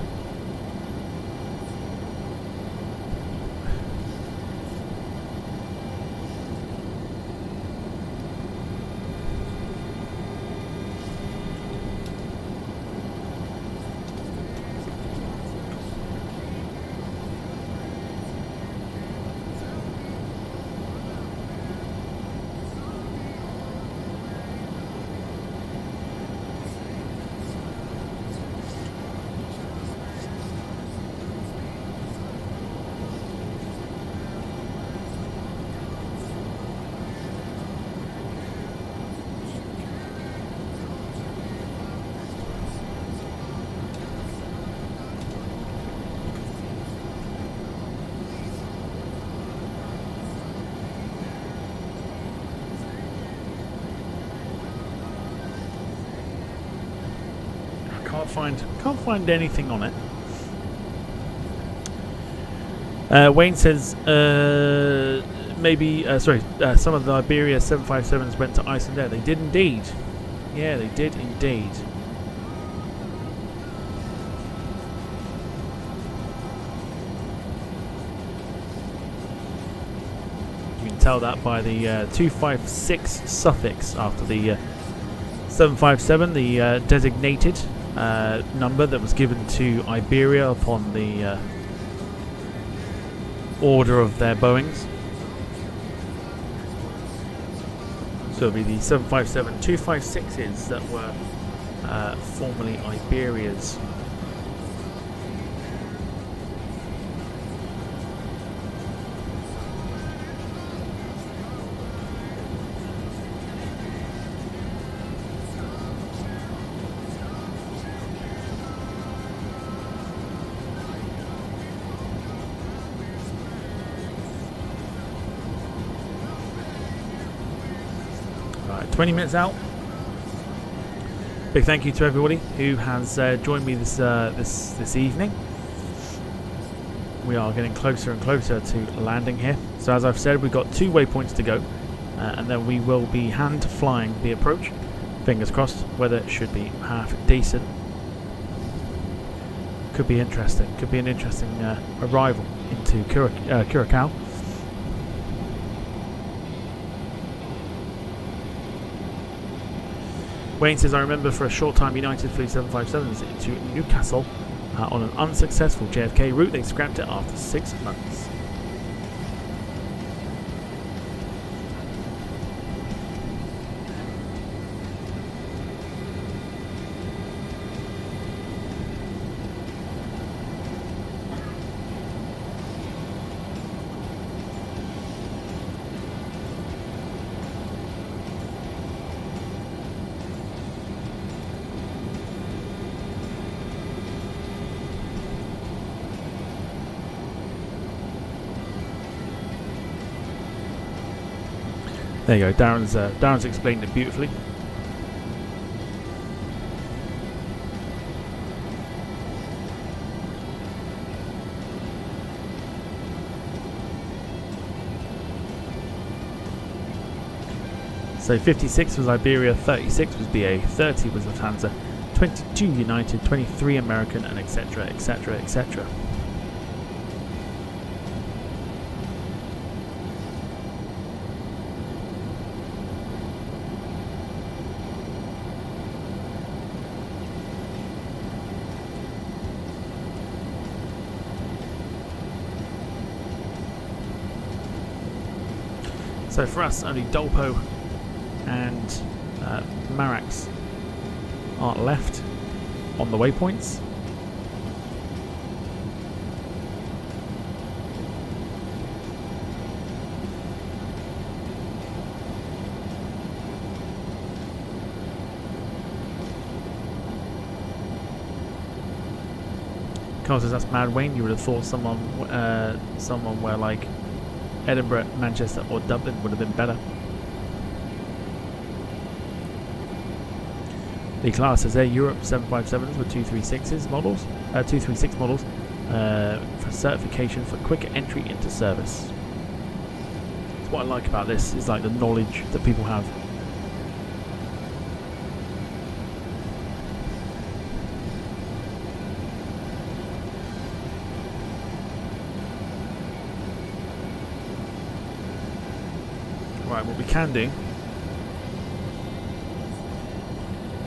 B: Can't find anything on it. Wayne says maybe some of the Iberia 757s went to Iceland. They did indeed. Yeah, they did indeed. You can tell that by the 256 suffix after the 757, the designated number that was given to Iberia upon the order of their Boeings. So it'll be the 757 256s that were formerly Iberia's. Right, 20 minutes out. Big thank you to everybody who has joined me this evening. We are getting closer and closer to landing here. So as I've said, we've got 2 waypoints to go, and then we will be hand flying the approach. Fingers crossed. Weather should be half decent. Could be interesting. Could be an interesting arrival into Curacao. Wayne says, I remember for a short time United flew 757s into Newcastle on an unsuccessful JFK route. They scrapped it after 6 months. There you go, Darren's explained it beautifully. So 56 was Iberia, 36 was BA, 30 was Lufthansa, 22 United, 23 American, and etc, etc, etc. So for us, only Dolpo and Marax aren't left on the waypoints. Carl says that's mad, Wayne. You would have thought someone where like Edinburgh, Manchester or Dublin would have been better. The class says Europe 757s with 236 models, 236 models for certification for quicker entry into service. That's what I like about this, is like the knowledge that people have. Right, what we can do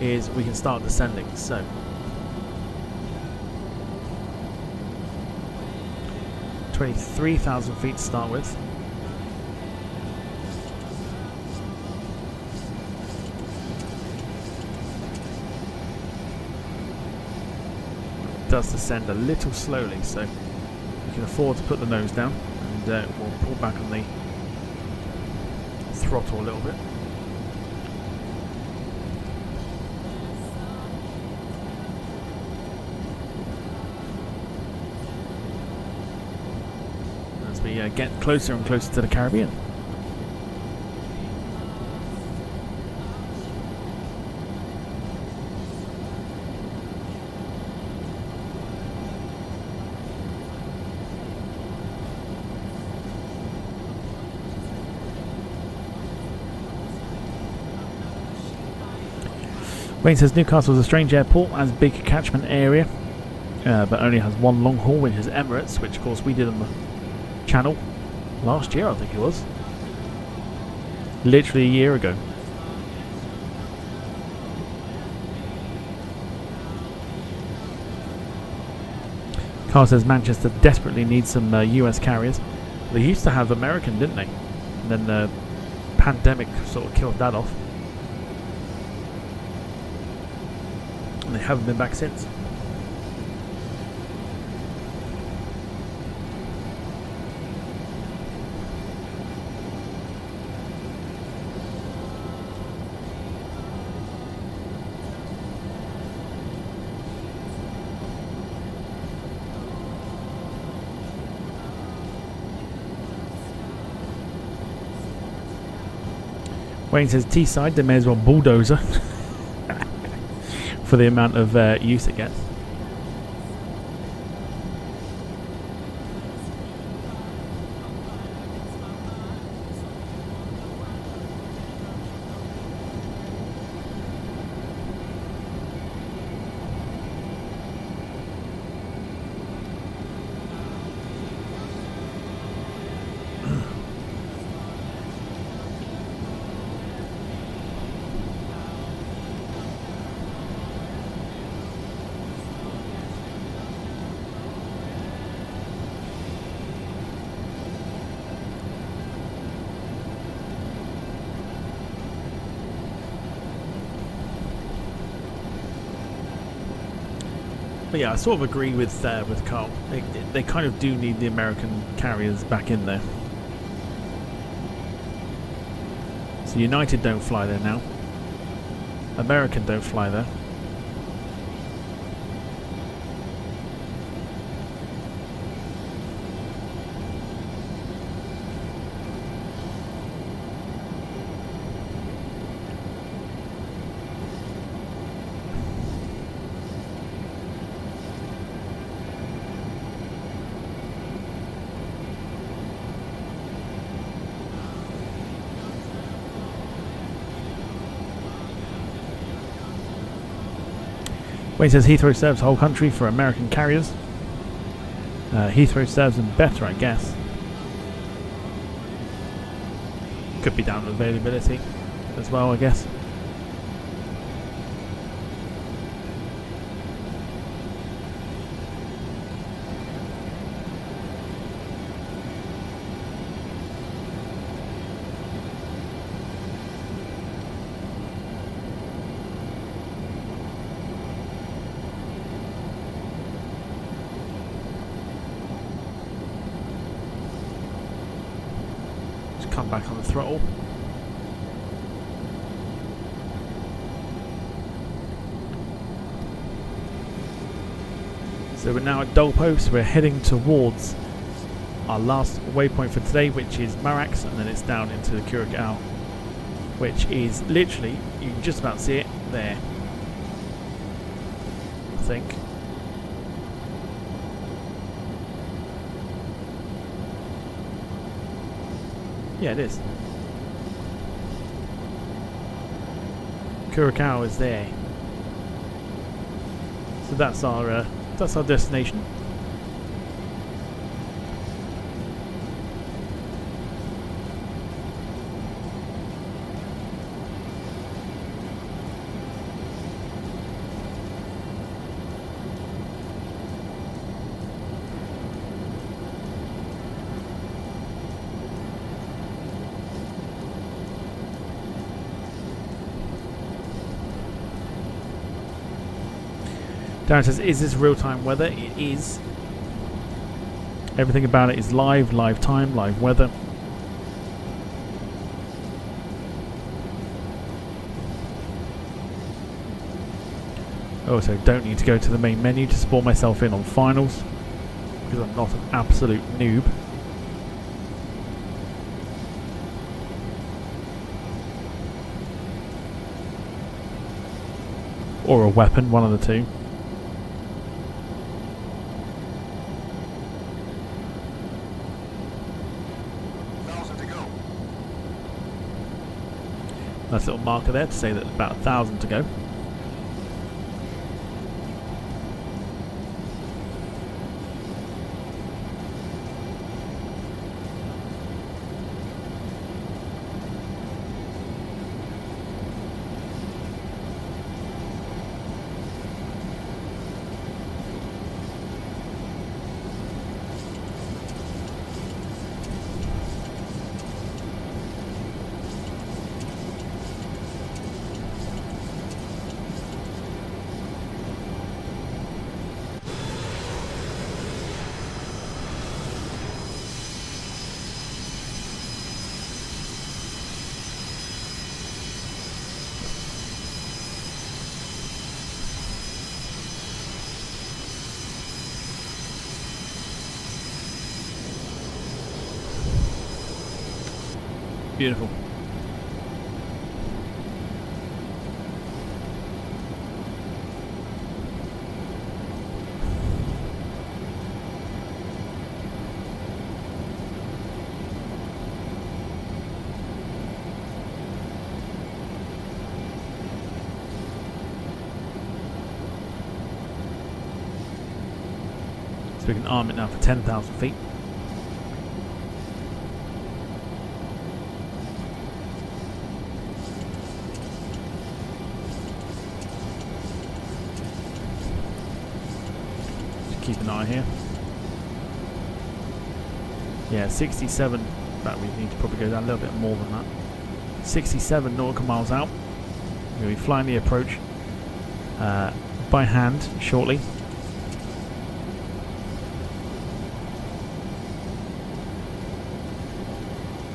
B: is we can start descending. So 23,000 feet to start with. It does descend a little slowly, so we can afford to put the nose down, and we'll pull back on the throttle a little bit. As we get closer and closer to the Caribbean. Wayne says Newcastle is a strange airport, has a big catchment area, but only has one long haul, which is Emirates, which of course we did on the channel last year, I think it was. Literally a year ago. Carl says Manchester desperately needs some US carriers. They used to have American, didn't they? And then the pandemic sort of killed that off. They haven't been back since. Wayne says T-side, they may as well bulldozer. For the amount of use it gets. But yeah, I sort of agree with Carl. They kind of do need the American carriers back in there. So United don't fly there now. American don't fly there. Wayne says Heathrow serves the whole country for American carriers. Heathrow serves them better, I guess. Could be down to availability as well, I guess. come back on the throttle. So we're now at Dolpo, so we're heading towards our last waypoint for today, which is Marax, and then it's down into the Curacao, which is literally, you can just about see it there, I think. Yeah, it is. Curacao is there. So that's our destination. Darren says, is this real-time weather? It is. Everything about it is live time, live weather. Also, don't need to go to the main menu to spawn myself in on finals, because I'm not an absolute noob. Or a weapon, one of the two. Nice little marker there to say that about 1,000 to go. Beautiful. So we can arm it now for 10,000 feet. Keep an eye here. Yeah, 67. In fact, we need to probably go down a little bit more than that. 67 nautical miles out. We're going to be flying the approach by hand shortly.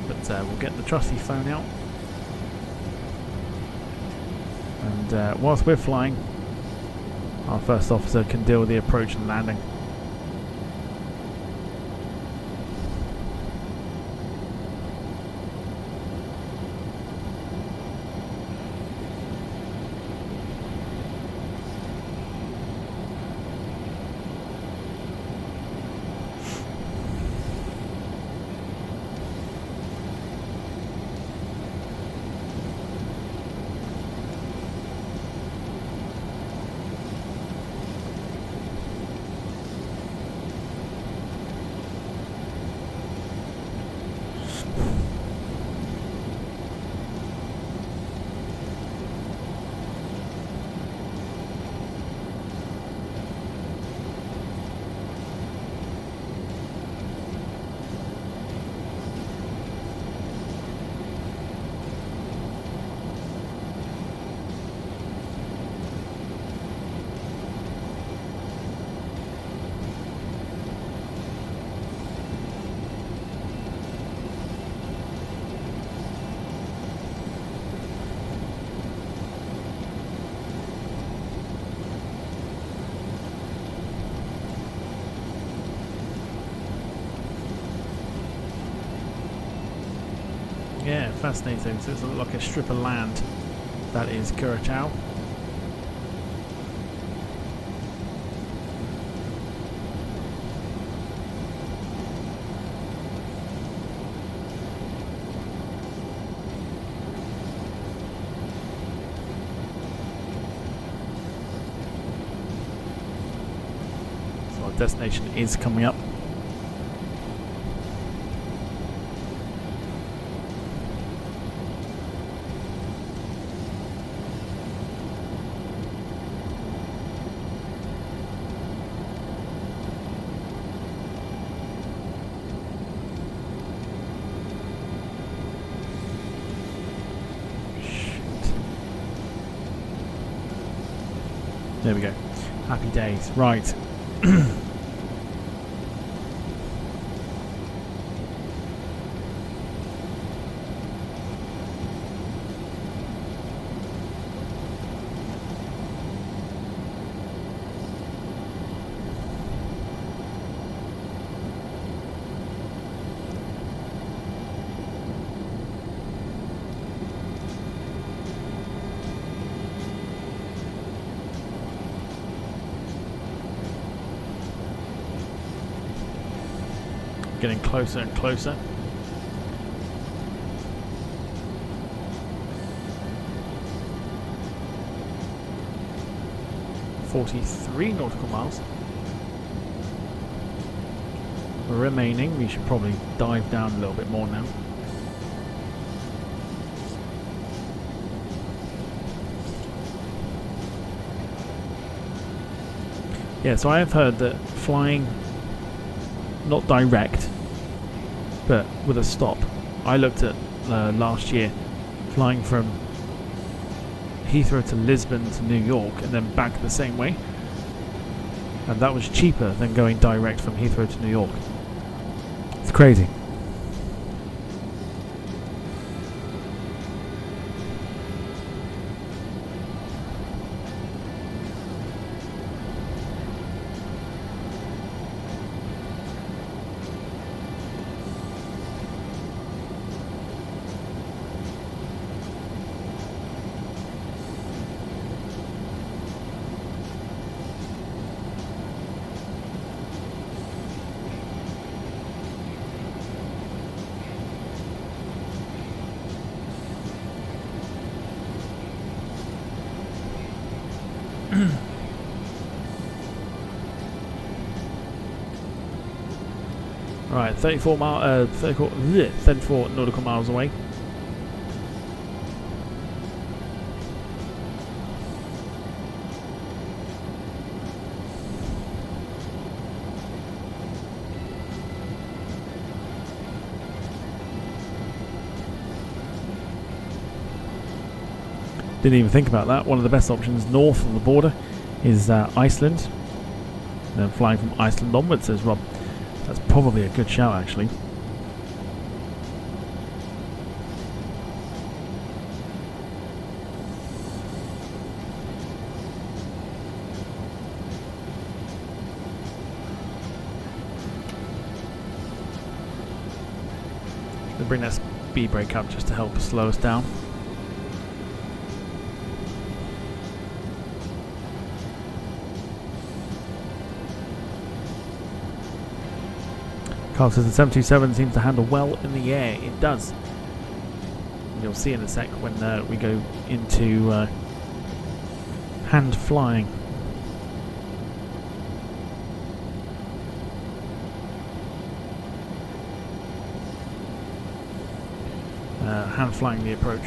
B: But we'll get the trusty phone out. And whilst we're flying, our first officer can deal with the approach and landing. Yeah, fascinating. So it's like a strip of land that is Curacao. So our destination is coming up. There we go. Happy days. Right. Getting closer and closer. .43 nautical miles remaining. We should probably dive down a little bit more now. Yeah, so I have heard that flying not direct, but with a stop. I looked at last year, flying from Heathrow to Lisbon to New York and then back the same way, and that was cheaper than going direct from Heathrow to New York. It's crazy. Right, 34 nautical miles away. Didn't even think about that. One of the best options north of the border is Iceland. And then flying from Iceland onwards, says Rob. That's probably a good shout, actually. We'll bring that speed brake up just to help slow us down. Carl says the 727 seems to handle well in the air. It does. And you'll see in a sec when we go into hand flying. Hand flying the approach.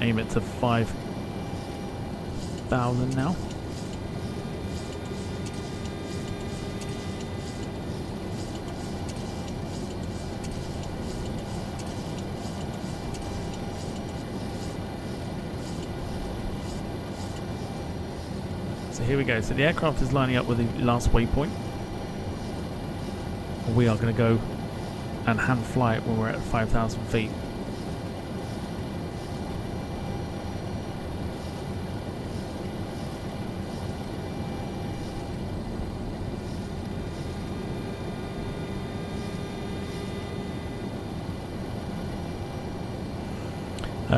B: aim it to 5,000 now. So here we go. So the aircraft is lining up with the last waypoint. We are going to go and hand fly it when we're at 5,000 feet.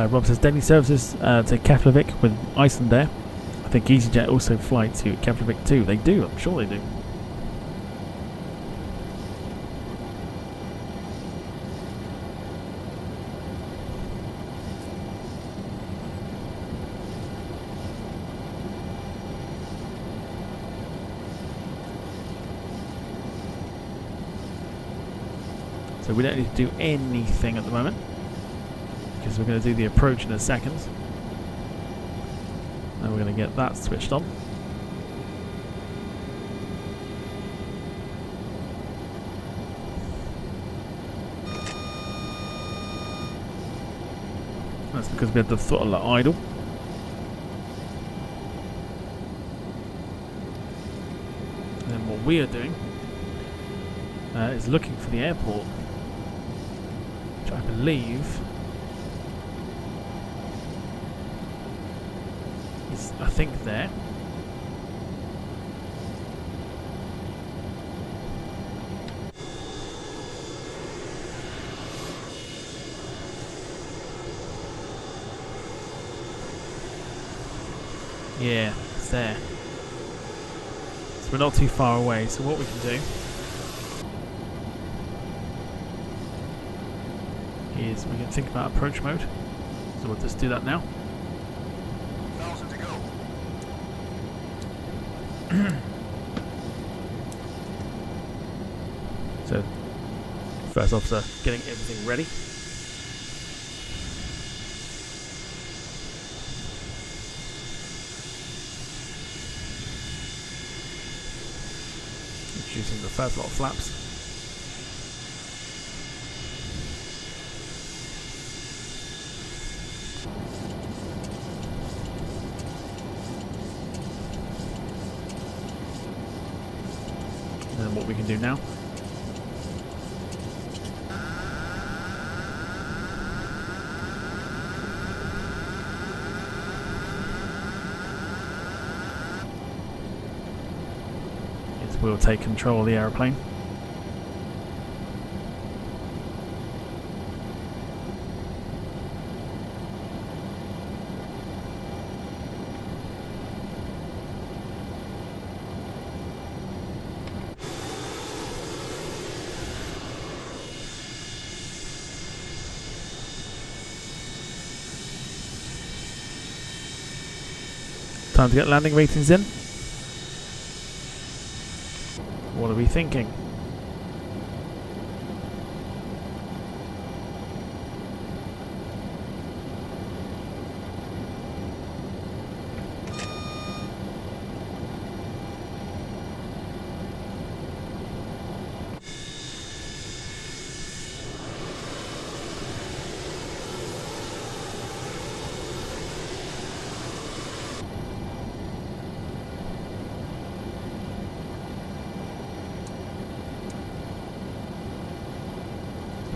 B: Rob says daily services to Keflavik with Iceland Air. I think EasyJet also fly to Keflavik too. They do, I'm sure they do. So we don't need to do anything at the moment, because we're going to do the approach in a second. And we're going to get that switched on. That's because we had the throttle at idle. And then what we are doing is looking for the airport, which I believe is, I think, there. Yeah, it's there. So we're not too far away, so what we can do is we can think about approach mode. So we'll just do that now.
E: 1,000 to go.
B: So first officer getting everything ready. Introducing the first lot of flaps. And then what we can do now is we'll take control of the aeroplane. Time to get landing ratings in. What are we thinking?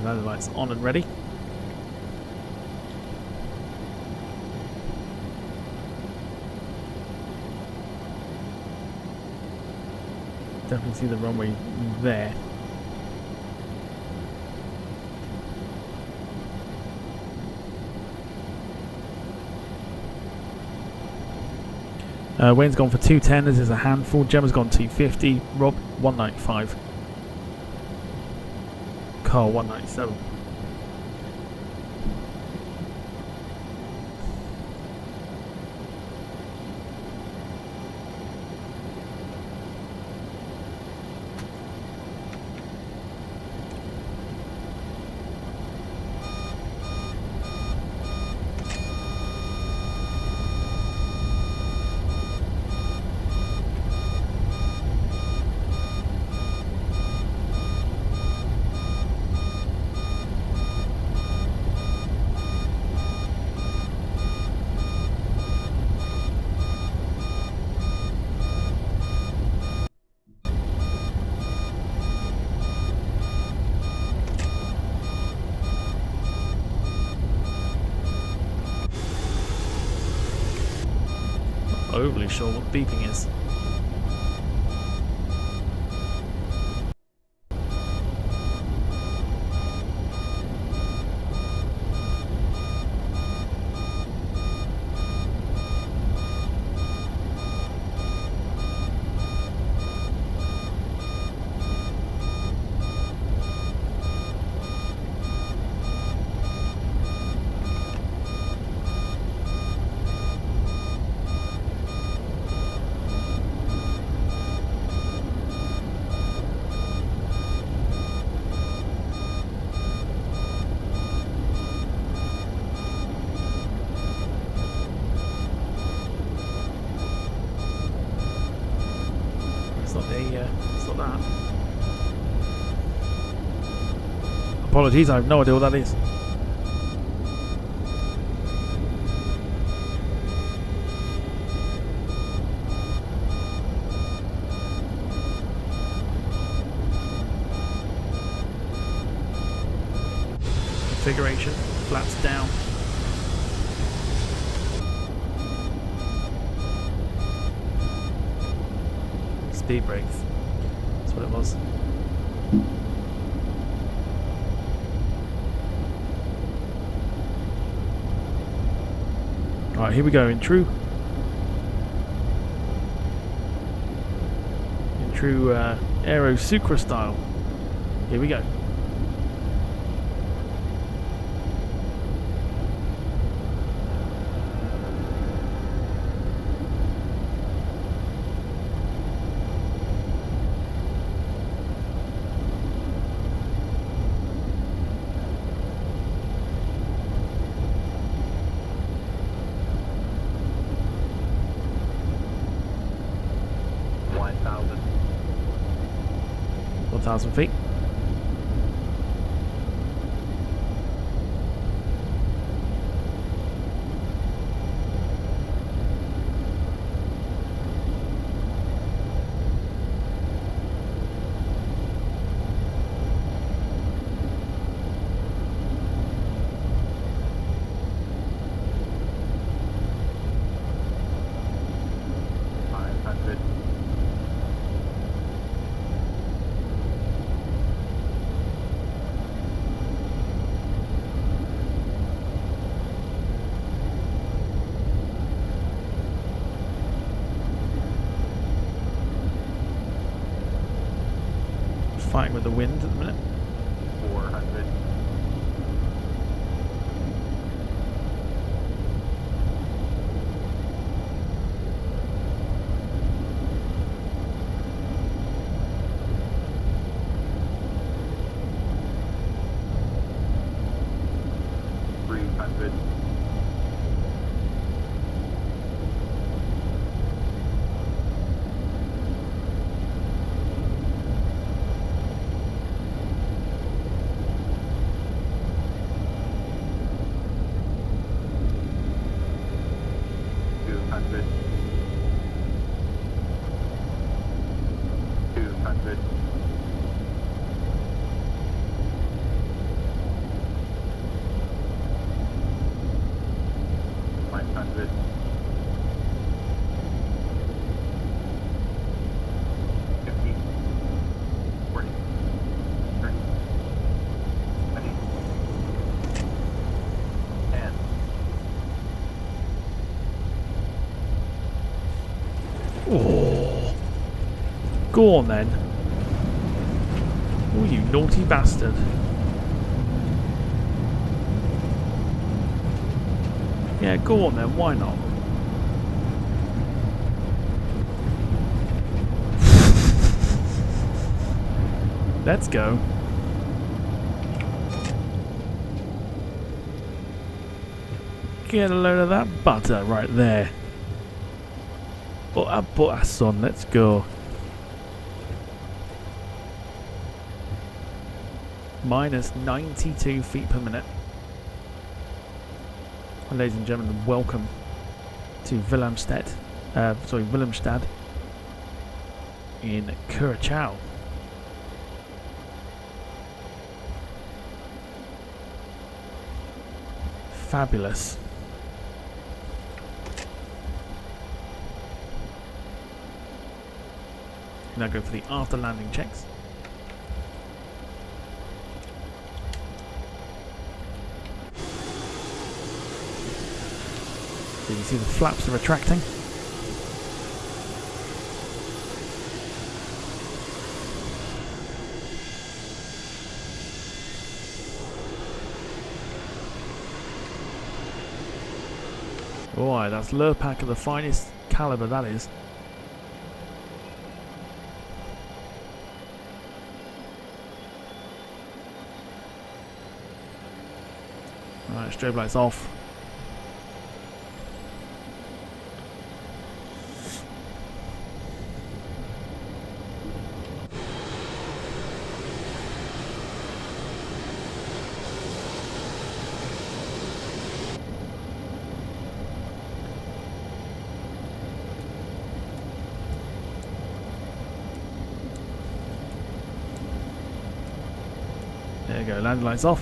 B: Now the lights on and ready. Definitely see the runway there. Wayne's gone for 210, this is a handful. Gemma's gone 250. Rob 195. Carl 197. overly sure what beeping is. It's not that. Apologies, I have no idea what that is. Configuration, flaps down. Speed brakes. That's what it was. Alright, here we go in true Aerosucre style. Here we go. Thousand feet. Fighting with the wind at the minute.
E: 400.
B: Oh, go on then. Oh, you naughty bastard. Yeah, go on then, why not? Let's go. Get a load of that butter right there. Butter, son, let's go. Minus 92 feet per minute. Ladies and gentlemen, welcome to Willemstad in Curacao. Fabulous. Now go for the after landing checks. So you can see the flaps are retracting. Boy, that's Lurpak of the finest caliber, that is. Alright, strobe lights off. There you go, landing lights off.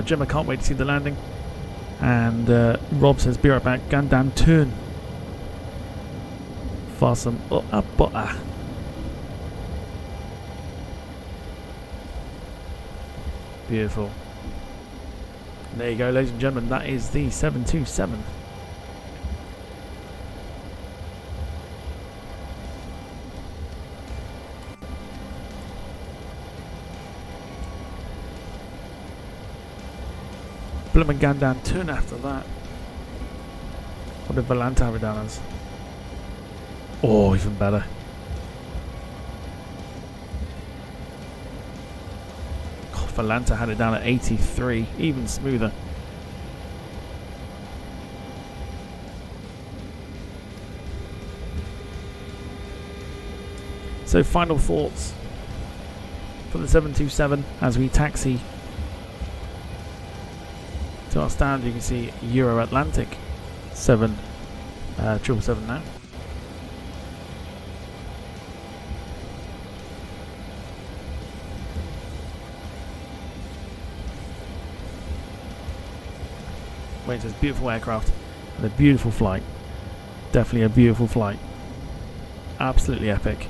B: Jim, I can't wait to see the landing. And Rob says, be right back, Gandam turn. Fasten up. Beautiful. There you go, ladies and gentlemen, that is the 727. Bloomin' Gandam turn after that. What did Valanta have it down as? Oh, even better. God, Valanta had it down at 83, even smoother. So final thoughts for the 727 as we taxi to our stand. You can see Euro Atlantic 777 now. Wait, it's a beautiful aircraft and a beautiful flight. Definitely a beautiful flight. Absolutely epic.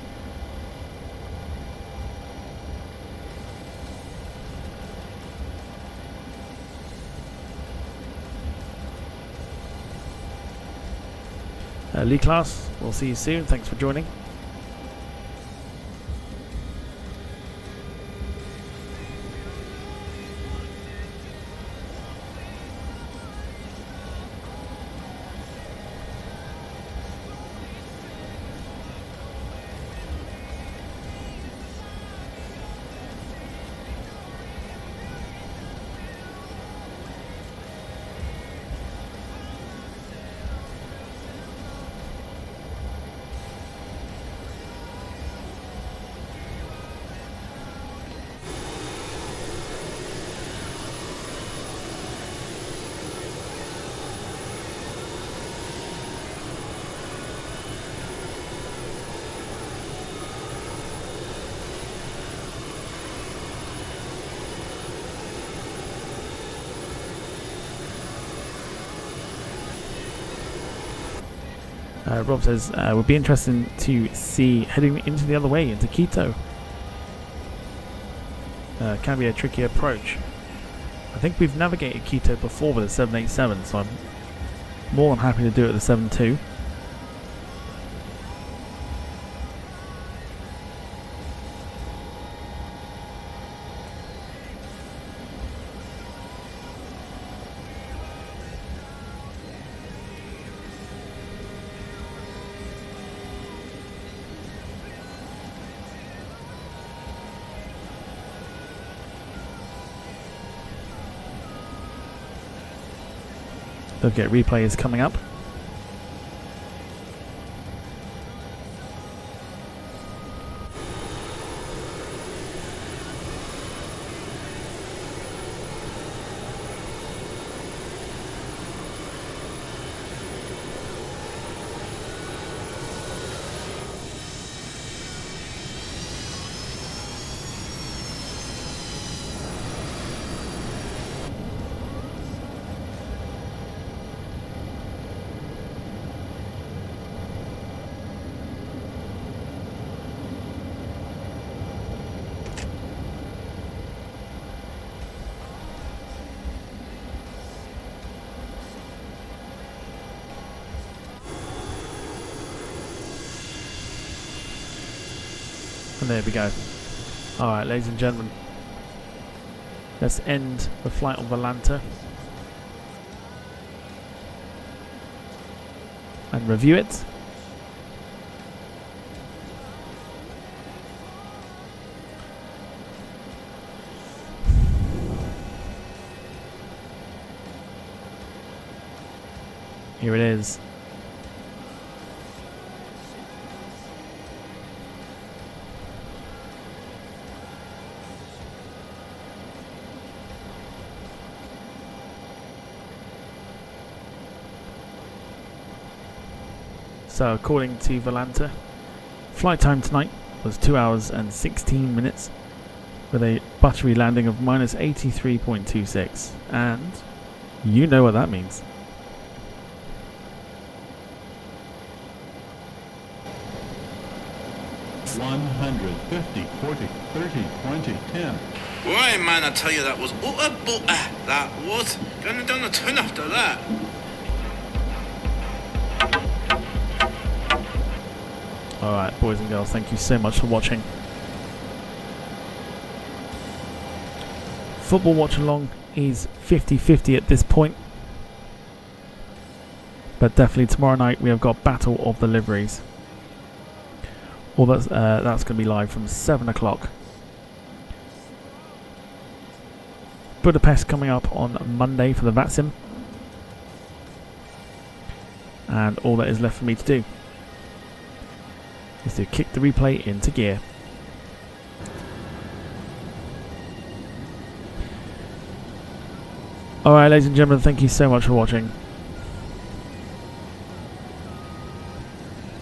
B: Lee class, we'll see you soon. Thanks for joining. Rob says, would be interesting to see heading into the other way, into Quito. Can be a tricky approach. I think we've navigated Quito before with a 787, so I'm more than happy to do it with a 72. Look at replay is coming up. And there we go. Alright, ladies and gentlemen. Let's end the flight on Volanta. And review it. Here it is. So according to Volanta, flight time tonight was 2 hours and 16 minutes with a buttery landing of minus 83.26, and you know what that means.
G: Why, man, I tell you, that was utter butter. That was. Going down the turn after that.
B: Alright, boys and girls, thank you so much for watching. Football watch along is 50-50 at this point. But definitely tomorrow night we have got Battle of the Liveries. Well, that's going to be live from 7 o'clock. Budapest coming up on Monday for the FlightSim. And all that is left for me to do is to kick the replay into gear. Alright, ladies and gentlemen, thank you so much for watching.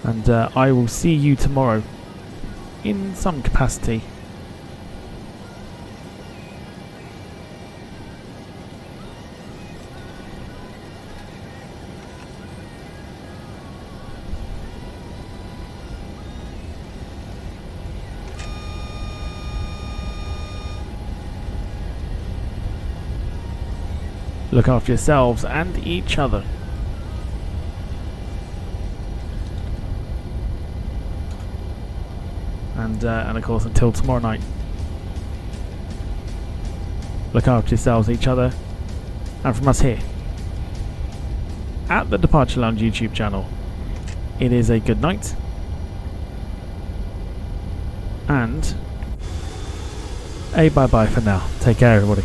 B: And I will see you tomorrow in some capacity. Look after yourselves and each other. And of course, until tomorrow night, look after yourselves, each other, and from us here at the Departure Lounge YouTube channel, it is a good night and a bye bye for now. Take care, everybody.